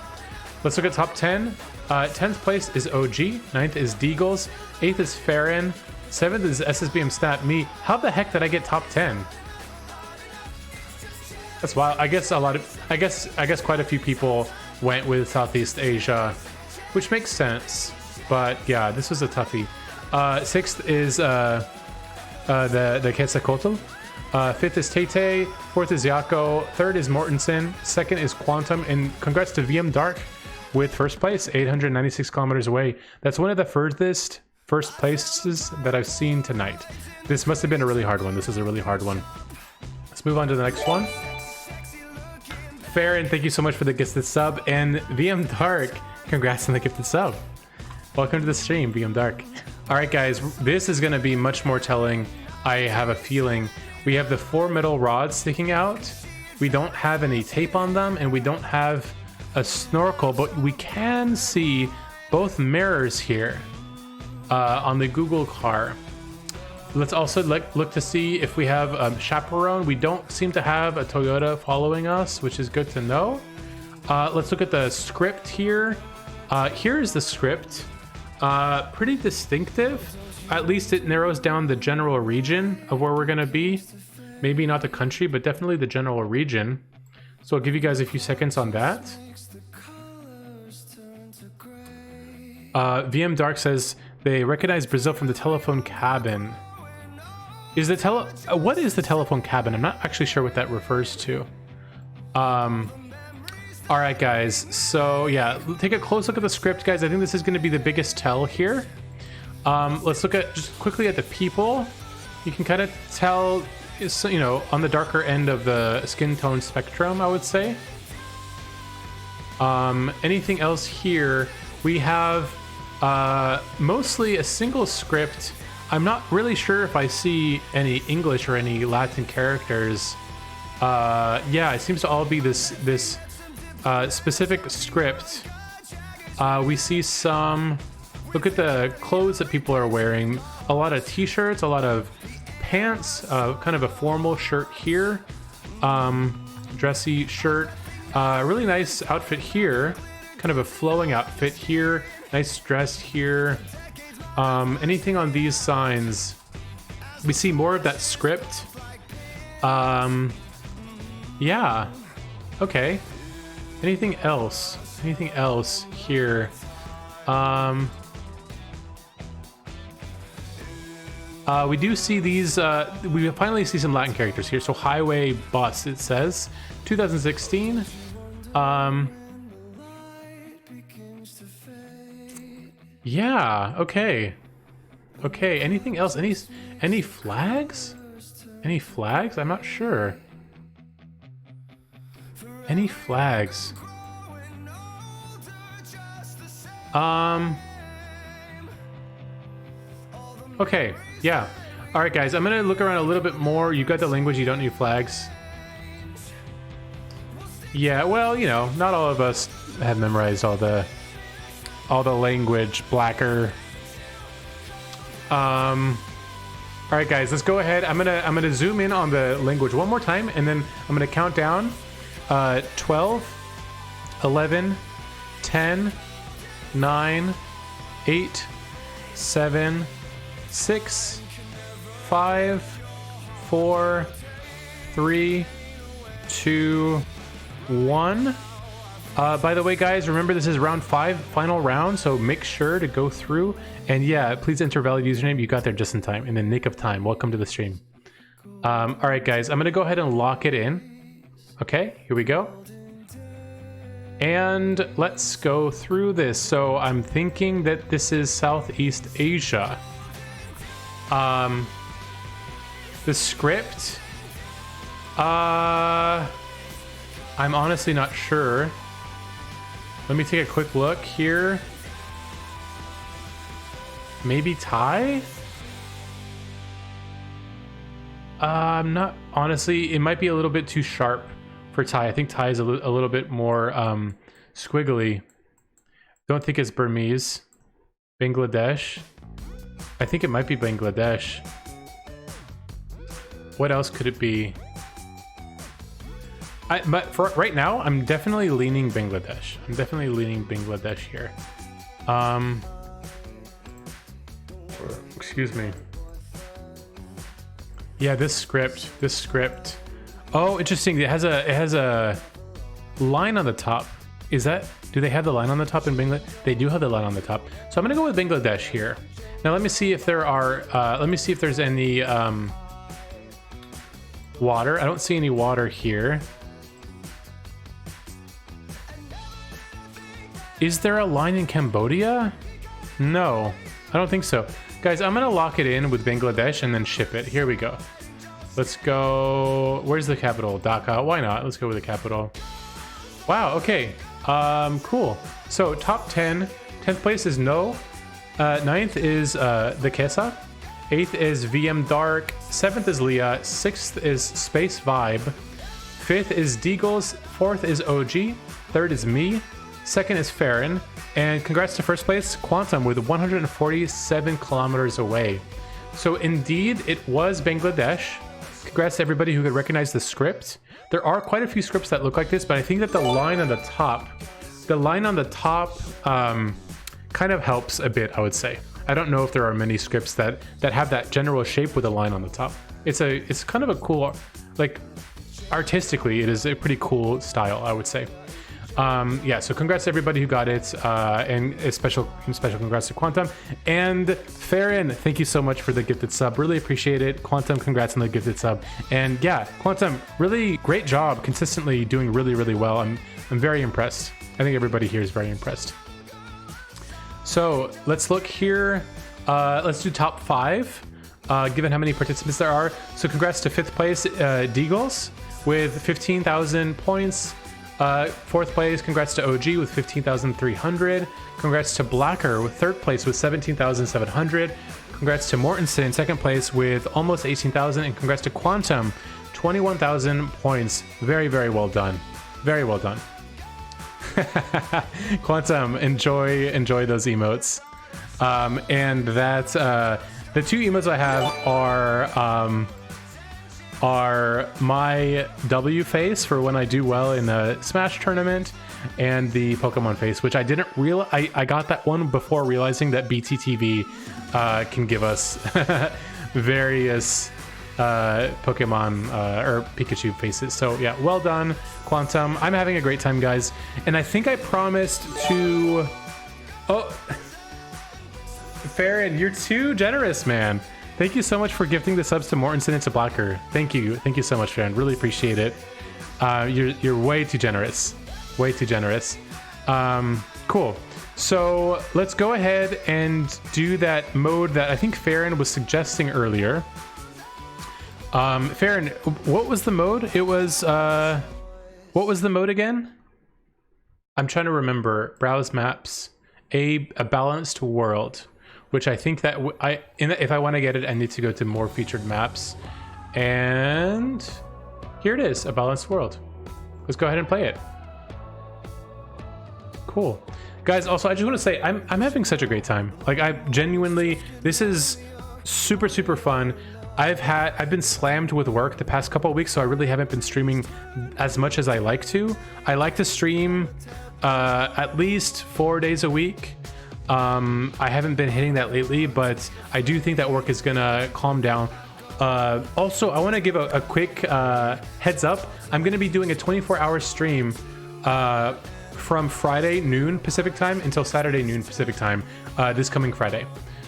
Let's look at top 10. 10th place is OG, 9th is Deagles, 8th is Farron, 7th is SSBM Snap Me. How the heck did I get top 10? That's wild. I guess quite a few people went with Southeast Asia, which makes sense. But yeah, this was a toughie. 6th is the Quetzalcoatl. 5th is Tete. 4th is Yako. 3rd is Mortensen. 2nd is Quantum. And congrats to VM Dark with first place, 896 kilometers away. That's one of the furthest first places that I've seen tonight. This must have been a really hard one. This is a really hard one. Let's move on to the next one. Farron, thank you so much for the gifted sub. And VM Dark, congrats on the gifted sub. Welcome to the stream, VM Dark. All right, guys, this is going to be much more telling. I have a feeling. We have the 4 metal rods sticking out. We don't have any tape on them, and we don't have a snorkel, but we can see both mirrors here on the Google car. Let's also look to see if we have a chaperone. We don't seem to have a Toyota following us, which is good to know. Let's look at the script here. Here's the script. Pretty distinctive. At least it narrows down the general region of where we're going to be. Maybe not the country, but definitely the general region. So I'll give you guys a few seconds on that. VM Dark says they recognize Brazil from the telephone cabin. Is the what is the telephone cabin? I'm not actually sure what that refers to. All right, guys. So yeah, take a close look at the script, guys. I think this is going to be the biggest tell here. Let's look at just quickly at the people. You can kind of tell, you know, on the darker end of the skin tone spectrum, I would say. Anything else here? We have mostly a single script. I'm not really sure if I see any English or any Latin characters. Yeah, it seems to all be this specific script. We see some... Look at the clothes that people are wearing. A lot of t-shirts, a lot of pants, kind of a formal shirt here. Dressy shirt. Really nice outfit here. Kind of a flowing outfit here. Nice dress here. Anything on these signs? We see more of that script. Yeah. Okay. Anything else? Anything else here? We do see these, we finally see some Latin characters here. So highway bus, it says 2016. Yeah, okay. Okay, anything else? Any flags? Any flags? I'm not sure. Any flags? Okay, yeah. All right, guys, I'm gonna look around a little bit more. You got the language, you don't need flags. Yeah, well, you know, not all of us have memorized all the language, Blacker. All right, guys, let's go ahead. I'm gonna zoom in on the language one more time, and then I'm gonna count down 12, 11, 10, 9, 8, 7, 6, 5, 4, 3, 2, 1. By the way, guys, remember this is round 5, final round, so make sure to go through. And yeah, please enter valid username. You got there just in time, in the nick of time. Welcome to the stream. All right, guys, I'm gonna go ahead and lock it in. Okay, here we go. And let's go through this. So I'm thinking that this is Southeast Asia. The script, I'm honestly not sure. Let me take a quick look here. Maybe Thai? I'm not, honestly, it might be a little bit too sharp for Thai. I think Thai is a little bit more squiggly. Don't think it's Burmese. Bangladesh. I think it might be Bangladesh. What else could it be? But for right now, I'm definitely leaning Bangladesh. I'm definitely leaning Bangladesh here. Excuse me. Yeah, this script. Oh, interesting. It has a line on the top. Is that, do they have the line on the top in Bangladesh? They do have the line on the top. So I'm gonna go with Bangladesh here. Now let me see if there are, let me see if there's any water. I don't see any water here. Is there a line in Cambodia? No, I don't think so. Guys, I'm gonna lock it in with Bangladesh and then ship it. Here we go. Let's go, where's the capital? Dhaka, why not? Let's go with the capital. Wow, okay, cool. So top 10, 10th place is No. 9th is the Kesa. 8th is VM Dark. 7th is Leah. 6th is Space Vibe. 5th is Deagles. 4th is OG. 3rd is me. 2nd is Farron. And congrats to first place, Quantum, with 147 kilometers away. So indeed, it was Bangladesh. Congrats to everybody who could recognize the script. There are quite a few scripts that look like this, but I think that the line on the top kind of helps a bit, I would say. I don't know if there are many scripts that have that general shape with a line on the top. It's kind of a cool, like, artistically, it is a pretty cool style, I would say. Yeah, so congrats to everybody who got it, and a special congrats to Quantum and Farron. Thank you so much for the gifted sub, really appreciate it. Quantum, congrats on the gifted sub. And yeah, Quantum, really great job, consistently doing really well. I'm very impressed. I think everybody here is very impressed. So let's look here. Let's do top 5, given how many participants there are. So congrats to 5th place, Deagles, with 15,000 points. 4th place, congrats to OG with 15,300. Congrats to Blacker with 3rd place with 17,700. Congrats to Mortensen in 2nd place with almost 18,000. And congrats to Quantum, 21,000 points. Very well done. Very well done. Quantum, enjoy those emotes. And that the 2 emotes I have are my W face for when I do well in the Smash tournament, and the Pokemon face, which I didn't realize. I got that one before realizing that BTTV can give us various Pokemon or Pikachu faces. So yeah, well done, Quantum. I'm having a great time, guys, and I think I promised to... Oh, Farron, you're too generous, man. Thank you so much for gifting the subs to Mortensen and to Blacker. Thank you so much, Farron. Really appreciate it. You're way too generous. Way too generous. Cool. So let's go ahead and do that mode that I think Farron was suggesting earlier. Farron, what was the mode? It was what was the mode again? I'm trying to remember. Browse maps. A balanced world. Which I think that if I want to get it, I need to go to more featured maps. And here it is, a balanced world. Let's go ahead and play it. Cool. Guys, also, I just want to say, I'm having such a great time. Like, I genuinely, this is super fun. I've been slammed with work the past couple of weeks, so I really haven't been streaming as much as I like to. I like to stream at least 4 days a week. I haven't been hitting that lately, but I do think that work is gonna calm down. Also, I want to give a quick heads up. I'm gonna be doing a 24-hour stream from Friday noon Pacific time until Saturday noon Pacific time this coming Friday.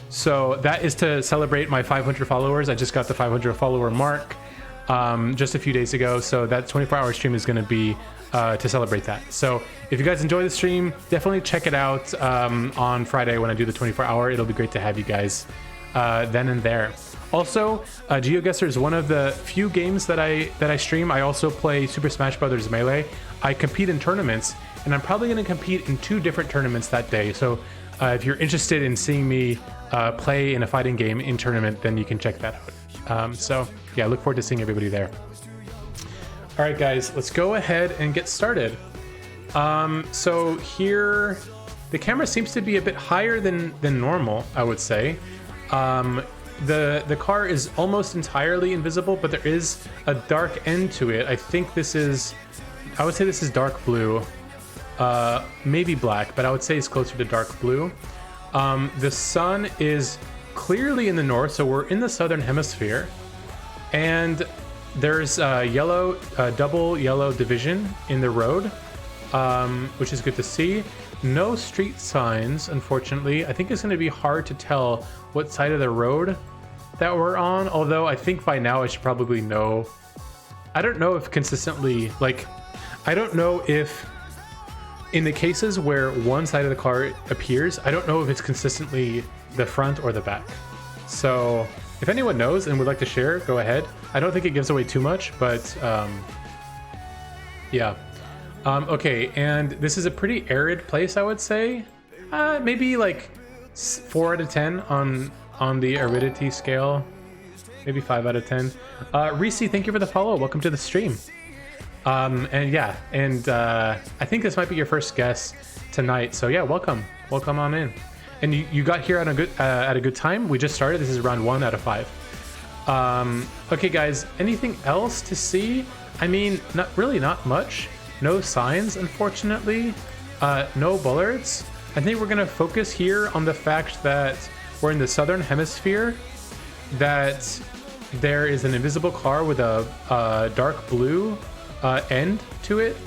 So that is to celebrate my 500 followers. I just got the 500 follower mark just a few days ago. So that 24-hour stream is gonna be to celebrate that. So if you guys enjoy the stream, definitely check it out on Friday when I do the 24-hour. It'll be great to have you guys then and there. Also, GeoGuessr is one of the few games that I stream. I also play Super Smash Bros. Melee. I compete in tournaments, and I'm probably going to compete in 2 different tournaments that day. So if you're interested in seeing me play in a fighting game in tournament, then you can check that out. So yeah, look forward to seeing everybody there. All right, guys, let's go ahead and get started. So here, the camera seems to be a bit higher than normal, I would say. The car is almost entirely invisible, but there is a dark end to it. I think this is, I would say this is dark blue, maybe black, but I would say it's closer to dark blue. The sun is clearly in the north, so we're in the southern hemisphere, and there's yellow, double yellow division in the road, which is good to see. No street signs, unfortunately. I think it's going to be hard to tell what side of the road that we're on, although I think by now I should probably know. I don't know if consistently, like, I don't know if in the cases where one side of the car appears, I don't know if it's consistently the front or the back. So if anyone knows and would like to share, go ahead. I don't think it gives away too much, but yeah. Okay, and this is a pretty arid place, I would say. Maybe like 4 out of 10 on the aridity scale. Maybe 5 out of 10. Reese, thank you for the follow. Welcome to the stream. And yeah, and I think this might be your first guest tonight. So yeah, welcome on in. And you got here at a good time. We just started. This is round 1 out of 5. Okay, guys. Anything else to see? I mean, not much. No signs, unfortunately. No bullards. I think we're gonna focus here on the fact that we're in the southern hemisphere. That there is an invisible car with a dark blue end to it,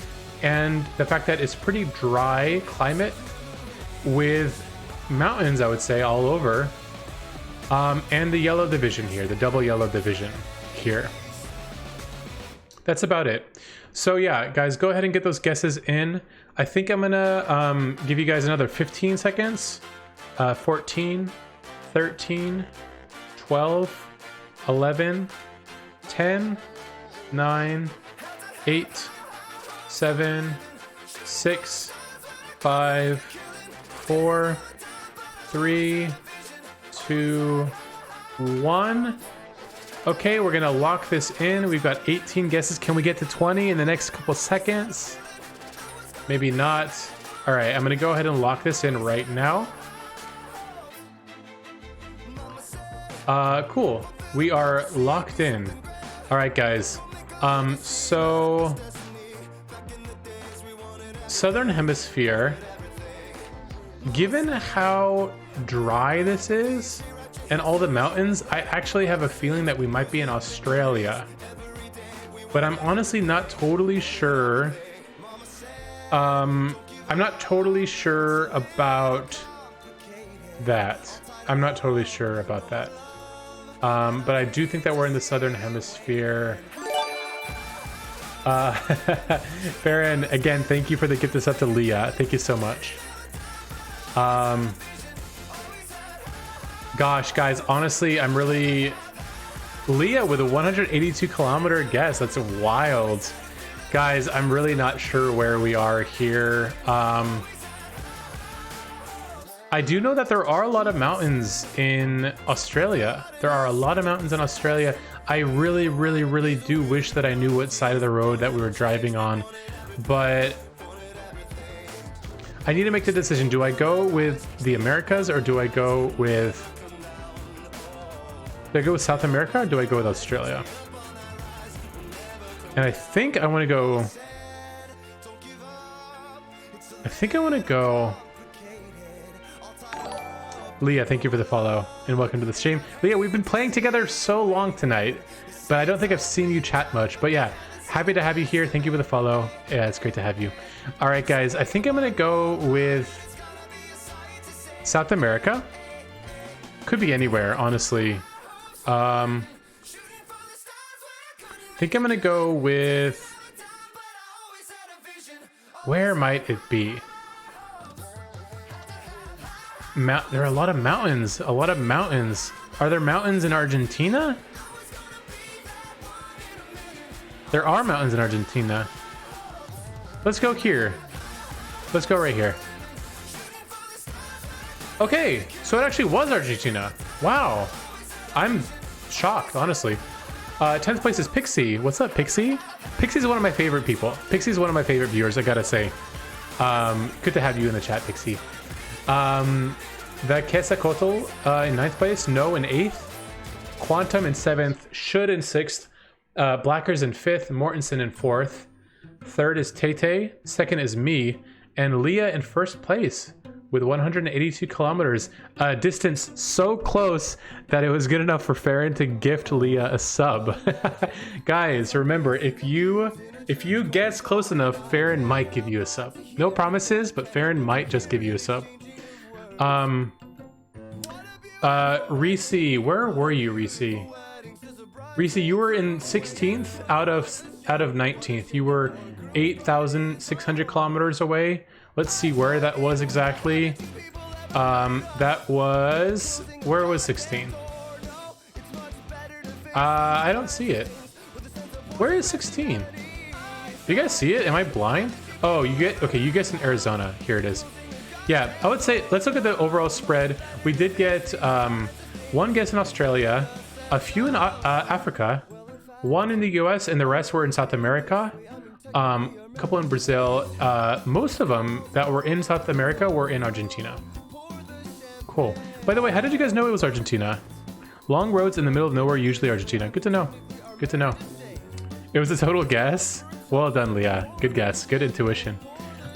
and the fact that it's pretty dry climate with mountains, I would say, all over, and the yellow division here, the double yellow division here. That's about it. So yeah, guys, go ahead and get those guesses in. I think I'm gonna give you guys another 15 seconds. 14, 13, 12, 11, 10, 9, 8, 7, 6, 5, 4, 3, 2, 1. Okay, we're gonna lock this in. We've got 18 guesses. Can we get to 20 in the next couple seconds? Maybe not. All right, I'm gonna go ahead and lock this in right now. Cool. We are locked in. All right, guys. So Southern Hemisphere, given how dry this is and all the mountains, I actually have a feeling that we might be in Australia, but I'm honestly not totally sure. I'm not totally sure about that. I'm not totally sure about that. But I do think that we're in the Southern Hemisphere. Farron, again, thank you for the gift this up to Leah. Thank you so much. Gosh, guys, honestly, I'm really... Leah with a 182 kilometer guess. That's wild. Guys, I'm really not sure where we are here. I do know that there are a lot of mountains in Australia. There are a lot of mountains in Australia. I really, really, really do wish that I knew what side of the road that we were driving on, but I need to make the decision. Do I go with the Americas or do I go with South America or do I go with Australia? And I think I want to go... Leah, thank you for the follow and welcome to the stream. Leah, we've been playing together so long tonight, but I don't think I've seen you chat much. But yeah, happy to have you here. Thank you for the follow. Yeah, it's great to have you. All right, guys, I think I'm going to go with South America. Could be anywhere, honestly. I think I'm going to go with... Where might it be? There are a lot of mountains. A lot of mountains. Are there mountains in Argentina? There are mountains in Argentina. Let's go here. Let's go right here. Okay, so it actually was Argentina. Wow. I'm shocked, honestly. 10th place is Pixie. What's up, Pixie? Pixie's one of my favorite people. Pixie's one of my favorite viewers, I gotta say. Good to have you in the chat, Pixie. The Quetzalcoatl in 9th place, No in 8th, Quantum in 7th, Should in 6th, Blackers in 5th, Mortensen in 4th, 3rd is Tay, 2nd is me, and Leah in 1st place with 182 kilometers. Distance so close that it was good enough for Farron to gift Leah a sub. Guys, remember, if you guess close enough, Farron might give you a sub. No promises, but Farron might just give you a sub. Reese, where were you, Reese? Reese, you were in 16th out of 19th. You were 8,600 kilometers away. Let's see where that was exactly. That was, where was 16? I don't see it. Where is 16? Do you guys see it? Am I blind? Oh, okay, you guessed in Arizona. Here it is. Yeah, I would say, let's look at the overall spread. We did get one guess in Australia, a few in Africa, one in the US, and the rest were in South America. A couple in Brazil. Most of them that were in South America were in Argentina. Cool. By the way, how did you guys know it was Argentina? Long roads in the middle of nowhere, usually Argentina. Good to know. Good to know. It was a total guess. Well done, Leah. Good guess. Good intuition.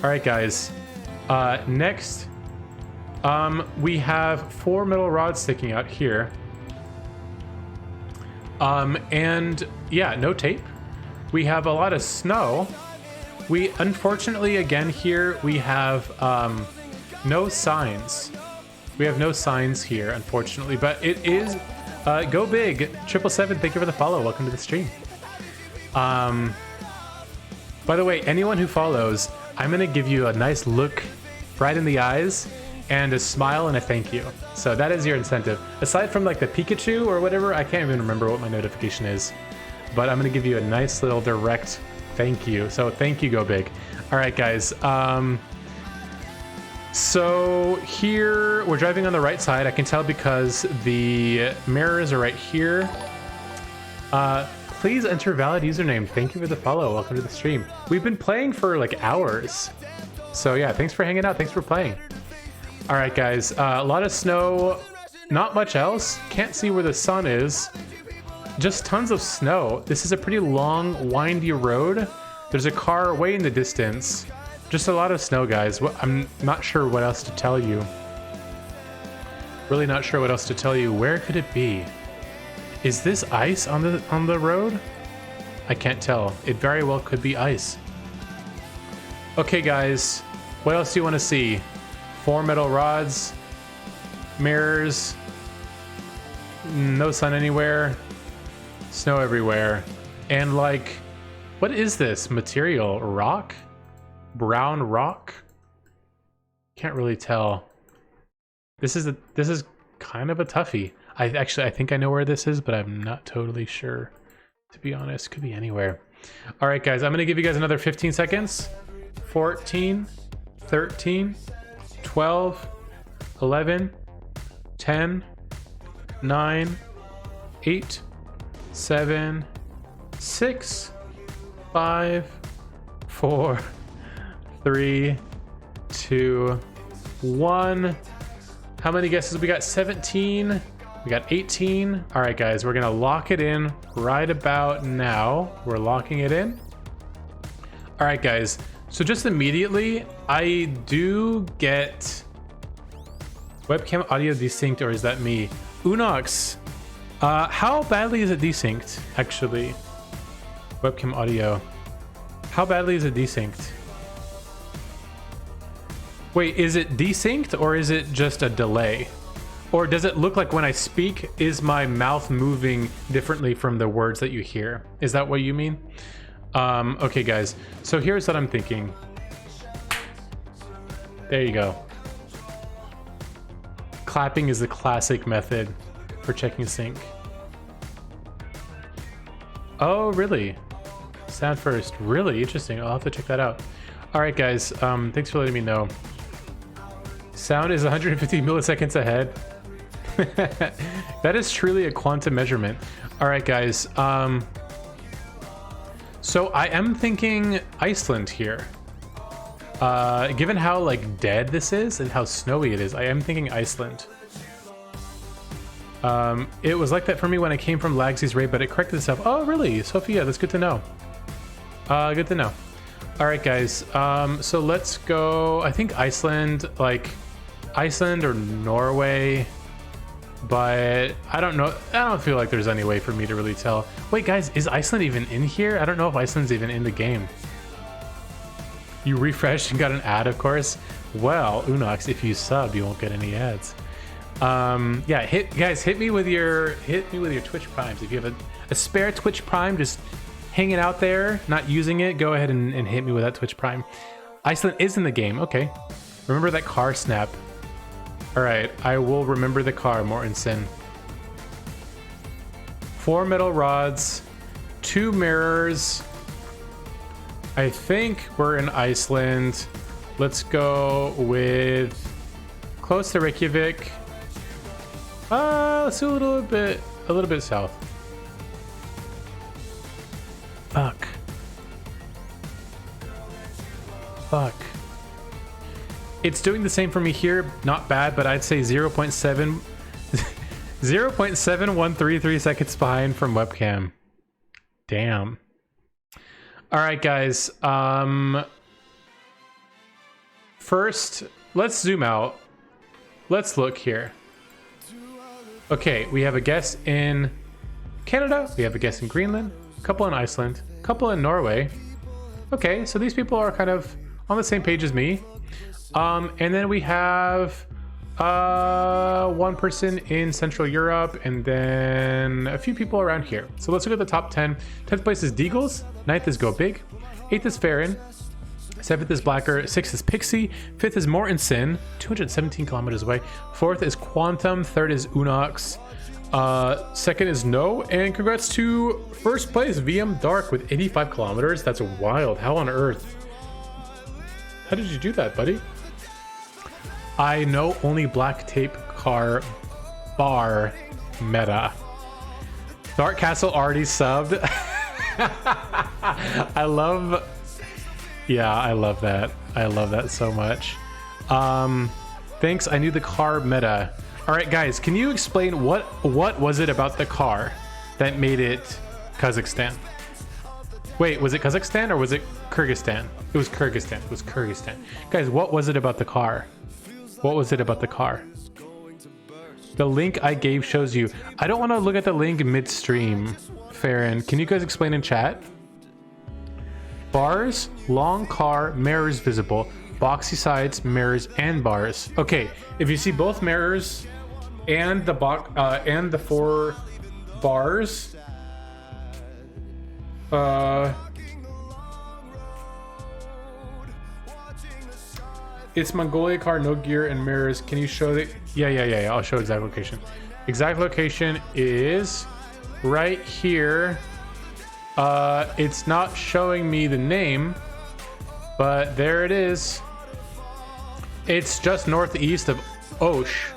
All right, guys. Next, we have 4 metal rods sticking out here. And yeah, no tape. We have a lot of snow. We, unfortunately, again here, we have no signs. We have no signs here, unfortunately, but it is, go big. 777, thank you for the follow. Welcome to the stream. By the way, anyone who follows, I'm gonna give you a nice look right in the eyes and a smile and a thank you. So that is your incentive. Aside from like the Pikachu or whatever, I can't even remember what my notification is, but I'm gonna give you a nice little direct thank you. So thank you, go big. All right, guys. So here we're driving on the right side. I can tell because the mirrors are right here. Please enter valid username. Thank you for the follow. Welcome to the stream. We've been playing for like hours. So yeah, thanks for hanging out. Thanks for playing. All right, guys. A lot of snow. Not much else. Can't see where the sun is. Just tons of snow. This is a pretty long, windy road. There's a car way in the distance. Just a lot of snow, guys. I'm not sure what else to tell you. Really not sure what else to tell you. Where could it be? Is this ice on the road? I can't tell. It very well could be ice. Okay, guys. What else do you want to see? 4 metal rods. Mirrors. No sun anywhere. Snow everywhere. And like, what is this material? Rock? Brown rock? Can't really tell. This is kind of a toughie. I think I know where this is, but I'm not totally sure. To be honest, could be anywhere. All right, guys, I'm gonna give you guys another 15 seconds. 14, 13, 12, 11, 10, 9, 8, 7, 6, 5, 4, 3, 2, 1. How many guesses? We got 17. We got 18. All right, guys, we're gonna lock it in right about now. We're locking it in. All right, guys. So just immediately, I do get webcam audio desynced, or is that me? Unox, how badly is it desynced, actually? Webcam audio. How badly is it desynced? Wait, is it desynced or is it just a delay? Or does it look like when I speak, is my mouth moving differently from the words that you hear? Is that what you mean? Okay, guys. So here's what I'm thinking. There you go. Clapping is the classic method for checking sync. Oh, really? Sound first. Really interesting. I'll have to check that out. All right, guys. Thanks for letting me know. Sound is 150 milliseconds ahead. That is truly a quantum measurement. All right, guys. So I am thinking Iceland here. Given how like dead this is and how snowy it is, I am thinking Iceland. It was like that for me when I came from Lagsy's raid, but it corrected itself. Oh, really? Sophia, that's good to know. Good to know. All right, guys. So let's go. I think Iceland, like Iceland or Norway, but I don't know. I don't feel like there's any way for me to really tell. Wait, guys, is Iceland even in here? I don't know if Iceland's even in the game. You refreshed and got an ad, of course. Well, Unox, if you sub, you won't get any ads. Yeah, hit me with your Twitch primes. If you have a spare Twitch prime just hanging out there, not using it, go ahead and hit me with that Twitch prime. Iceland is in the game. Okay. Remember that car snap. All right, I will remember the car, Mortensen. 4 metal rods, 2 mirrors. I think we're in Iceland. Let's go with close to Reykjavik. Let's do a little bit south. Fuck. It's doing the same for me here. Not bad, but I'd say 0.7133 seconds behind from webcam. Damn. All right, guys. First, let's zoom out. Let's look here. Okay, we have a guest in Canada. We have a guest in Greenland. A couple in Iceland. A couple in Norway. Okay, so these people are kind of on the same page as me. And then we have one person in Central Europe, and then a few people around here. So let's look at the top 10. 10th place is Deagles, 9th is Go Big, 8th is Farron, 7th is Blacker, 6th is Pixie, 5th is Mortensen, 217 kilometers away, 4th is Quantum, 3rd is Unox, 2nd is No, and congrats to first place VM Dark with 85 kilometers. That's wild. How on earth? How did you do that, buddy? I know only black tape car bar meta. Dark Castle already subbed. I love that. I love that so much. Thanks. I knew the car meta. All right, guys, can you explain what was it about the car that made it Kazakhstan? Wait, was it Kazakhstan or was it Kyrgyzstan? It was Kyrgyzstan. It was Kyrgyzstan. Guys, what was it about the car? What was it about the car? The link I gave shows you. I don't want to look at the link midstream, Farron. Can you guys explain in chat? Bars, long car, mirrors visible. Boxy sides, mirrors, and bars. Okay, if you see both mirrors and the and the 4 bars, it's Mongolia car, no gear and mirrors. Can you show the? Yeah. I'll show exact location. Exact location is right here. It's not showing me the name, but there it is. It's just northeast of Osh.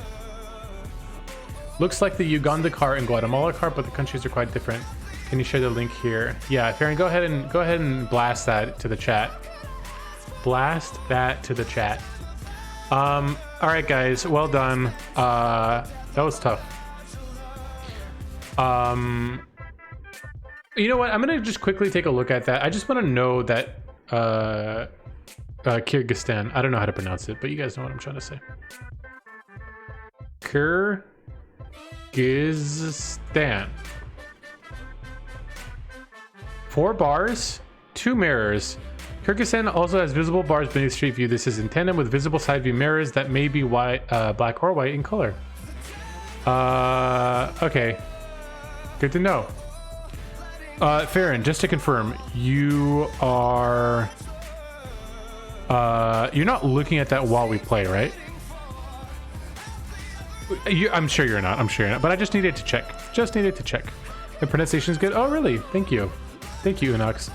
Looks like the Uganda car and Guatemala car, but the countries are quite different. Can you share the link here? Yeah, Farron, go ahead and blast that to the chat. Blast that to the chat. All right, guys, well done. That was tough. You know what? I'm gonna just quickly take a look at that. I just want to know that Kyrgyzstan. I don't know how to pronounce it, but you guys know what I'm trying to say. Kyrgyzstan. 4 bars, 2 mirrors. Kyrgyzstan also has visible bars beneath street view. This is in tandem with visible side view mirrors that may be white, black or white in color. Okay. Good to know. Farron, just to confirm, you are You're not looking at that while we play, right? I'm sure you're not. I'm sure you're not. But I just needed to check. Just needed to check. The pronunciation is good. Oh, really? Thank you. Thank you, Unox.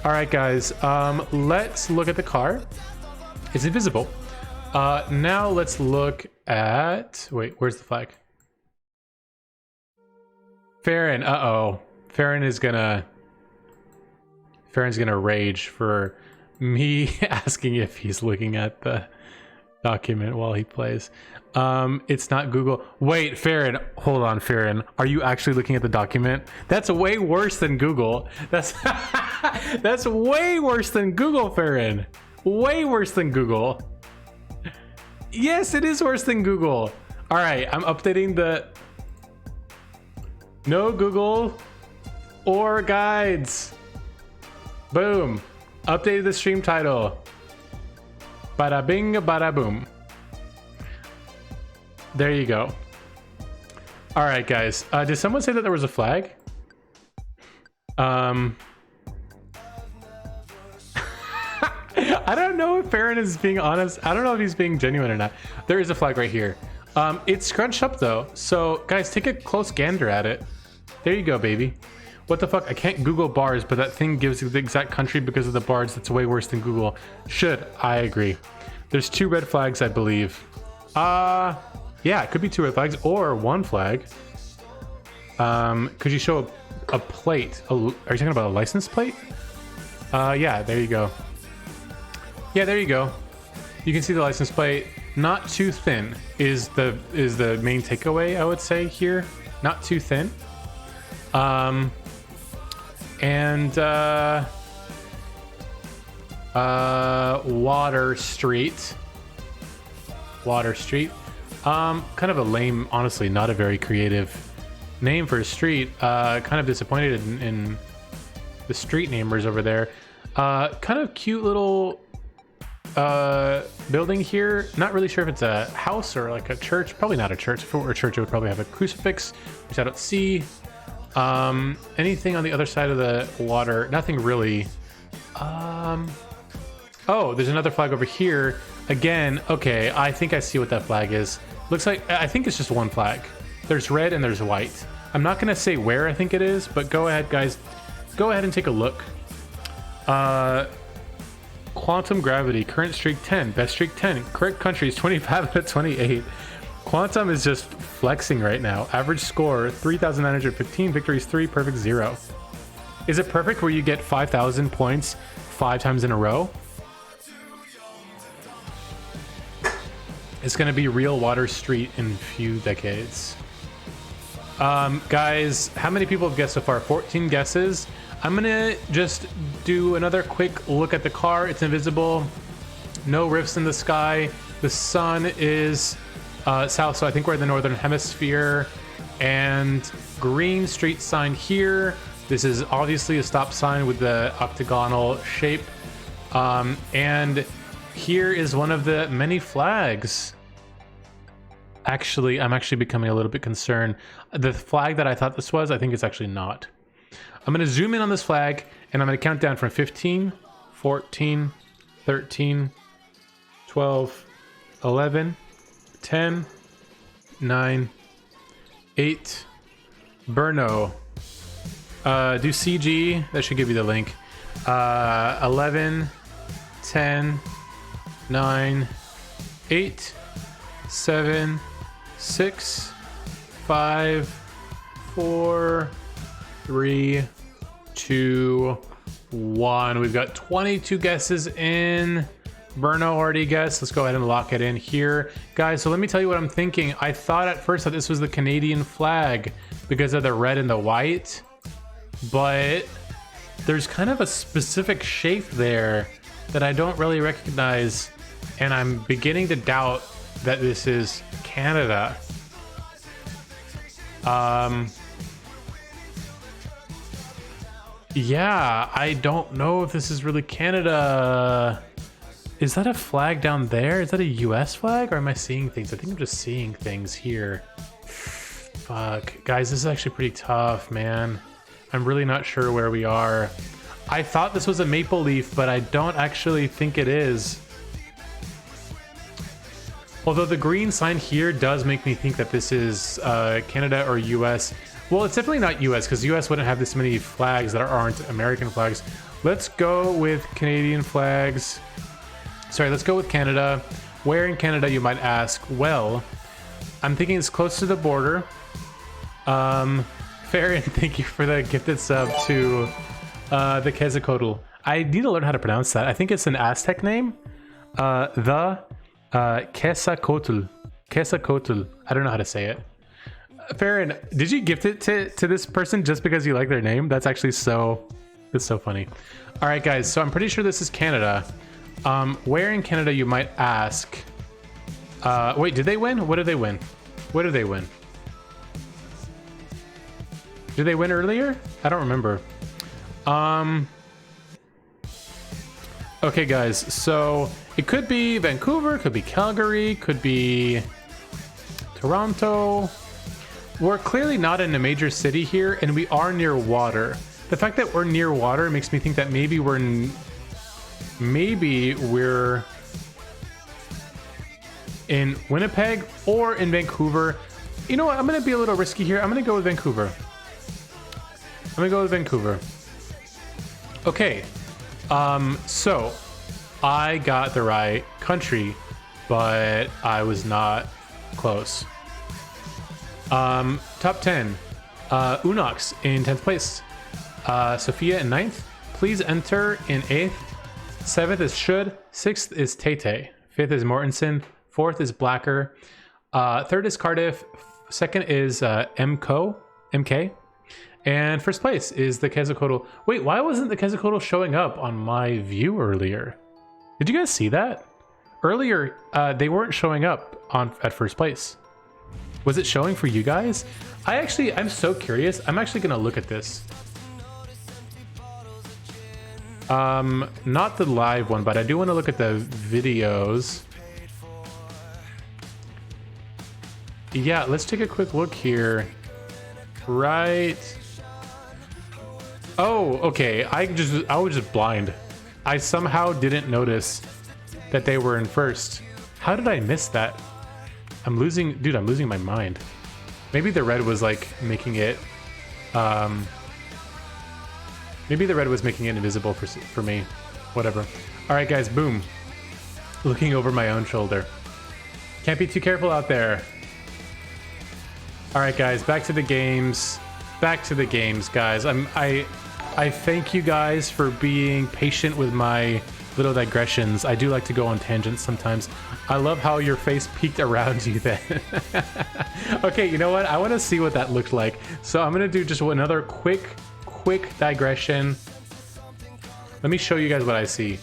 All right, guys. Let's look at the car. It's invisible. Now let's look at... Wait, where's the flag? Farron. Uh-oh. Farron's gonna rage for me asking if he's looking at the document while he plays. It's not Google. Wait, Farron, hold on, Farron. Are you actually looking at the document? That's way worse than Google. That's that's way worse than Google, Farron. Way worse than Google. Yes, it is worse than Google. All right, I'm updating the no Google or guides. Boom. Updated the stream title. Bada bing, bada boom. There you go. All right, guys. Did someone say that there was a flag? I don't know if Farron is being honest. I don't know if he's being genuine or not. There is a flag right here. It's scrunched up though. So guys, take a close gander at it. There you go, baby. What the fuck? I can't Google bars, but that thing gives you the exact country because of the bars. That's way worse than Google. Should. I agree. There's 2 red flags, I believe. Yeah, it could be 2 red flags or 1 flag. Could you show a plate? Are you talking about a license plate? Yeah, there you go. Yeah, there you go. You can see the license plate. Not too thin is the main takeaway, I would say here. Not too thin. Water Street. Water Street. Kind of a lame, honestly, not a very creative name for a street. Kind of disappointed in the street namers over there. Kind of cute little building here. Not really sure if it's a house or like a church. Probably not a church. If it were a church, it would probably have a crucifix, which I don't see. Anything on the other side of the water? Nothing really. Oh, there's another flag over here. Again, okay, I think I see what that flag is. Looks like, I think it's just 1 flag. There's red and there's white. I'm not gonna say where I think it is, but go ahead, guys. Go ahead and take a look. Quantum Gravity, current streak 10, best streak 10, correct countries 25 out of 28. Quantum is just flexing right now. Average score 3,915, victories 3, perfect 0. Is it perfect where you get 5,000 points 5 times in a row? It's gonna be real Water Street in a few decades. Guys, how many people have guessed so far? 14 guesses. I'm gonna just do another quick look at the car. It's invisible. No rifts in the sky. The sun is south, so I think we're in the northern hemisphere. And green street sign here. This is obviously a stop sign with the octagonal shape. And here is one of the many flags. Actually, I'm actually becoming a little bit concerned. The flag that I thought this was, I think it's actually not. I'm going to zoom in on this flag, and I'm going to count down from 15, 14, 13, 12, 11, 10, 9, 8, Brno. Do CG, that should give you the link. 11, 10, 9, 8, 7, 6, 5, 4, 3, 2, 1. We've got 22 guesses in. Brno already guessed. Let's go ahead and lock it in here. Guys, so let me tell you what I'm thinking. I thought at first that this was the Canadian flag because of the red and the white, but there's kind of a specific shape there that I don't really recognize, and I'm beginning to doubt that this is Canada. Yeah, I don't know if this is really Canada. Is that a flag down there? Is that a US flag, or am I seeing things? I think I'm just seeing things here. Fuck. Guys, this is actually pretty tough, man. I'm really not sure where we are. I thought this was a maple leaf, but I don't actually think it is. Although the green sign here does make me think that this is Canada or US. Well, it's definitely not US, because US wouldn't have this many flags that aren't American flags. Let's go with Canadian flags. Sorry, let's go with Canada. Where in Canada, you might ask? Well, I'm thinking it's close to the border. Farron, thank you for the gifted sub to the Quetzalcoatl. I need to learn how to pronounce that. I think it's an Aztec name. The Quetzalcoatl. Quetzalcoatl. I don't know how to say it. Farron, did you gift it to this person just because you like their name? That's actually it's so funny. All right, guys. So I'm pretty sure this is Canada. Where in Canada, you might ask? Wait, did they win? What did they win? What did they win? Did they win earlier? I don't remember. Okay, guys. So it could be Vancouver, could be Calgary, could be Toronto. We're clearly not in a major city here, and we are near water. The fact that we're near water makes me think that maybe we're in Winnipeg or in Vancouver. You know what? I'm going to be a little risky here. I'm going to go with Vancouver. Okay. So I got the right country, but I was not close. Top 10. Unox in 10th place. Sophia in 9th. Please enter in 8th. 7th is Should. 6th is Tay. 5th is Mortensen. 4th is Blacker. 3rd is Cardiff. 2nd is MK. And 1st place is the Quetzalcoatl. Wait, why wasn't the Quetzalcoatl showing up on my view earlier? Did you guys see that? Earlier, they weren't showing up at 1st place. Was it showing for you guys? I'm so curious. I'm actually gonna look at this. Not the live one, but I do want to look at the videos. Yeah, let's take a quick look here. Right. Oh, okay. I was just blind. I somehow didn't notice that they were in 1st. How did I miss that? I'm losing my mind. Maybe the red was like making it maybe the red was making it invisible for me. Whatever. All right, guys, boom. Looking over my own shoulder. Can't be too careful out there. All right, guys, back to the games. Back to the games, guys. I thank you guys for being patient with my little digressions. I do like to go on tangents sometimes. I love how your face peeked around you then. Okay, you know what? I want to see what that looked like. So I'm going to do just another quick digression. Let me show you guys what I see.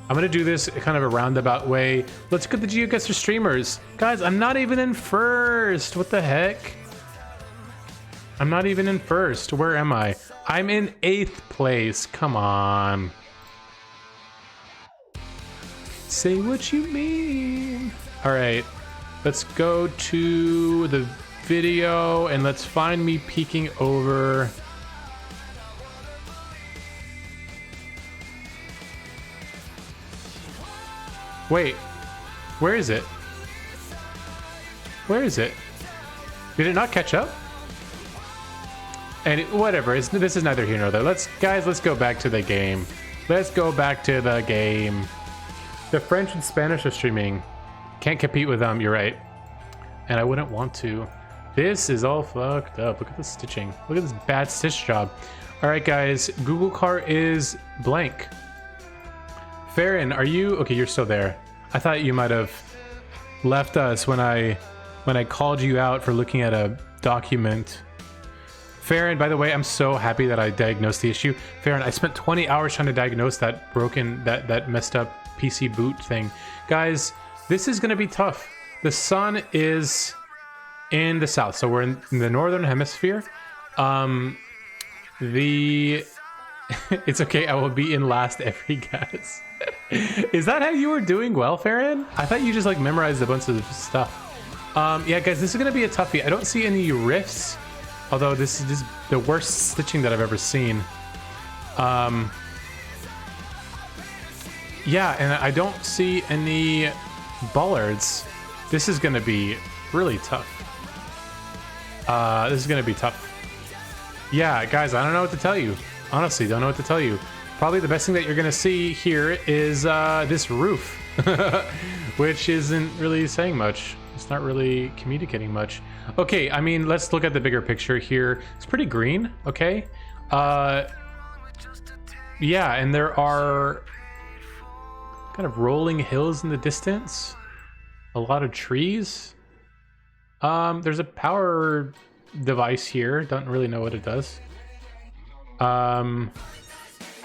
I'm going to do this kind of a roundabout way. Let's look at the GeoGuessr streamers. Guys, I'm not even in 1st. What the heck? I'm not even in 1st. Where am I? I'm in 8th place. Come on. Say what you mean. All right. Let's go to the video and let's find me peeking over. Wait. Where is it? Where is it? Did it not catch up? And whatever, this is neither here nor there. Let's go back to the game. Let's go back to the game. The French and Spanish are streaming. Can't compete with them, you're right. And I wouldn't want to. This is all fucked up. Look at the stitching. Look at this bad stitch job. All right, guys, Google car is blank. Farron, are you, okay, you're still there. I thought you might have left us when I called you out for looking at a document. Farron, by the way, I'm so happy that I diagnosed the issue. Farron, I spent 20 hours trying to diagnose that that messed up PC boot thing. Guys, this is gonna be tough. The sun is in the south, so we're in the northern hemisphere. It's okay, I will be in last every guess. Is that how you were doing well, Farron? I thought you just like memorized a bunch of stuff. Yeah, guys, this is gonna be a toughie. I don't see any rifts. Although this is just the worst stitching that I've ever seen. Yeah, and I don't see any bollards. This is gonna be really tough. This is gonna be tough. Yeah, guys, I don't know what to tell you. Honestly, don't know what to tell you. Probably the best thing that you're gonna see here is this roof, which isn't really saying much. It's not really communicating much. Okay, I mean, let's look at the bigger picture here. It's pretty green, okay? Yeah, and there are kind of rolling hills in the distance. A lot of trees. There's a power device here. Don't really know what it does. How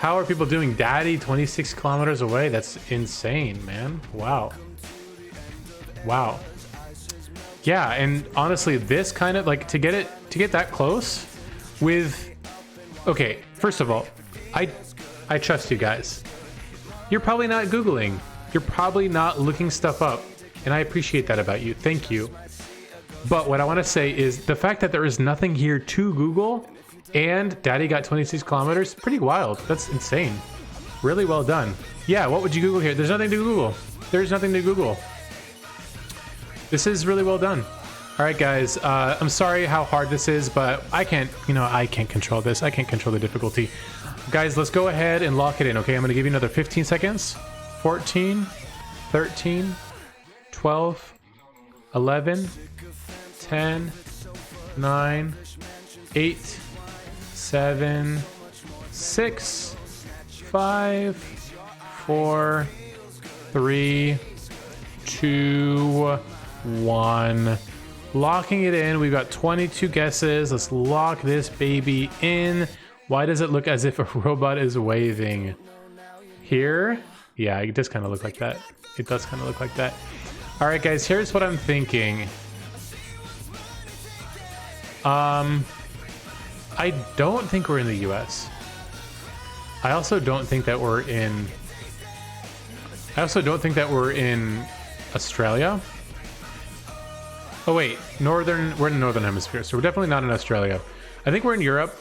are people doing? Daddy 26 kilometers away. That's insane, man. Wow. Wow. Yeah, and honestly, this kind of like to get that close with. Okay, first of all, I trust you guys. You're probably not Googling. You're probably not looking stuff up. And I appreciate that about you. Thank you. But what I want to say is the fact that there is nothing here to Google and Daddy got 26 kilometers, pretty wild. That's insane. Really well done. Yeah, what would you Google here? There's nothing to Google. There's nothing to Google. This is really well done. All right, guys. I'm sorry how hard this is, but I can't control this. I can't control the difficulty. Guys, let's go ahead and lock it in, okay? I'm going to give you another 15 seconds. 14, 13, 12, 11, 10, 9, 8, 7, 6, 5, 4, 3, 2, 1. Locking it in. We've got 22 guesses. Let's lock this baby in. Why does it look as if a robot is waving? Here? Yeah, it does kind of look like that. It does kind of look like that. All right, guys, here's what I'm thinking. I don't think we're in the US. I also don't think that we're in Australia. Oh wait, we're in the Northern Hemisphere, so we're definitely not in Australia. I think we're in Europe.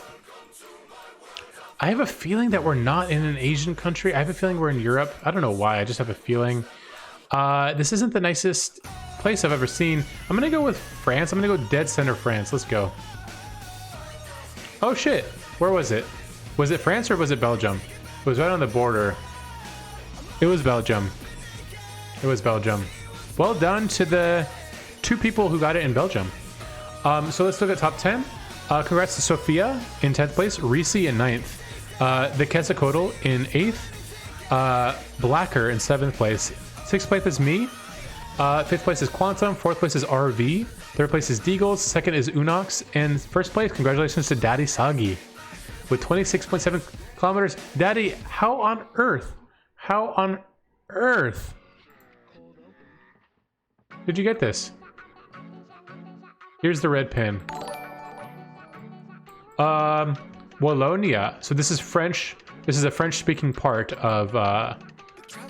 I have a feeling that we're not in an Asian country. I have a feeling we're in Europe. I don't know why, I just have a feeling. This isn't the nicest place I've ever seen. I'm gonna go with France. I'm gonna go dead center France. Let's go. Oh shit, where was it? Was it France or was it Belgium? It was right on the border. It was Belgium. It was Belgium. Well done to the 2 people who got it in Belgium. So let's look at top 10. Congrats to Sophia in 10th place, Reese in 9th, the Quetzalcoatl in 8th, Blacker in 7th place. 6th place is me. 5th place is Quantum. 4th place is RV. 3rd place is Deagles. 2nd is Unox. And 1st place, congratulations to Daddy Sagi with 26.7 kilometers. Daddy, how on earth? How on earth did you get this? Here's the red pin. Wallonia. So this is French. This is a French-speaking part of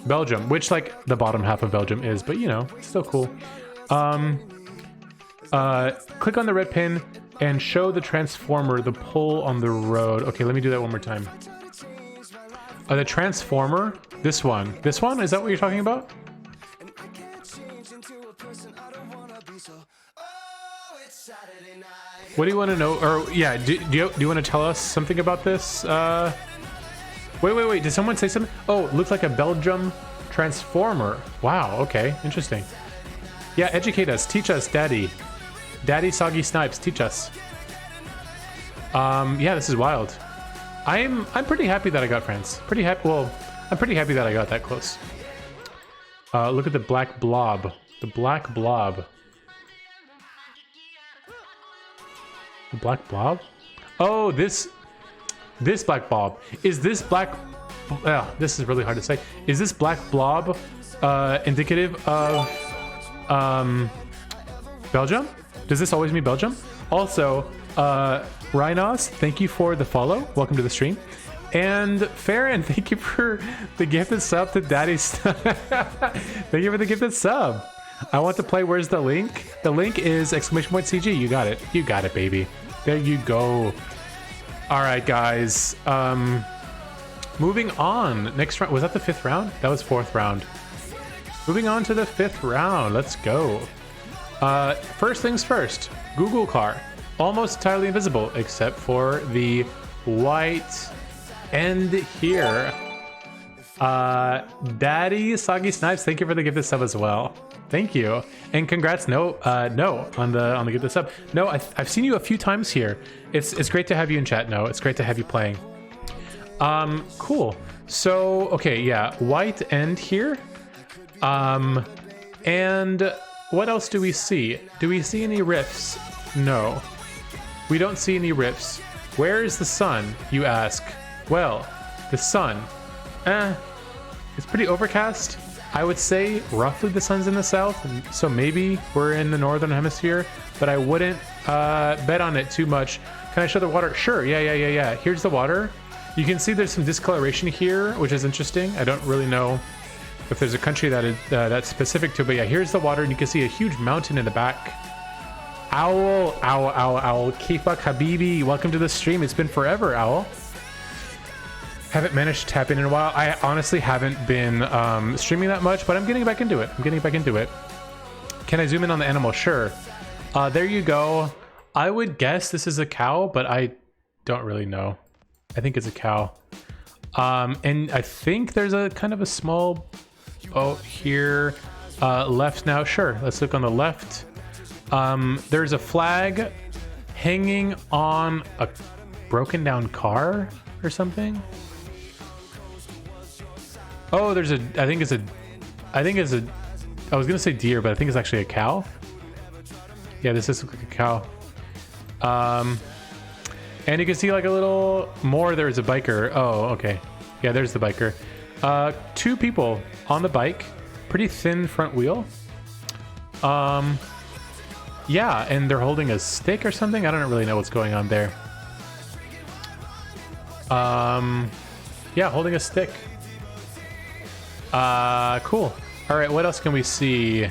Belgium, which like the bottom half of Belgium is, but you know, it's still cool. Click on the red pin and show the transformer the pole on the road. Okay, let me do that one more time. The transformer, this one. This one? Is that what you're talking about? What do you want to know? Or yeah, do you want to tell us something about this? Wait. Did someone say something? Oh, it looks like a Belgium transformer. Wow. Okay. Interesting. Yeah. Educate us. Teach us, Daddy. Daddy Soggy Snipes. Teach us. Yeah. This is wild. I'm pretty happy that I got France. Pretty happy. Well, I'm pretty happy that I got that close. Look at the black blob. The black blob. The black blob? Oh, this black blob. Is this black... this is really hard to say. Is this black blob indicative of Belgium? Does this always mean Belgium? Also, Rhinos, thank you for the follow. Welcome to the stream. And Farron, thank you for the gifted sub to Daddy. Thank you for the gifted sub. I want to play Where's the Link? The link is !CG. You got it. You got it, baby. There you go. All right, guys. moving on. Next round, was that the 5th round? That was 4th round. Moving on to the 5th round. Let's go. First things first. Google car. Almost entirely invisible, except for the white end here. Daddy Soggy Snipes, thank you for the gifted sub as well. Thank you, and congrats. No, on the gifted sub. No, I've seen you a few times here. It's great to have you in chat. No, it's great to have you playing. Cool. So okay, yeah, white end here. And what else do we see? Do we see any rifts? No, we don't see any rifts. Where is the sun, you ask? Well, the sun, it's pretty overcast. I would say roughly the sun's in the south, so maybe we're in the northern hemisphere, but I wouldn't bet on it too much. Can I show the water? Sure, yeah. Here's the water. You can see there's some discoloration here, which is interesting. I don't really know if there's a country that is that's specific to it, but yeah, here's the water, and you can see a huge mountain in the back. Owl. Kifak Habibi, welcome to the stream. It's been forever, Owl. Haven't managed to tap in a while. I honestly haven't been streaming that much, but I'm getting back into it. Can I zoom in on the animal? Sure. There you go. I would guess this is a cow, but I don't really know. I think it's a cow. And I think there's a kind of a small boat here. Left now. Sure. Let's look on the left. There's a flag hanging on a broken down car or something. Oh, there's a, I was gonna say deer, but I think it's actually a cow. Yeah, this does look like a cow. And you can see like a little more, there's a biker. Oh, okay. Yeah, there's the biker. 2 people on the bike, pretty thin front wheel. Yeah, and they're holding a stick or something. I don't really know what's going on there. Yeah, holding a stick. Cool. All right, what else can we see?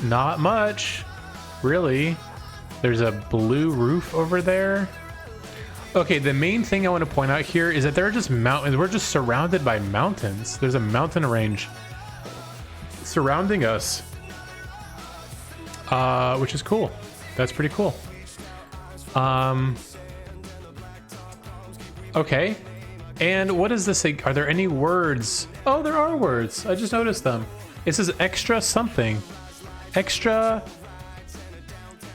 Not much, really. There's a blue roof over there. Okay, the main thing I want to point out here is that there are just mountains. We're just surrounded by mountains. There's a mountain range surrounding us, which is cool. That's pretty cool. Okay. And what does this say? Are there any words? Oh, there are words. I just noticed them. It says extra something. Extra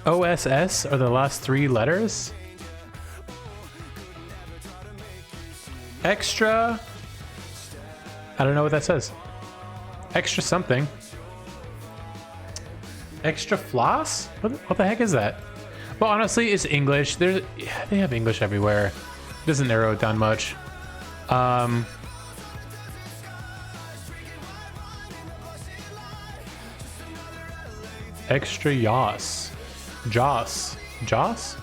OSS are the last 3 letters. Extra. I don't know what that says. Extra something. Extra floss? What the heck is that? Well, honestly, it's English. They have English everywhere. It doesn't narrow it down much. Extra Yos. Joss. Joss?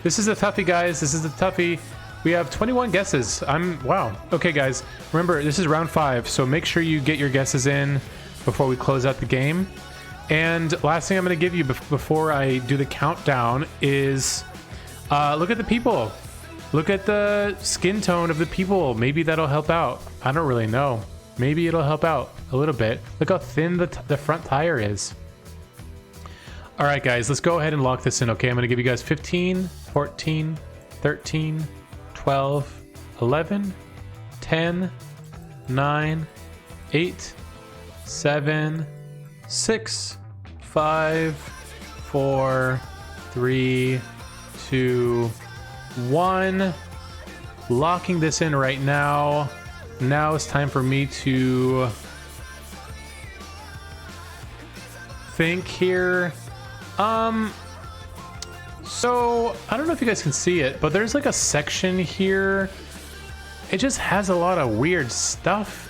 This is a toughie, guys. This is a toughie. We have 21 guesses. Wow. Okay, guys. Remember, this is round 5, so make sure you get your guesses in before we close out the game. And last thing I'm going to give you before I do the countdown is look at the people. Look at the skin tone of the people. Maybe that'll help out. I don't really know. Maybe it'll help out a little bit. Look how thin the front tire is. All right, guys, let's go ahead and lock this in. Okay, I'm going to give you guys 15, 14, 13, 12, 11, 10, 9, 8, 7, 6, 5, 4, 3, 2, 1. Locking this in right now. Now it's time for me to think here. So I don't know if you guys can see it, but there's like a section here. It just has a lot of weird stuff.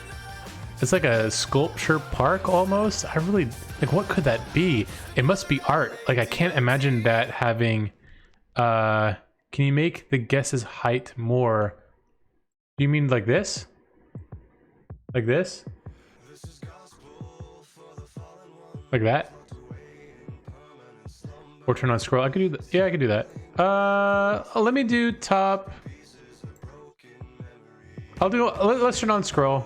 It's like a sculpture park almost. I really like, what could that be? It must be art. Like, I can't imagine that having can you make the guess's height more? Do you mean like this? Like this? Like that? Or turn on scroll. I could do that. Yeah, I could do that. Let me do top. Let's turn on scroll.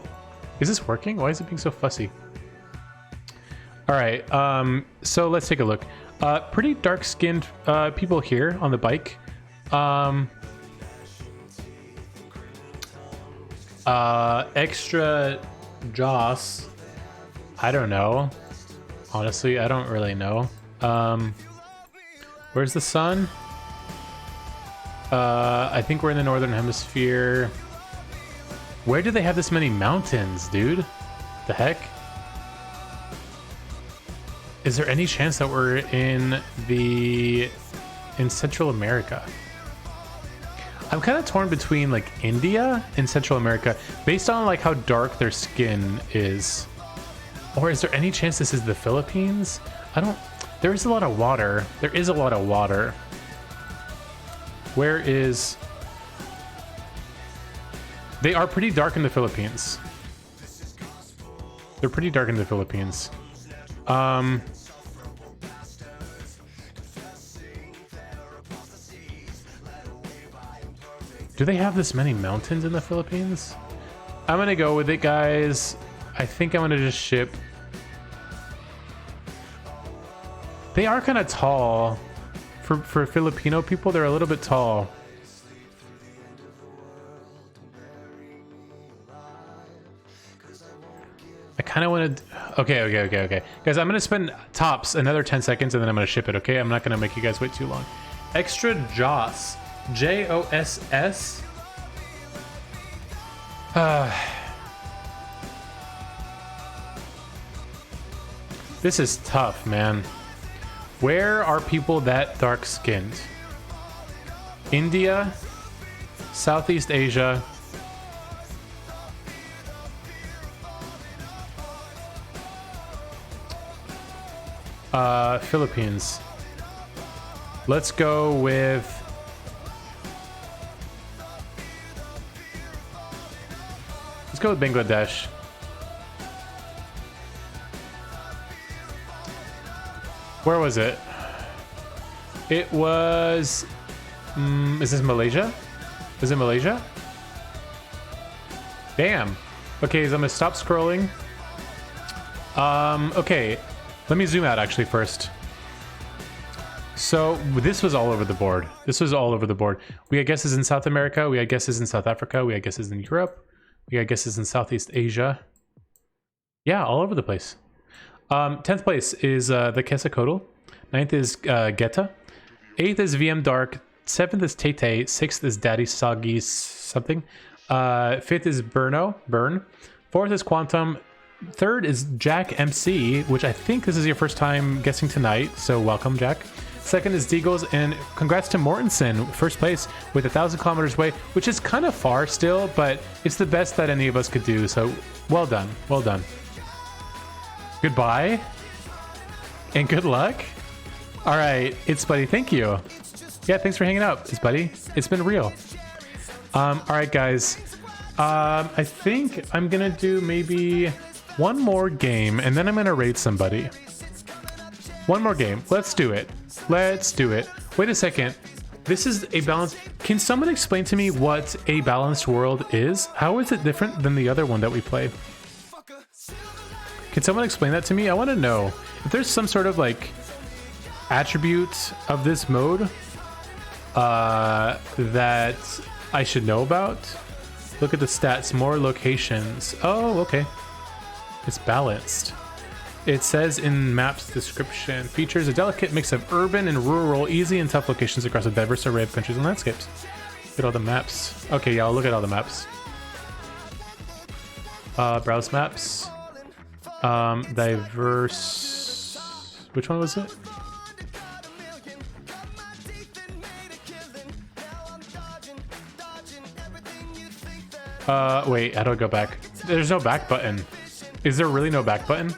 Is this working? Why is it being so fussy? All right, so let's take a look. Pretty dark-skinned people here on the bike. Extra Joss. I don't know. Honestly, I don't really know. Where's the sun? I think we're in the northern hemisphere. Where do they have this many mountains, dude? The heck? Is there any chance that we're in Central America? I'm kind of torn between like India and Central America based on like how dark their skin is. Or is there any chance this is the Philippines? There is a lot of water. There is a lot of water. Where is... They are pretty dark in the Philippines. They're pretty dark in the Philippines. Do they have this many mountains in the Philippines? I'm gonna go with it, guys. I think I'm gonna just ship. They are kind of tall. For Filipino people, they're a little bit tall. I kind of want to... Okay. Guys, I'm going to spend tops another 10 seconds and then I'm going to ship it, okay? I'm not going to make you guys wait too long. Extra Joss. Joss. This is tough, man. Where are people that dark-skinned? India, Southeast Asia, Philippines. Let's go with... Let's go with Bangladesh. Where was it? It was... is this Malaysia? Is it Malaysia? Damn. Okay, so I'm gonna stop scrolling. Okay. Let me zoom out actually first. So this was all over the board. This was all over the board. We had guesses in South America. We had guesses in South Africa. We had guesses in Europe. We had guesses in Southeast Asia. Yeah, all over the place. 10th place is the Quetzalcoatl. 9th is Geta. 8th is VM Dark. 7th is Tay. 6th is Daddy Soggy something. 5th is Burn. 4th is Quantum. 3rd is Jack MC, which I think this is your first time guessing tonight, so welcome, Jack. 2nd is Deagles, and congrats to Mortensen, first place with 1,000 kilometers away, which is kind of far still, but it's the best that any of us could do, so well done, well done. Goodbye, and good luck. All right, it's Buddy, thank you. Yeah, thanks for hanging out, it's Buddy. It's been real. All right, guys. I think I'm gonna do maybe one more game, and then I'm gonna raid somebody. One more game. Let's do it. Let's do it. Wait a second. This is a balanced... Can someone explain to me what a balanced world is? How is it different than the other one that we played? Can someone explain that to me? I want to know if there's some sort of like attribute of this mode that I should know about. Look at the stats. More locations. Oh, okay. It's balanced. It says in map's description, features a delicate mix of urban and rural, easy and tough locations across a diverse array of countries and landscapes. Look at all the maps. Okay, yeah, I'll look at all the maps. Browse maps. Diverse... Which one was it? Wait, how do I go back? There's no back button. Is there really no back button?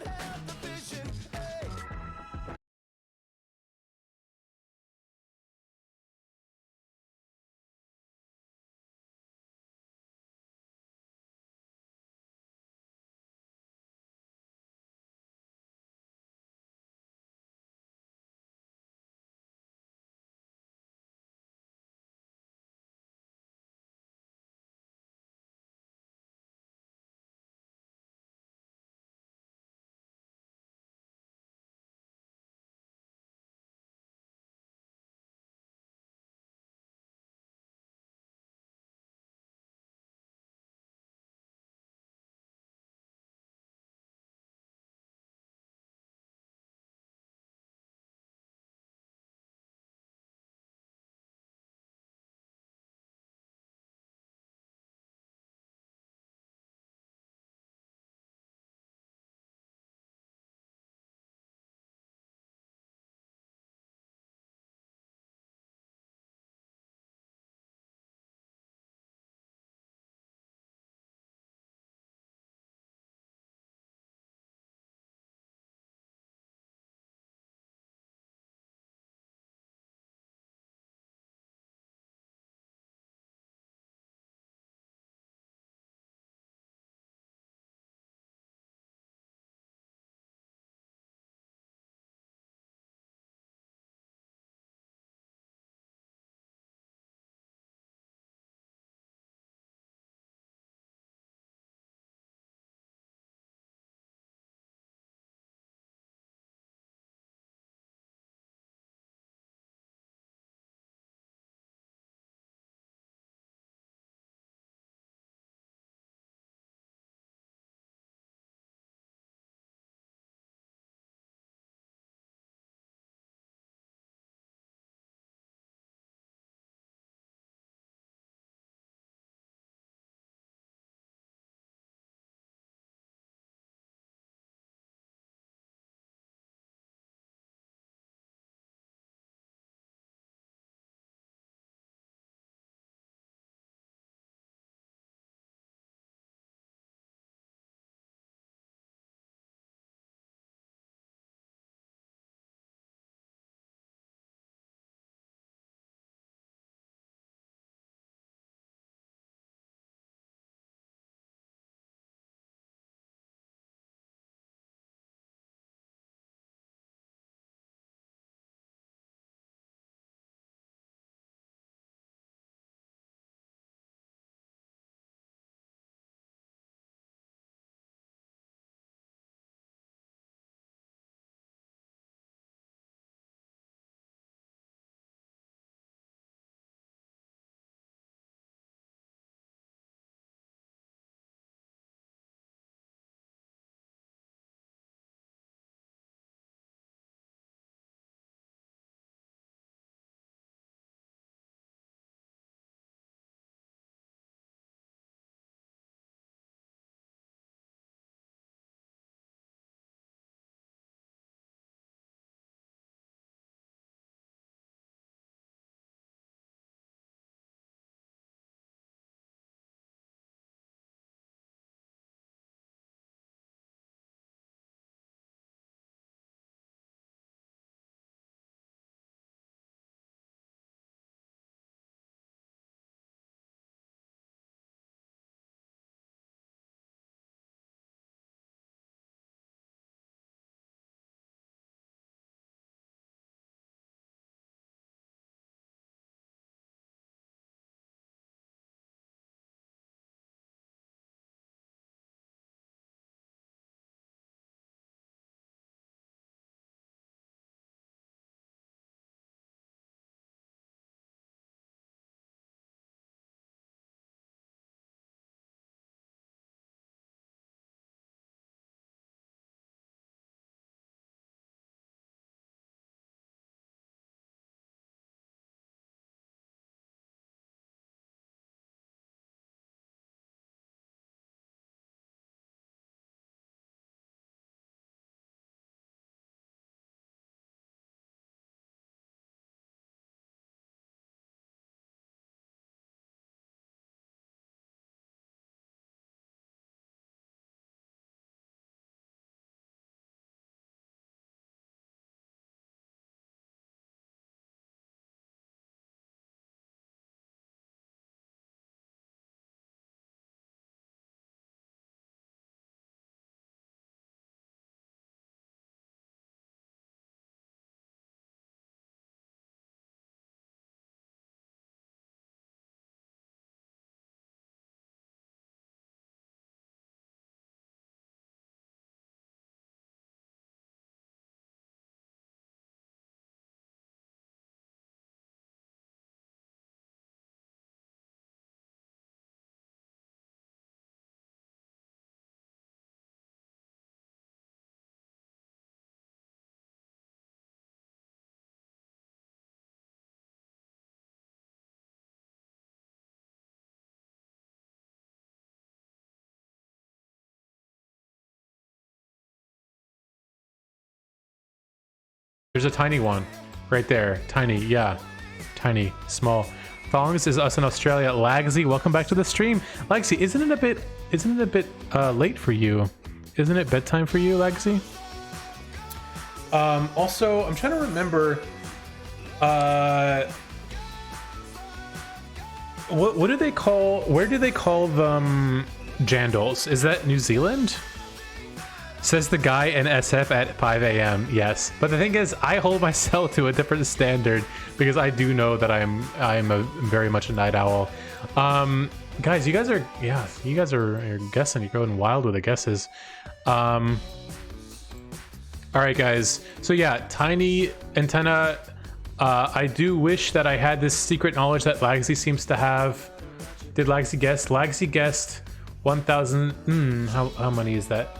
There's a tiny one right there. Tiny, yeah. Tiny, small. Thongs is us in Australia. Lagsy, welcome back to the stream. Lagsy, isn't it a bit late for you? Isn't it bedtime for you, Lagsy? Also, I'm trying to remember. What do they call? Where do they call them? Jandals? Is that New Zealand? Says the guy in SF at 5 a.m. Yes, but the thing is, I hold myself to a different standard because I do know that I'm very much a night owl. Guys, you guys are you're guessing. You're going wild with the guesses. All right, guys. So yeah, tiny antenna. I do wish that I had this secret knowledge that Lagsy seems to have. Did Lagsy guess? Lagsy guessed 1,000. How many is that?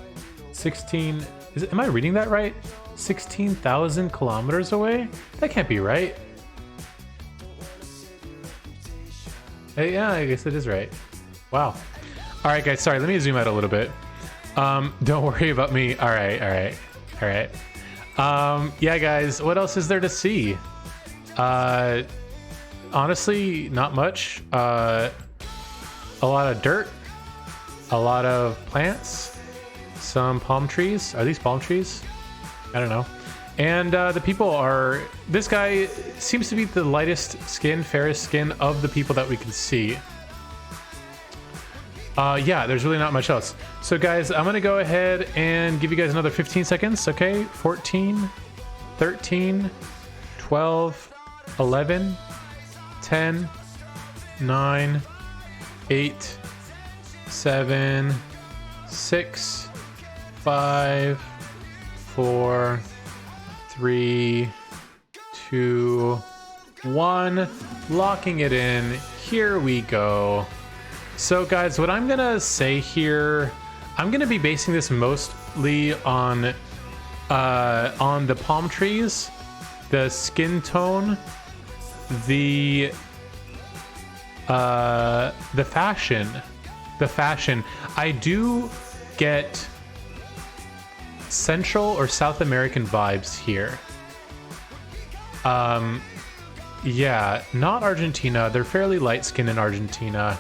16. Am I reading that right? 16,000 kilometers away? That can't be right. Hey, yeah, I guess it is right. Wow. All right, guys. Sorry, let me zoom out a little bit. Don't worry about me. All right. Yeah, guys. What else is there to see? Honestly, not much. A lot of dirt. A lot of plants. Some palm trees. Are these palm trees? I don't know. And the people are... This guy seems to be the lightest skin, fairest skin of the people that we can see. Yeah, there's really not much else. So guys, I'm gonna go ahead and give you guys another 15 seconds, okay? 14, 13, 12, 11, 10, 9, 8, 7, 6, 5, 4, 3, 2, 1. Locking it in. Here we go. So guys, what I'm gonna say here, I'm gonna be basing this mostly on the palm trees, the skin tone, the fashion. I do get Central or South American vibes here. Yeah, not Argentina. They're fairly light skinned in Argentina.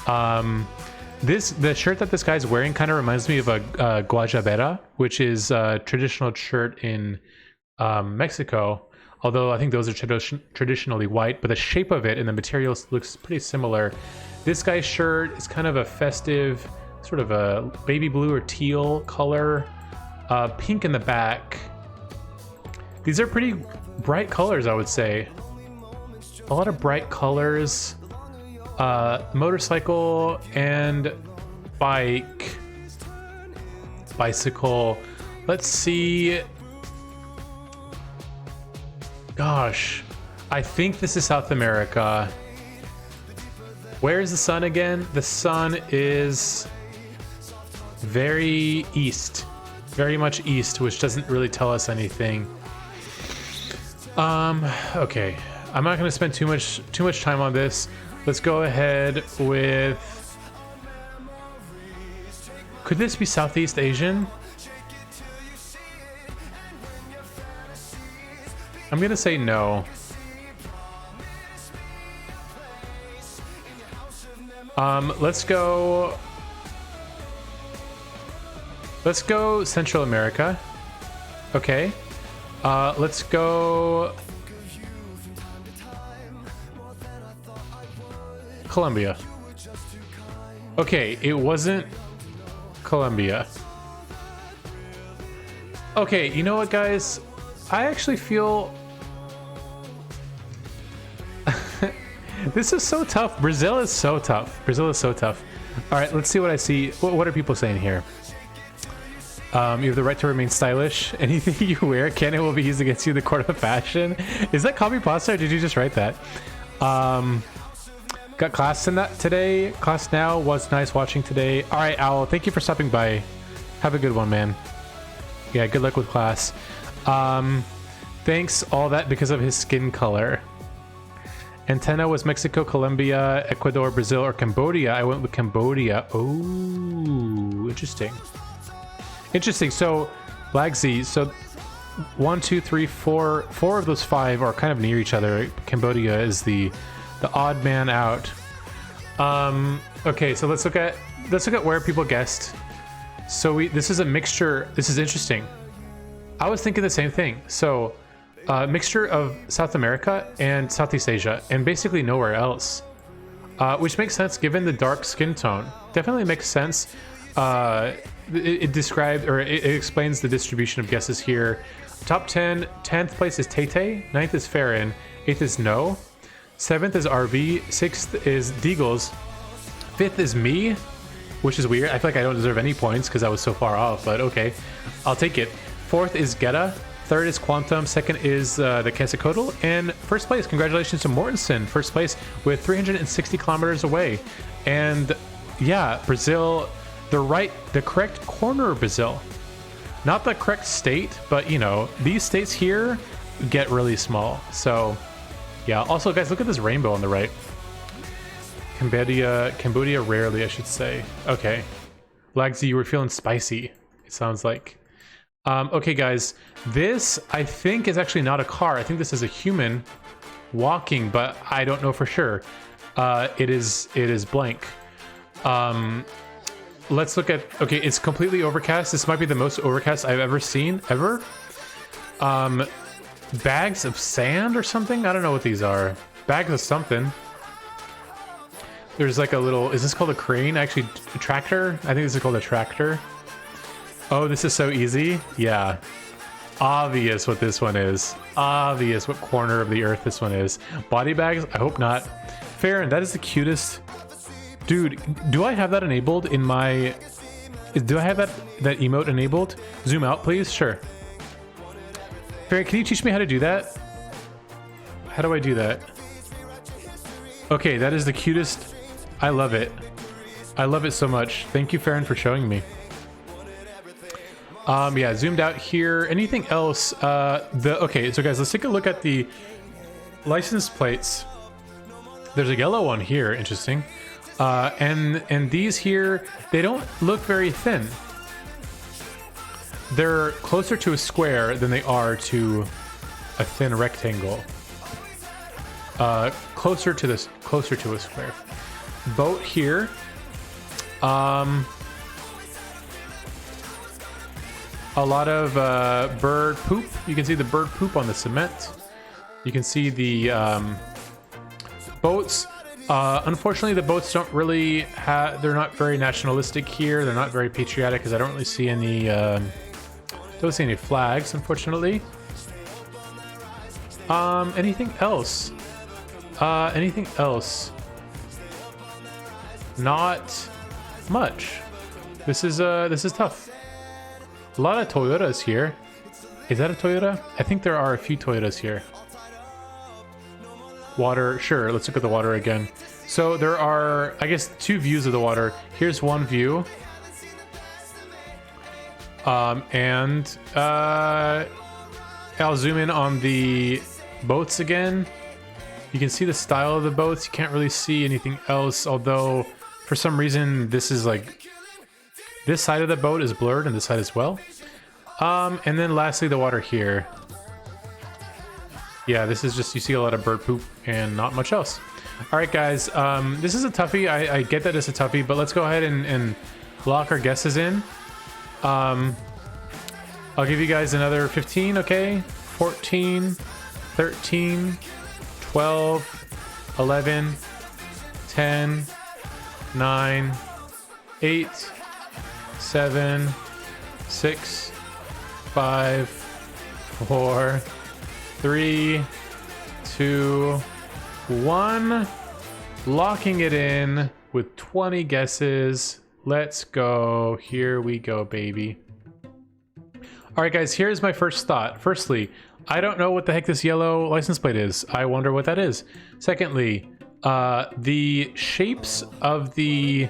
The shirt that this guy's wearing kind of reminds me of a guajabera, which is a traditional shirt in Mexico. Although I think those are traditionally white, but the shape of it and the material looks pretty similar. This guy's shirt is kind of a festive, sort of a baby blue or teal color, pink in the back. These are pretty bright colors, I would say. A lot of bright colors. Motorcycle and bicycle. Let's see. Gosh, I think this is South America. Where is the sun again? The sun is very east, very much east, which doesn't really tell us anything. Okay, I'm not going to spend too much time on this. Let's go ahead with... Could this be Southeast Asian? I'm gonna say no. Let's go Central America. Okay. Let's go Colombia. Okay, it wasn't Colombia. Okay, you know what, guys? I actually feel this is so tough. Brazil is so tough. Brazil is so tough. All right, let's see what I see. What are people saying here? You have the right to remain stylish. Anything you wear can and will be used against you in the court of fashion. Is that copy pasta or did you just write that? Got class in that today. Class now was nice watching today. All right, Owl, thank you for stopping by. Have a good one, man. Yeah, good luck with class. Thanks, all that because of his skin color. Antenna was Mexico, Colombia, Ecuador, Brazil, or Cambodia. I went with Cambodia. Oh, interesting. Interesting. So, Lagsy, so 1, 2, 3, 4. 4 of those 5 are kind of near each other. Cambodia is the odd man out. Okay, so let's look at where people guessed. So this is a mixture. This is interesting. I was thinking the same thing. So mixture of South America and Southeast Asia, and basically nowhere else. Which makes sense given the dark skin tone. Definitely makes sense. It describes, or it explains the distribution of guesses here. Top 10, 10th place is Tay-Tay, 9th is Farron, 8th is No, 7th is RV, 6th is Deagles, 5th is me, which is weird. I feel like I don't deserve any points because I was so far off, but okay, I'll take it. 4th is Geta, 3rd is Quantum, 2nd is the Quetzalcoatl, and 1st place, congratulations to Mortensen, 1st place with 360 kilometers away. And yeah, Brazil, the correct corner of Brazil. Not the correct state, but you know, these states here get really small. So yeah, also guys, look at this rainbow on the right. Cambodia rarely, I should say. Okay. Lagsy, you were feeling spicy, it sounds like. Okay guys, this I think is actually not a car. I think this is a human walking, but I don't know for sure. It is blank. Let's look at, okay, it's completely overcast. This might be the most overcast I've ever seen, ever. Bags of sand or something? I don't know what these are. Bags of something. There's like a little, is this called a crane? Actually, a tractor? I think this is called a tractor. Oh, this is so easy. Yeah. Obvious what this one is. Obvious what corner of the earth this one is. Body bags? I hope not. Farron, that is the cutest. Dude, do I have that enabled in my... Do I have that emote enabled? Zoom out, please? Sure. Farron, can you teach me how to do that? How do I do that? Okay, that is the cutest. I love it. I love it so much. Thank you, Farron, for showing me. Yeah, zoomed out here. Anything else? Okay, so guys, let's take a look at the license plates. There's a yellow one here, interesting. And these here, they don't look very thin. They're closer to a square than they are to a thin rectangle. Closer to a square. Boat here. A lot of bird poop. You can see the bird poop on the cement. You can see the boats. Unfortunately, the boats don't really have. They're not very nationalistic here. They're not very patriotic because I don't really see any. Don't see any flags, unfortunately. Anything else? Anything else? Not much. This is tough. A lot of Toyotas here. Is that a Toyota? I think there are a few Toyotas here. Water, sure, let's look at the water again. So there are, I guess, 2 views of the water. Here's one view. I'll zoom in on the boats again. You can see the style of the boats. You can't really see anything else, although for some reason this is like, this side of the boat is blurred and this side as well. And then lastly, the water here. Yeah, this is just, you see a lot of bird poop and not much else. All right, guys, this is a toughie. I get that it's a toughie, but let's go ahead and lock our guesses in. I'll give you guys another 15, okay? 14, 13, 12, 11, 10, 9, 8, 7, 6, 5, 4, 3, 2, 1. Locking it in with 20 guesses. Let's go. Here we go, baby. All right, guys, here's my first thought. Firstly, I don't know what the heck this yellow license plate is. I wonder what that is. Secondly, the shapes of the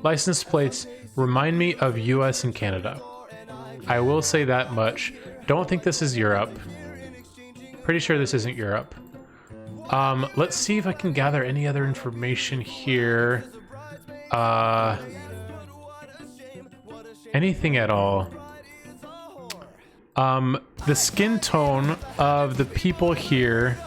license plates remind me of US and Canada. I will say that much. Don't think this is Europe. Pretty sure this isn't Europe. Let's see if I can gather any other information here. Anything at all. The skin tone of the people here,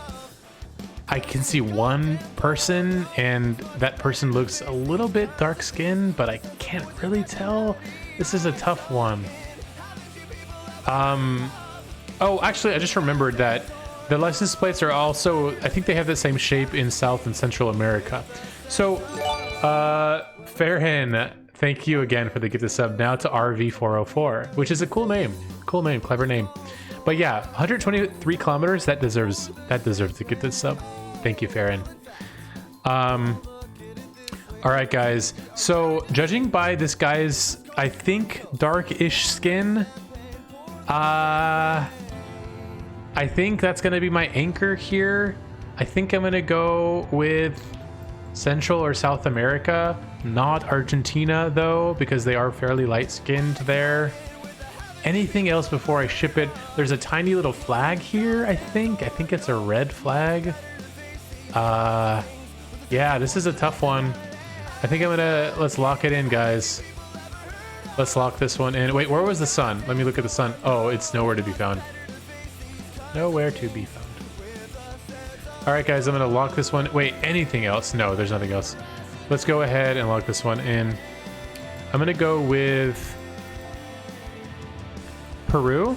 I can see one person, and that person looks a little bit dark skinned, but I can't really tell. This is a tough one. Oh, actually, I just remembered that the license plates are also, I think they have the same shape in South and Central America. So, Farhan, thank you again for the gift of sub. Now to RV404, which is a cool name. Cool name, clever name. But yeah, 123 kilometers, that deserves to get this sub. Thank you, Farron. All right, guys. So judging by this guy's, I think, dark-ish skin, I think that's gonna be my anchor here. I think I'm gonna go with Central or South America, not Argentina though, because they are fairly light-skinned there. Anything else before I ship it? There's a tiny little flag here, I think. I think it's a red flag. Yeah, this is a tough one. I think let's lock it in, guys. Let's lock this one in. Wait, where was the sun? Let me look at the sun. Oh, it's nowhere to be found. Nowhere to be found. All right, guys, I'm gonna lock this one. Wait, anything else? No, there's nothing else. Let's go ahead and lock this one in. I'm gonna go with Peru.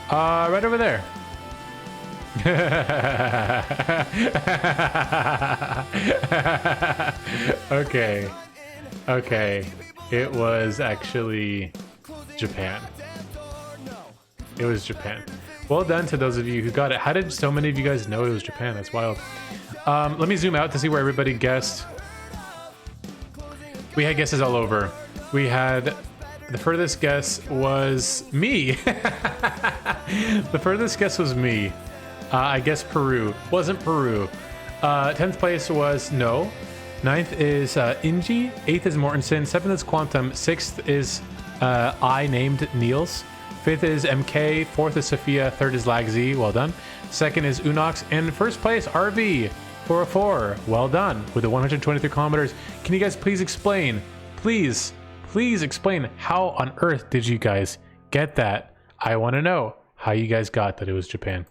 Right over there. Okay. It was actually Japan. It was Japan. Well done to those of you who got it. How did so many of you guys know it was Japan? That's wild. Let me zoom out to see where everybody guessed. We had guesses all over. We had, the furthest guess was me. The furthest guess was me. I guess Peru. Wasn't Peru. 10th place was no. 9th is Inji. 8th is Mortensen. 7th is Quantum. 6th is I named Niels. 5th is MK. 4th is Sophia. 3rd is Lagz. Well done. 2nd is Unox. And first place, RV 404. Well done with the 123 kilometers. Can you guys please explain? Please explain how on earth did you guys get that? I want to know how you guys got that it was Japan.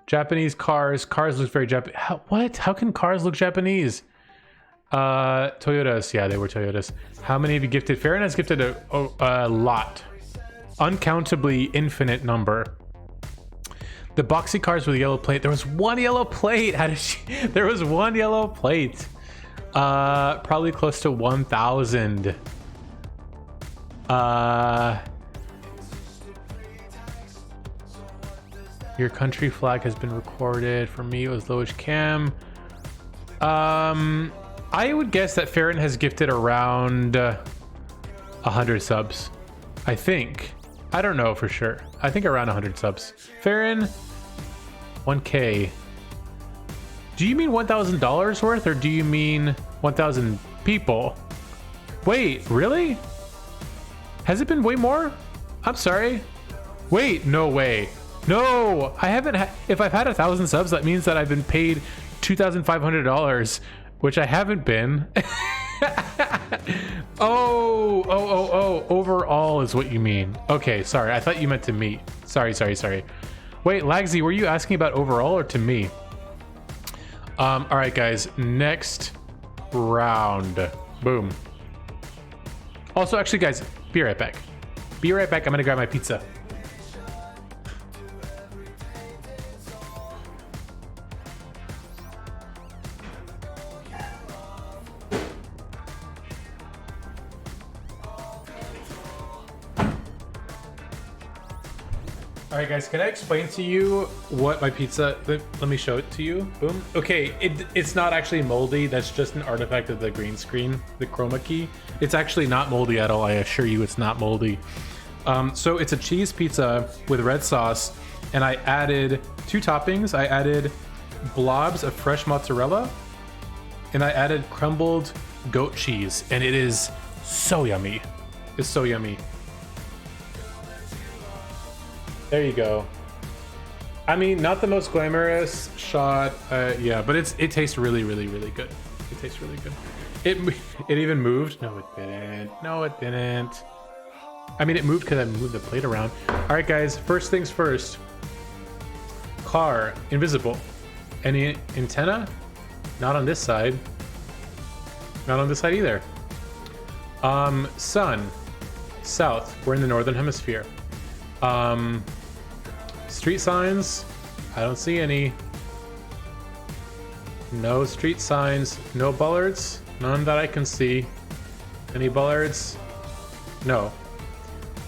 Japanese cars look very Japanese. What? How can cars look Japanese? Toyotas. Yeah, they were Toyotas. How many have you gifted? Farron has gifted a lot. Uncountably infinite number. The boxy cars with a yellow plate. There was one yellow plate. How did she? There was one yellow plate. Probably close to 1,000. Your country flag has been recorded. For me, it was Loish Cam. I would guess that Farron has gifted around 100 subs. I think. I don't know for sure. I think around 100 subs. Farron, 1K. Do you mean $1,000 worth, or do you mean 1,000 people? Wait, really? Has it been way more? I'm sorry. Wait, no way. No, I haven't. If I've had 1,000 subs, that means that I've been paid $2,500, which I haven't been. Oh, overall is what you mean. Okay, sorry. I thought you meant to me. Sorry. Wait, Lagz, were you asking about overall or to me? All right, guys, next round. Boom. Also, actually, guys, be right back. I'm gonna grab my pizza. All right, guys, can I explain to you what my pizza, let me show it to you. Boom. Okay, it's not actually moldy. That's just an artifact of the green screen, the chroma key. It's actually not moldy at all. I assure you it's not moldy. So it's a cheese pizza with red sauce, and I added 2 toppings. I added blobs of fresh mozzarella, and I added crumbled goat cheese, and it is so yummy. It's so yummy. There you go. I mean, not the most glamorous shot, yeah, but it tastes really good. It tastes really good. It even moved. No, it didn't. I mean, it moved because I moved the plate around. All right, guys, first things first. Car, invisible. Any antenna? Not on this side. Not on this side either. Sun, south. We're in the northern hemisphere. Street signs, I don't see any. No street signs, no bollards, none that I can see. Any bollards? No.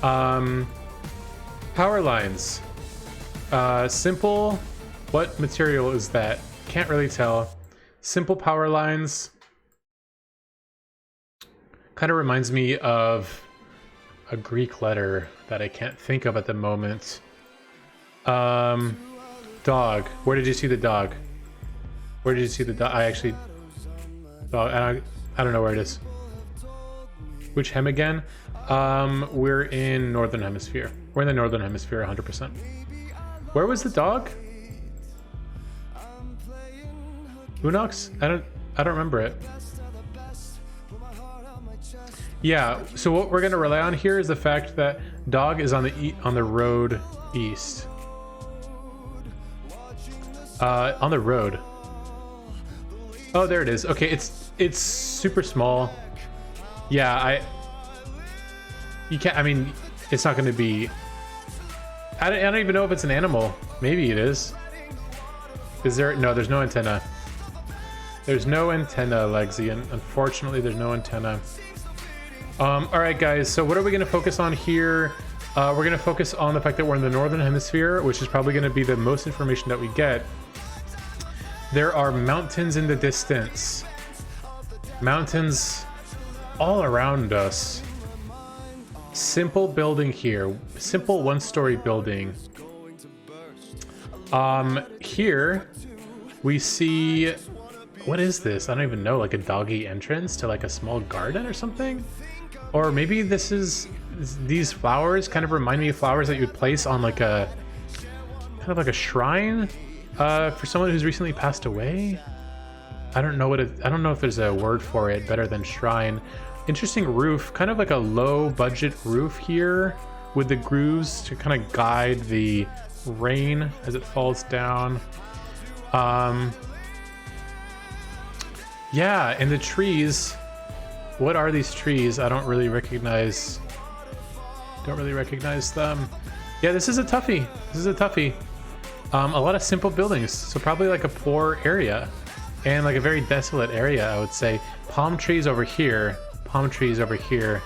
Power lines. Simple. What material is that? Can't really tell. Simple power lines. Kind of reminds me of a Greek letter that I can't think of at the moment. Dog. Where did you see the dog? Where did you see the dog? Dog. I don't know where it is. Which hem again? We're in northern hemisphere. We're in the northern hemisphere 100%. Where was the dog? Unox? I don't remember it. Yeah, so what we're gonna rely on here is the fact that dog is on the road east. On the road. Oh, there it is. Okay, it's super small. Yeah, you can't. I mean, it's not gonna be. I don't even know if it's an animal. Maybe it is. Is there? No, there's no antenna. There's no antenna, Legsy, and unfortunately, there's no antenna. All right, guys. So what are we gonna focus on here? We're gonna focus on the fact that we're in the northern hemisphere, which is probably gonna be the most information that we get. There are mountains in the distance. Mountains all around us. Simple building here. Simple one-story building. Here we see, what is this? I don't even know, like a doggy entrance to like a small garden or something? Or maybe this is, these flowers kind of remind me of flowers that you would place on like a, kind of like a shrine for someone who's recently passed away. I don't know I don't know if there's a word for it better than shrine. Interesting roof, kind of like a low budget roof here with the grooves to kind of guide the rain as it falls down. Yeah, and the trees. What are these trees? I don't really recognize them. Yeah, this is a toughie. This is a toughie. A lot of simple buildings, so probably like a poor area and like a very desolate area, I would say. Palm trees over here. Palm trees over here.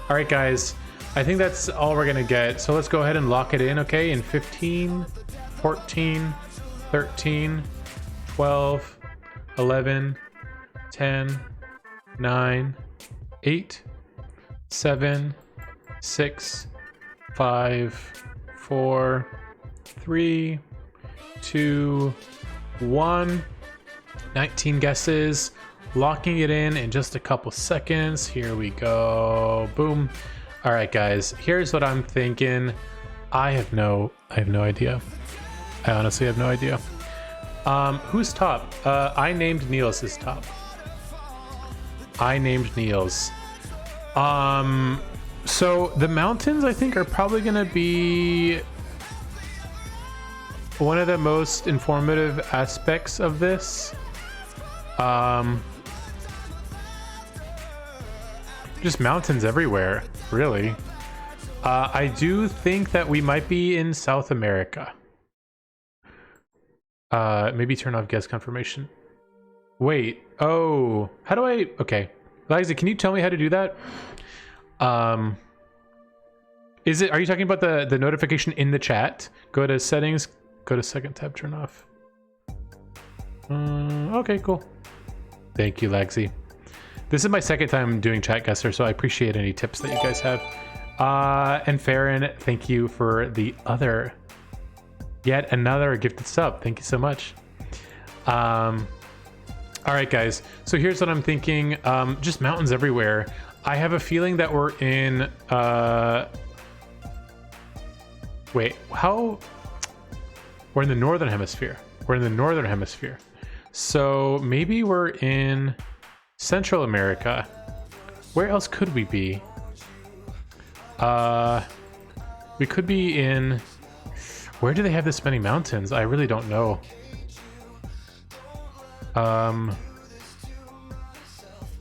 All right, guys, I think that's all we're gonna get. So let's go ahead and lock it in, okay? In 15, 14, 13, 12, 11, 10, 9, 8, 7, 6, 5, 4, 3, 2, 1. 19 guesses. Locking it in just a couple seconds. Here we go. Boom. All right, guys. Here's what I'm thinking. I have no idea. I honestly have no idea. Who's top? I named Niels as top. I named Niels. So the mountains, I think, are probably gonna be one of the most informative aspects of this. Just mountains everywhere, really. I do think that we might be in South America. Maybe turn off guest confirmation. Wait, oh, how do I, okay. Liza, can you tell me how to do that? Are you talking about the notification in the chat? Go to settings, go to second tab, turn off. Okay, cool. Thank you, Lexi. This is my second time doing chatguessr, so I appreciate any tips that you guys have. And Farron, thank you for the yet another gifted sub. Thank you so much. All right, guys. So here's what I'm thinking. Just mountains everywhere. I have a feeling that we're in. Wait, how? We're in the northern hemisphere. We're in the northern hemisphere. So maybe we're in Central America. Where else could we be? We could be in... Where do they have this many mountains? I really don't know.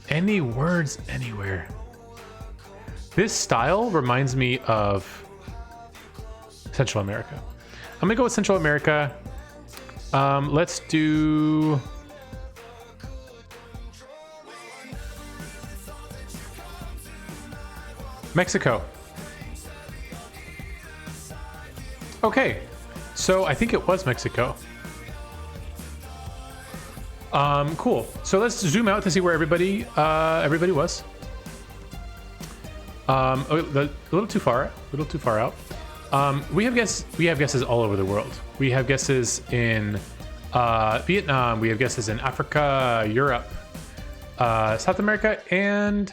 Any words anywhere? This style reminds me of Central America. I'm gonna go with Central America. Let's do... Mexico. Okay, so I think it was Mexico. Cool. So let's zoom out to see where everybody was. A little too far out. We have guesses all over the world. We have guesses in Vietnam. We have guesses in Africa, Europe, South America, and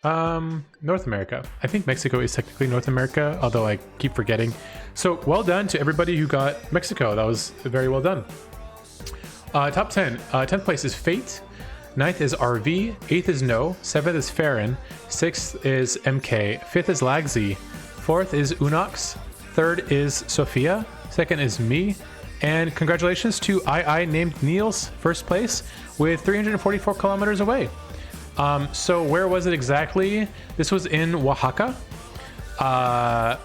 North America. I think Mexico is technically North America, although I keep forgetting. So well done to everybody who got Mexico. That was very well done. Top 10. 10th place is Fate. 9th is RV. 8th is No. 7th is Farron. 6th is MK. 5th is Lagzy. 4th is Unox. 3rd is Sophia. 2nd is me. And congratulations to I named Niels, first place, with 344 kilometers away. So where was it exactly? This was in Oaxaca,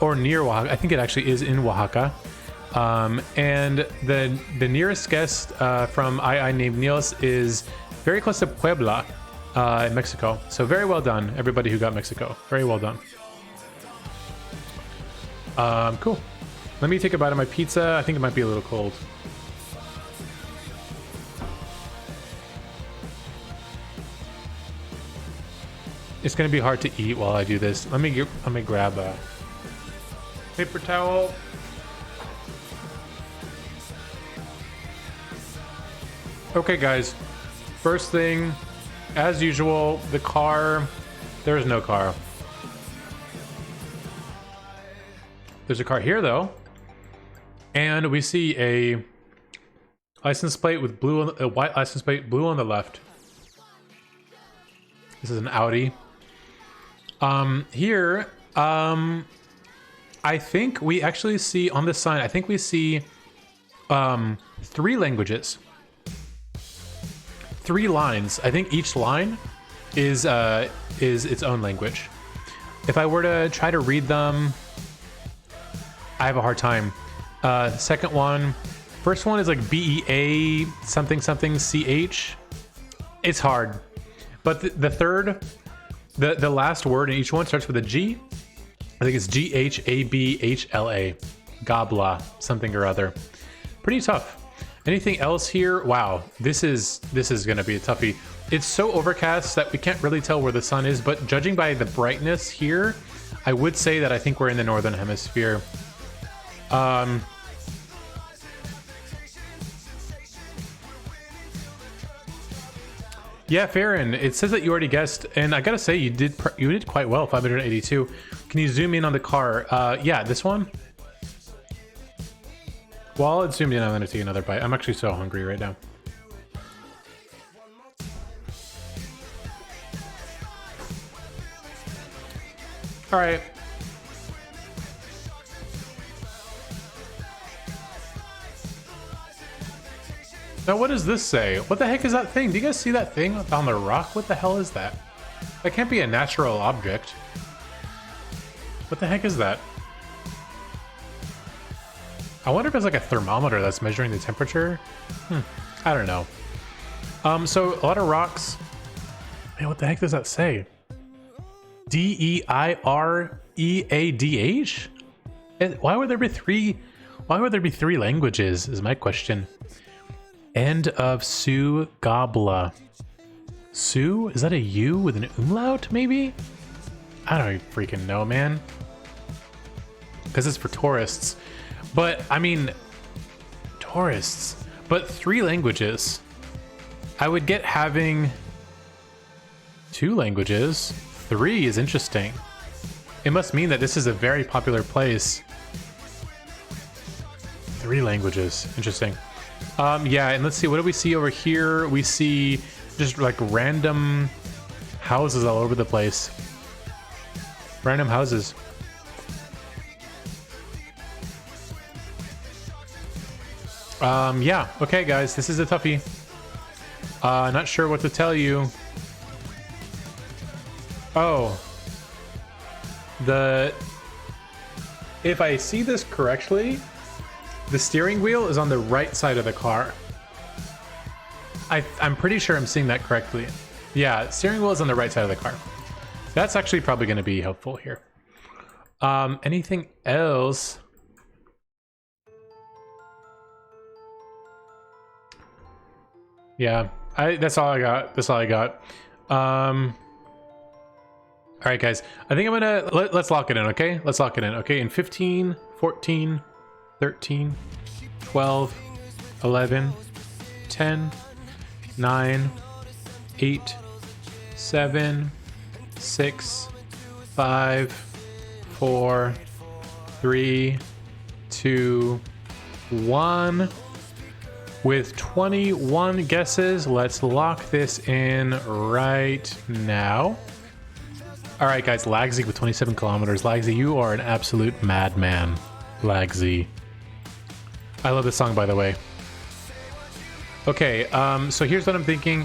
or near Oaxaca. I think it actually is in Oaxaca. And the nearest guest from I named Niels is very close to Puebla, in Mexico. So very well done, everybody who got Mexico. Very well done. Cool. Let me take a bite of my pizza. I think it might be a little cold. It's gonna be hard to eat while I do this. Let me grab a paper towel. Okay, guys. First thing, as usual, the car. There is no car. There's a car here, though, and we see a license plate with blue, a white license plate, blue on the left. This is an Audi. Here, I think we actually see on this sign, I think we see 3 languages. 3 lines. I think each line is its own language. If I were to try to read them, I have a hard time. Second one, first one is like BEA something something CH. It's hard. But the third, the last word in each one starts with a G. I think it's GHABHLA. Gobla, something or other. Pretty tough. Anything else here? Wow, this is gonna be a toughie. It's so overcast that we can't really tell where the sun is, but judging by the brightness here, I would say that I think we're in the northern hemisphere. Yeah, Farron, it says that you already guessed, and I gotta say you did quite well. 582. Can you zoom in on the car? Yeah, this one. While it's zoomed in, I'm gonna take another bite. I'm actually so hungry right now. All right. Now, what does this say? What the heck is that thing? Do you guys see that thing on the rock? What the hell is that? That can't be a natural object. What the heck is that? I wonder if it's like a thermometer that's measuring the temperature. I don't know. So a lot of rocks. Man, what the heck does that say? DEIREADH? Why would there be 3? Why would there be 3 languages? Is my question. End of Sioux Gobla. Sioux? Is that a U with an umlaut, maybe? I don't freaking know, man. Because it's for tourists. But, I mean, tourists. But 3 languages. I would get having 2 languages. 3 is interesting. It must mean that this is a very popular place. 3 languages. Interesting. Yeah, and let's see, what do we see over here? We see just like random houses all over the place. Random houses. Yeah, okay, guys, this is a toughie. Not sure what to tell you. Oh. If I see this correctly, the steering wheel is on the right side of the car. I'm pretty sure I'm seeing that correctly. Yeah, steering wheel is on the right side of the car. That's actually probably going to be helpful here. Anything else? Yeah, that's all I got. That's all I got. All right, guys. I think I'm gonna let's lock it in, okay? Let's lock it in, okay? In 15, 14, 13, 12, 11, 10, 9, 8, 7, 6, 5, 4, 3, 2, 1. With 21 guesses, let's lock this in right now. All right, guys, Lagsy with 27 kilometers. Lagsy, you are an absolute madman. Lagsy. I love this song, by the way. Okay, so here's what I'm thinking.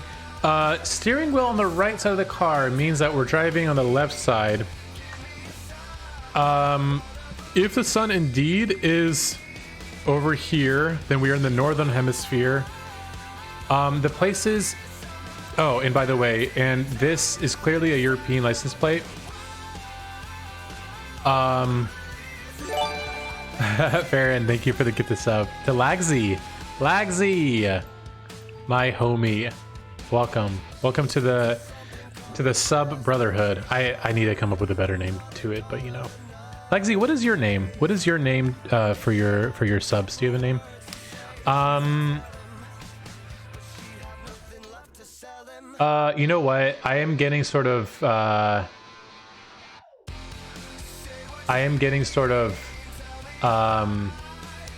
Steering wheel on the right side of the car means that we're driving on the left side. If the sun indeed is over here, then we are in the northern hemisphere. The places... Oh, and by the way, and this is clearly a European license plate. Farron, thank you for the gift of sub. To Lagsy. Lagsy! My homie. Welcome. Welcome to the sub brotherhood. I need to come up with a better name to it, but you know. Lagsy, what is your name? What is your name for your subs? Do you have a name? You know what? I am getting sort of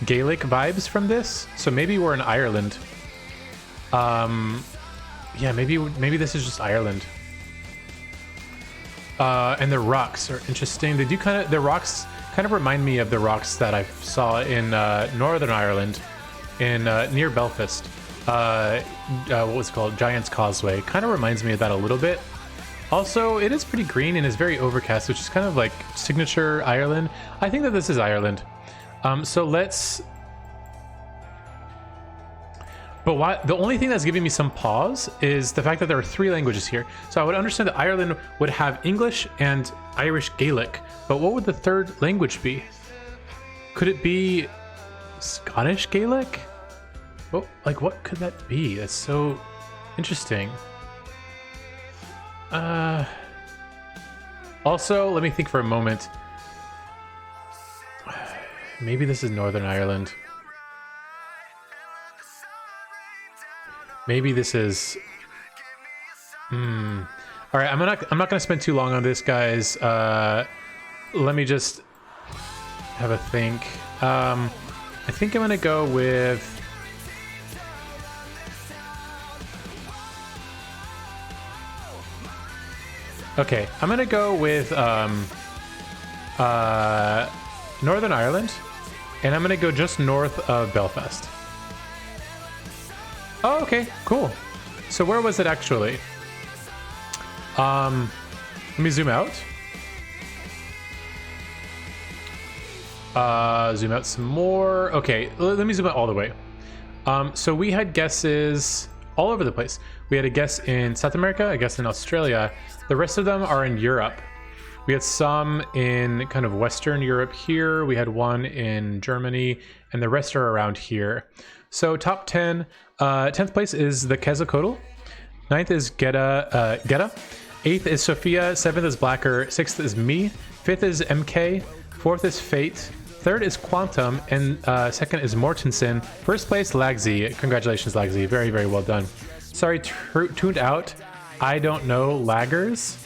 Gaelic vibes from this. So maybe we're in Ireland. Yeah, maybe this is just Ireland. And the rocks are interesting. They do the rocks kind of remind me of the rocks that I saw in Northern Ireland, in near Belfast. What was it called? Giant's Causeway. Kind of reminds me of that a little bit. Also, it is pretty green and is very overcast, which is kind of like signature Ireland. I think that this is Ireland. So let's... But the only thing that's giving me some pause is the fact that there are 3 languages here. So I would understand that Ireland would have English and Irish Gaelic, but what would the 3rd language be? Could it be Scottish Gaelic? Well, like, what could that be? That's so interesting. Also, let me think for a moment. Maybe this is Northern Ireland. Maybe this is... All right, I'm not gonna spend too long on this, guys. Let me just have a think. I think I'm gonna go with... Okay, I'm gonna go with Northern Ireland, and I'm gonna go just north of Belfast. Oh, okay, cool. So where was it actually? Let me zoom out. Zoom out some more. Okay, let me zoom out all the way. So we had guesses all over the place. We had a guess in South America, a guess in Australia. The rest of them are in Europe. We had some in kind of Western Europe here. We had one in Germany, and the rest are around here. So top 10, 10th place is the Quetzalcoatl. 9th is Geta. 8th is Sophia. 7th is Blacker. 6th is me. 5th is MK. 4th is Fate. 3rd is Quantum, and 2nd is Mortensen. 1st place, Lagsy. Congratulations, Lagsy. Very, very well done. Sorry, tuned out. I don't know. Laggers?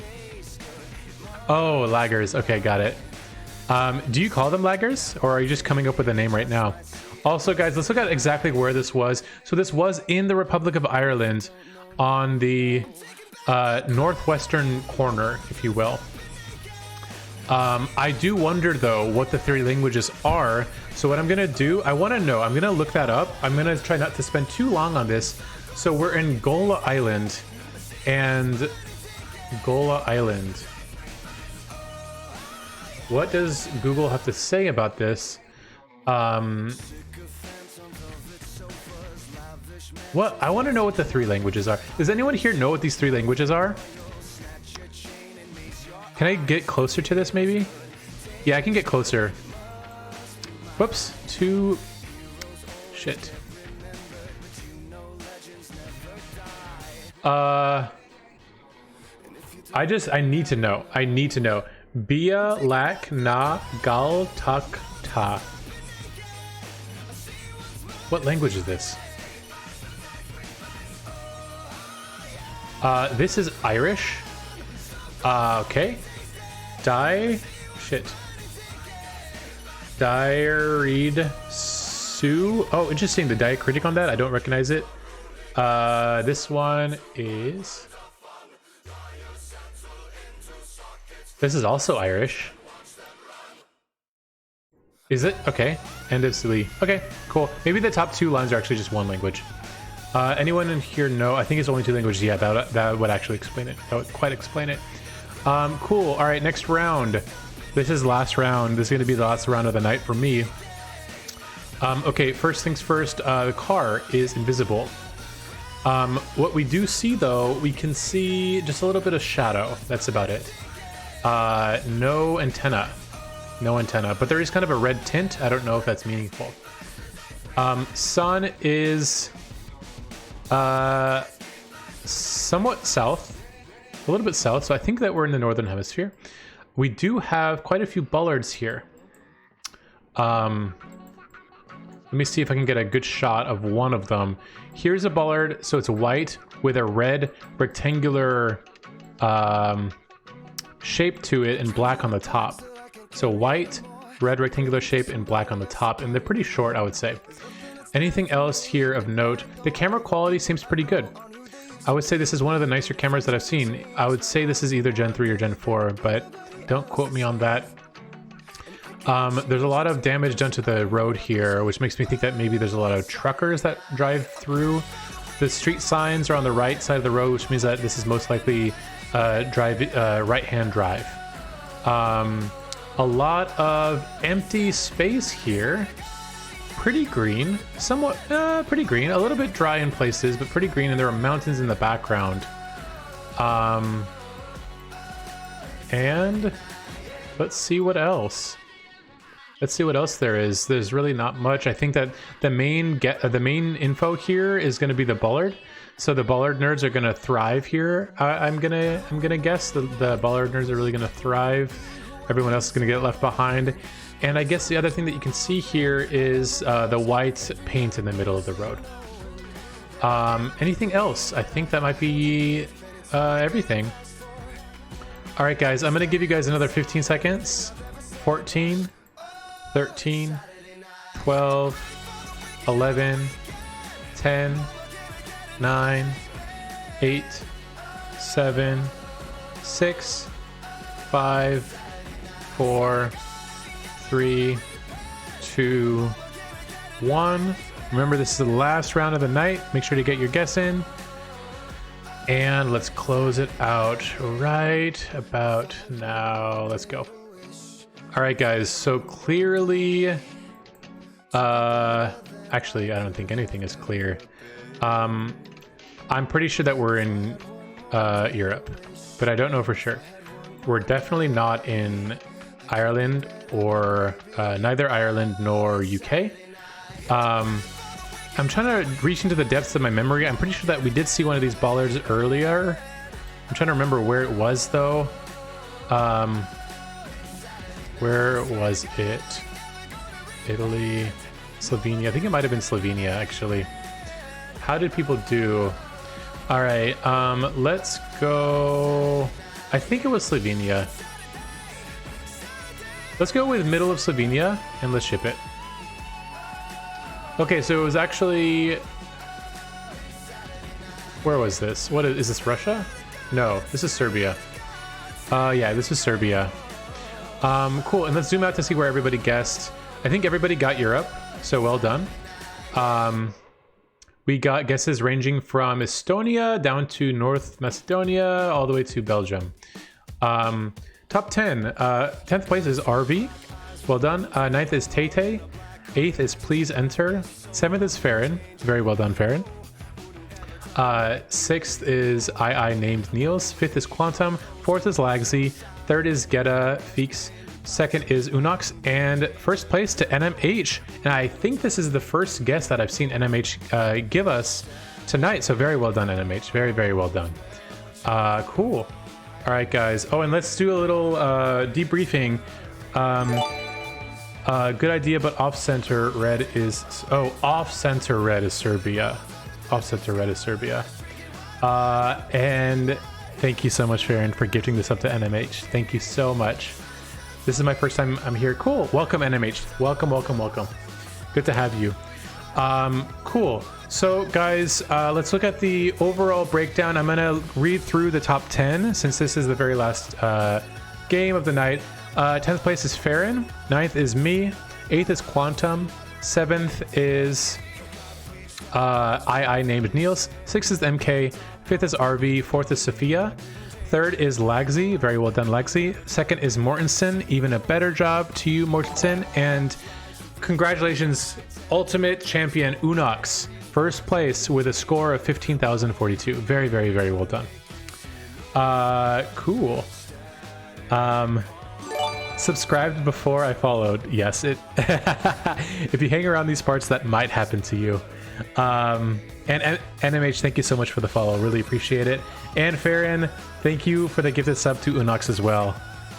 Oh, laggers. Okay, got it. Do you call them laggers, or are you just coming up with a name right now? Also, guys, let's look at exactly where this was. So this was in the Republic of Ireland on the northwestern corner, if you will. I do wonder though what the 3 languages are. So what I'm gonna do, I want to know. I'm gonna look that up. I'm gonna try not to spend too long on this. So we're in Gola Island, and Gola Island. What does Google have to say about this? What I want to know what the 3 languages are. Does anyone here know what these 3 languages are? Can I get closer to this maybe? Yeah, I can get closer. Whoops. Shit. I need to know. I need to know. Bia lak na gal tak ta. What language is this? This is Irish. Okay. Diareed Sue. Oh, interesting. The diacritic on that. I don't recognize it. This one is... This is also Irish. Is it? Okay. End of silly. Okay, cool. Maybe the top 2 lines are actually just one language. Anyone in here know? I think it's only 2 languages. Yeah, that would actually explain it. That would quite explain it. Cool. All right, next round. This is last round. This is going to be the last round of the night for me. Okay, first things first. The car is invisible. What we do see, though, we can see just a little bit of shadow. That's about it. No antenna. No antenna. But there is kind of a red tint. I don't know if that's meaningful. Sun is somewhat south. A little bit south. So I think that we're in the northern hemisphere. We do have quite a few bollards here. Let me see if I can get a good shot of one of them. Here's a bollard. So it's white with a red rectangular shape to it and black on the top. So white, red rectangular shape, and black on the top. And they're pretty short, I would say. Anything else here of note? The camera quality seems pretty good. I would say this is one of the nicer cameras that I've seen. I would say this is either Gen 3 or Gen 4, but don't quote me on that. There's a lot of damage done to the road here, which makes me think that maybe there's a lot of truckers that drive through. The street signs are on the right side of the road, which means that this is most likely right-hand drive. A lot of empty space here. Pretty green, somewhat pretty green, a little bit dry in places, but pretty green, and there are mountains in the background. And let's see what else. Let's see what else there is. There's really not much. I think that the main info here is going to be the bollard. So the bollard nerds are going to thrive here. I'm gonna guess the bollard nerds are really going to thrive. Everyone else is going to get left behind. And I guess the other thing that you can see here is the white paint in the middle of the road. Anything else? I think that might be everything. All right, guys, I'm going to give you guys another 15 seconds. 14, 13, 12, 11, 10, 9, 8, 7, 6, 5, 4, 3, 2, 1. Remember, this is the last round of the night. Make sure to get your guess in. And let's close it out right about now. Let's go. All right, guys. So clearly, actually, I don't think anything is clear. I'm pretty sure that we're in Europe, but I don't know for sure. We're definitely not in Ireland, or neither Ireland nor UK. I'm trying to reach into the depths of my memory. I'm pretty sure that we did see one of these bollards earlier. I'm trying to remember where it was, though. Where was it? Italy, Slovenia. I think it might have been Slovenia, actually. How did people do? All right, let's go. I think it was Slovenia. Let's go with middle of Slovenia and let's ship it. Okay, so it was actually... Where was this? What is this, Russia? No, this is Serbia. Yeah, this is Serbia. Cool, and let's zoom out to see where everybody guessed. I think everybody got Europe, so well done. We got guesses ranging from Estonia down to North Macedonia, all the way to Belgium. Top 10. 10th place is RV. Well done. 9th is Tay. 8th is Please Enter. 7th is Farron. Very well done, Farron. 6th is I named Niels. 5th is Quantum. 4th is Lagsy. 3rd is Geta Feeks. 2nd is Unox. And first place to NMH. And I think this is the first guess that I've seen NMH give us tonight. So very well done, NMH. Very, very well done. Cool. All right, guys. Oh, and let's do a little debriefing. Good idea, but off-center red is... Oh, off-center red is Serbia. Off-center red is Serbia. And thank you so much, Farron, for gifting this up to NMH. Thank you so much. This is my first time I'm here. Cool. Welcome, NMH. Welcome, welcome, welcome. Good to have you. Cool. So, guys, let's look at the overall breakdown. I'm going to read through the top 10 since this is the very last game of the night. 10th place is Farron. 9th is me. 8th is Quantum. 7th is I named Niels. 6th is MK. 5th is RV. 4th is Sophia. 3rd is Lagsy. Very well done, Lagsy. 2nd is Mortensen. Even a better job to you, Mortensen. And congratulations, Ultimate Champion Unox. First place with a score of 15,042. Very, very, very well done. Cool. Subscribed before I followed. Yes, it. If you hang around these parts, that might happen to you. And NMH, thank you so much for the follow. Really appreciate it. And Farron, thank you for the gifted sub to Unox as well.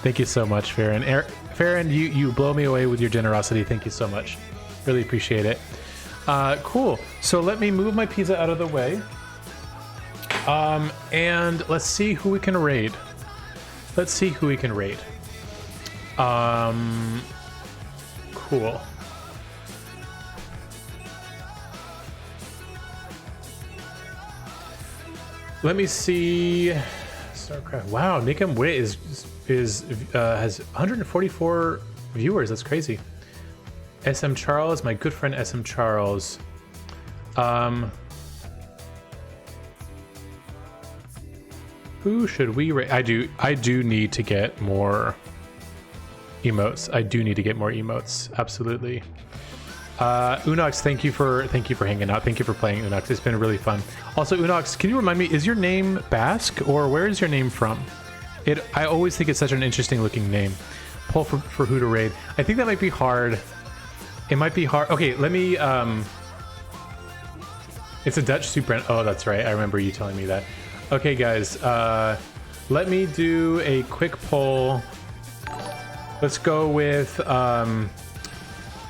Thank you so much, Farron. Farron, you blow me away with your generosity. Thank you so much. Really appreciate it. Cool. So let me move my pizza out of the way. And let's see who we can raid. Let's see who we can raid. Cool. Let me see. StarCraft. Wow, Nickam Wit has 144 viewers. That's crazy. SM Charles, my good friend SM Charles. Who should we rate? I do need to get more emotes. I do need to get more emotes. Absolutely. Unox, thank you for hanging out. Thank you for playing, Unox. It's been really fun. Also, Unox, can you remind me, is your name Basque or where is your name from? I always think it's such an interesting looking name. Pull for who to raid. I think that might be hard. It might be hard. Okay, let me it's a Dutch soup brand. Oh, that's right. I remember you telling me that. Okay, guys, let me do a quick poll. Let's go with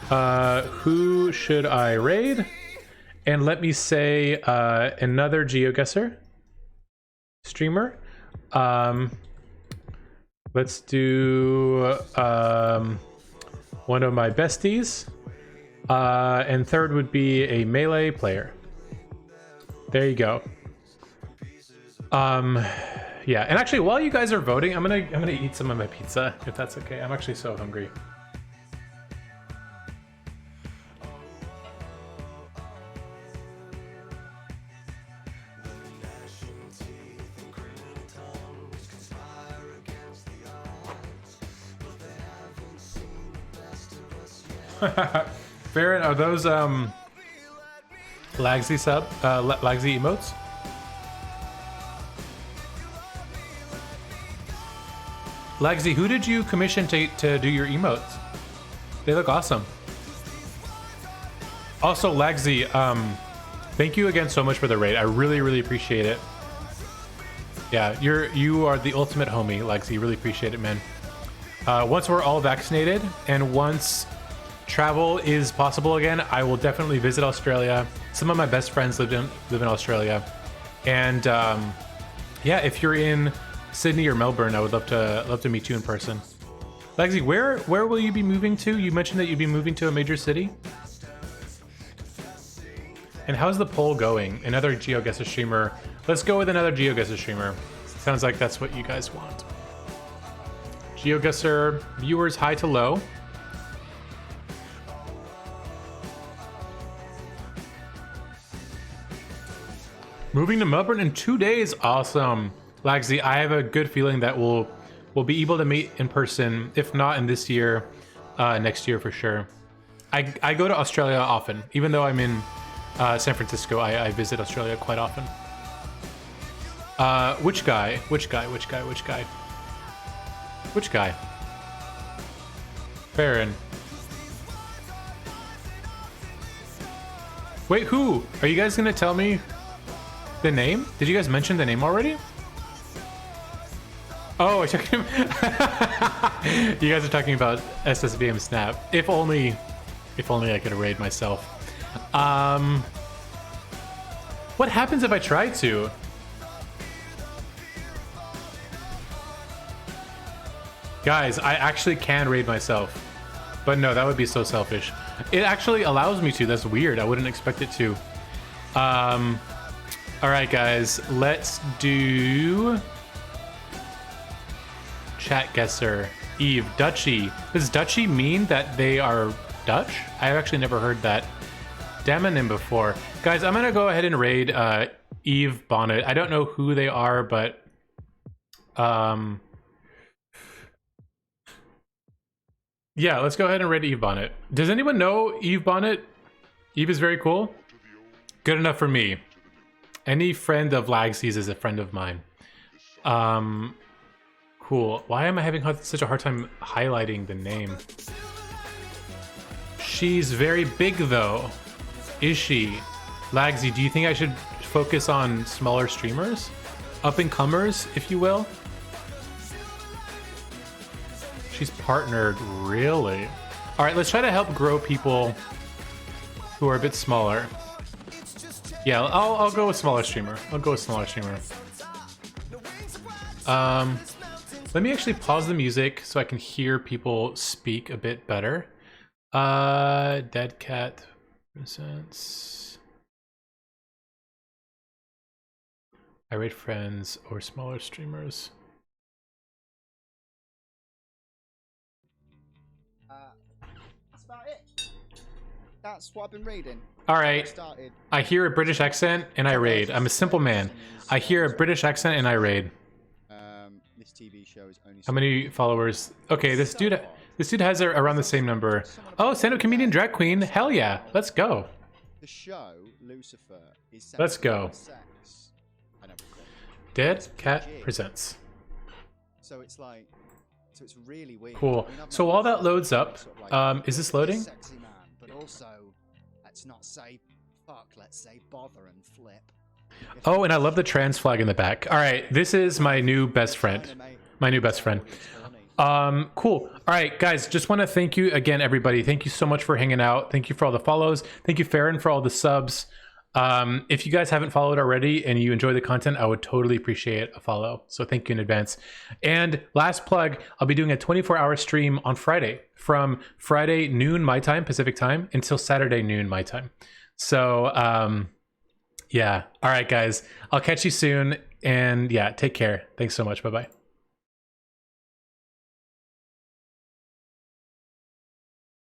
who should I raid? And let me say another GeoGuessr streamer. Let's do one of my besties. And third would be a melee player. There you go. Yeah, and actually while you guys are voting, I'm gonna eat some of my pizza, if that's okay. I'm actually so hungry. Farron, are those Lagsy Lagsy emotes? Lagsy, who did you commission to do your emotes? They look awesome. Also, Lagsy, thank you again so much for the raid. I really, really appreciate it. Yeah, you are the ultimate homie, Lagsy. Really appreciate it, man. Once we're all vaccinated and once travel is possible again, I will definitely visit Australia. Some of my best friends live in Australia, and yeah, if you're in Sydney or Melbourne, I would love to meet you in person. Lagsy, where will you be moving to? You mentioned that you'd be moving to a major city. And how's the poll going? Another GeoGuessr streamer. Let's go with another GeoGuessr streamer. Sounds like that's what you guys want. GeoGuessr viewers high to low. Moving to Melbourne in 2 days. Awesome. Lagsy, I have a good feeling that we'll be able to meet in person, if not in this year, next year for sure. I go to Australia often. Even though I'm in San Francisco, I visit Australia quite often. Which guy? Which guy? Which guy? Which guy? Which guy? Farron. Wait, who? Are you guys gonna tell me the name? Did you guys mention the name already? Oh, I took him. You guys are talking about SSVM Snap. If only I could raid myself. What happens if I try to? Guys, I actually can raid myself. But no, that would be so selfish. It actually allows me to. That's weird. I wouldn't expect it to. All right, guys, let's do chatguessr. Eve, Dutchy. Does Dutchy mean that they are Dutch? I've actually never heard that demonym before. Guys, I'm gonna go ahead and raid Eve Bonnet. I don't know who they are, but yeah, let's go ahead and raid Eve Bonnet. Does anyone know Eve Bonnet? Eve is very cool. Good enough for me. Any friend of Lagsy's is a friend of mine. Cool. Why am I having such a hard time highlighting the name? She's very big though. Is she? Lagsy, do you think I should focus on smaller streamers? Up-and-comers, if you will? She's partnered, really? All right, let's try to help grow people who are a bit smaller. Yeah, I'll go with smaller streamer. I'll go with smaller streamer. Let me actually pause the music so I can hear people speak a bit better. Dead Cat presents. Irate friends or smaller streamers. That's about it. That's what I've been reading. All right. I hear a British accent and I raid. I'm a simple man. I hear a British accent and I raid. This TV show is only. How many followers? Okay, this dude has around the same number. Oh, stand-up comedian drag queen. Hell yeah. Let's go. The show Lucifer is. Let's go. Sex. I know. Dead Cat presents. So it's like. So it's really weird. Cool. So while that loads up, is this loading? Sexy man, but also, let's not say fuck. Let's say bother and flip. Oh, and I love the trans flag in the back. All right, this is my new best friend. My new best friend. Cool. All right, guys, just want to thank you again, everybody. Thank you so much for hanging out. Thank you for all the follows. Thank you, Farron, for all the subs. If you guys haven't followed already and you enjoy the content, I would totally appreciate a follow. So thank you in advance. And last plug, I'll be doing a 24-hour stream on Friday from Friday noon my time, Pacific time, until Saturday noon my time. So yeah. All right, guys, I'll catch you soon. And yeah, take care. Thanks so much. Bye-bye.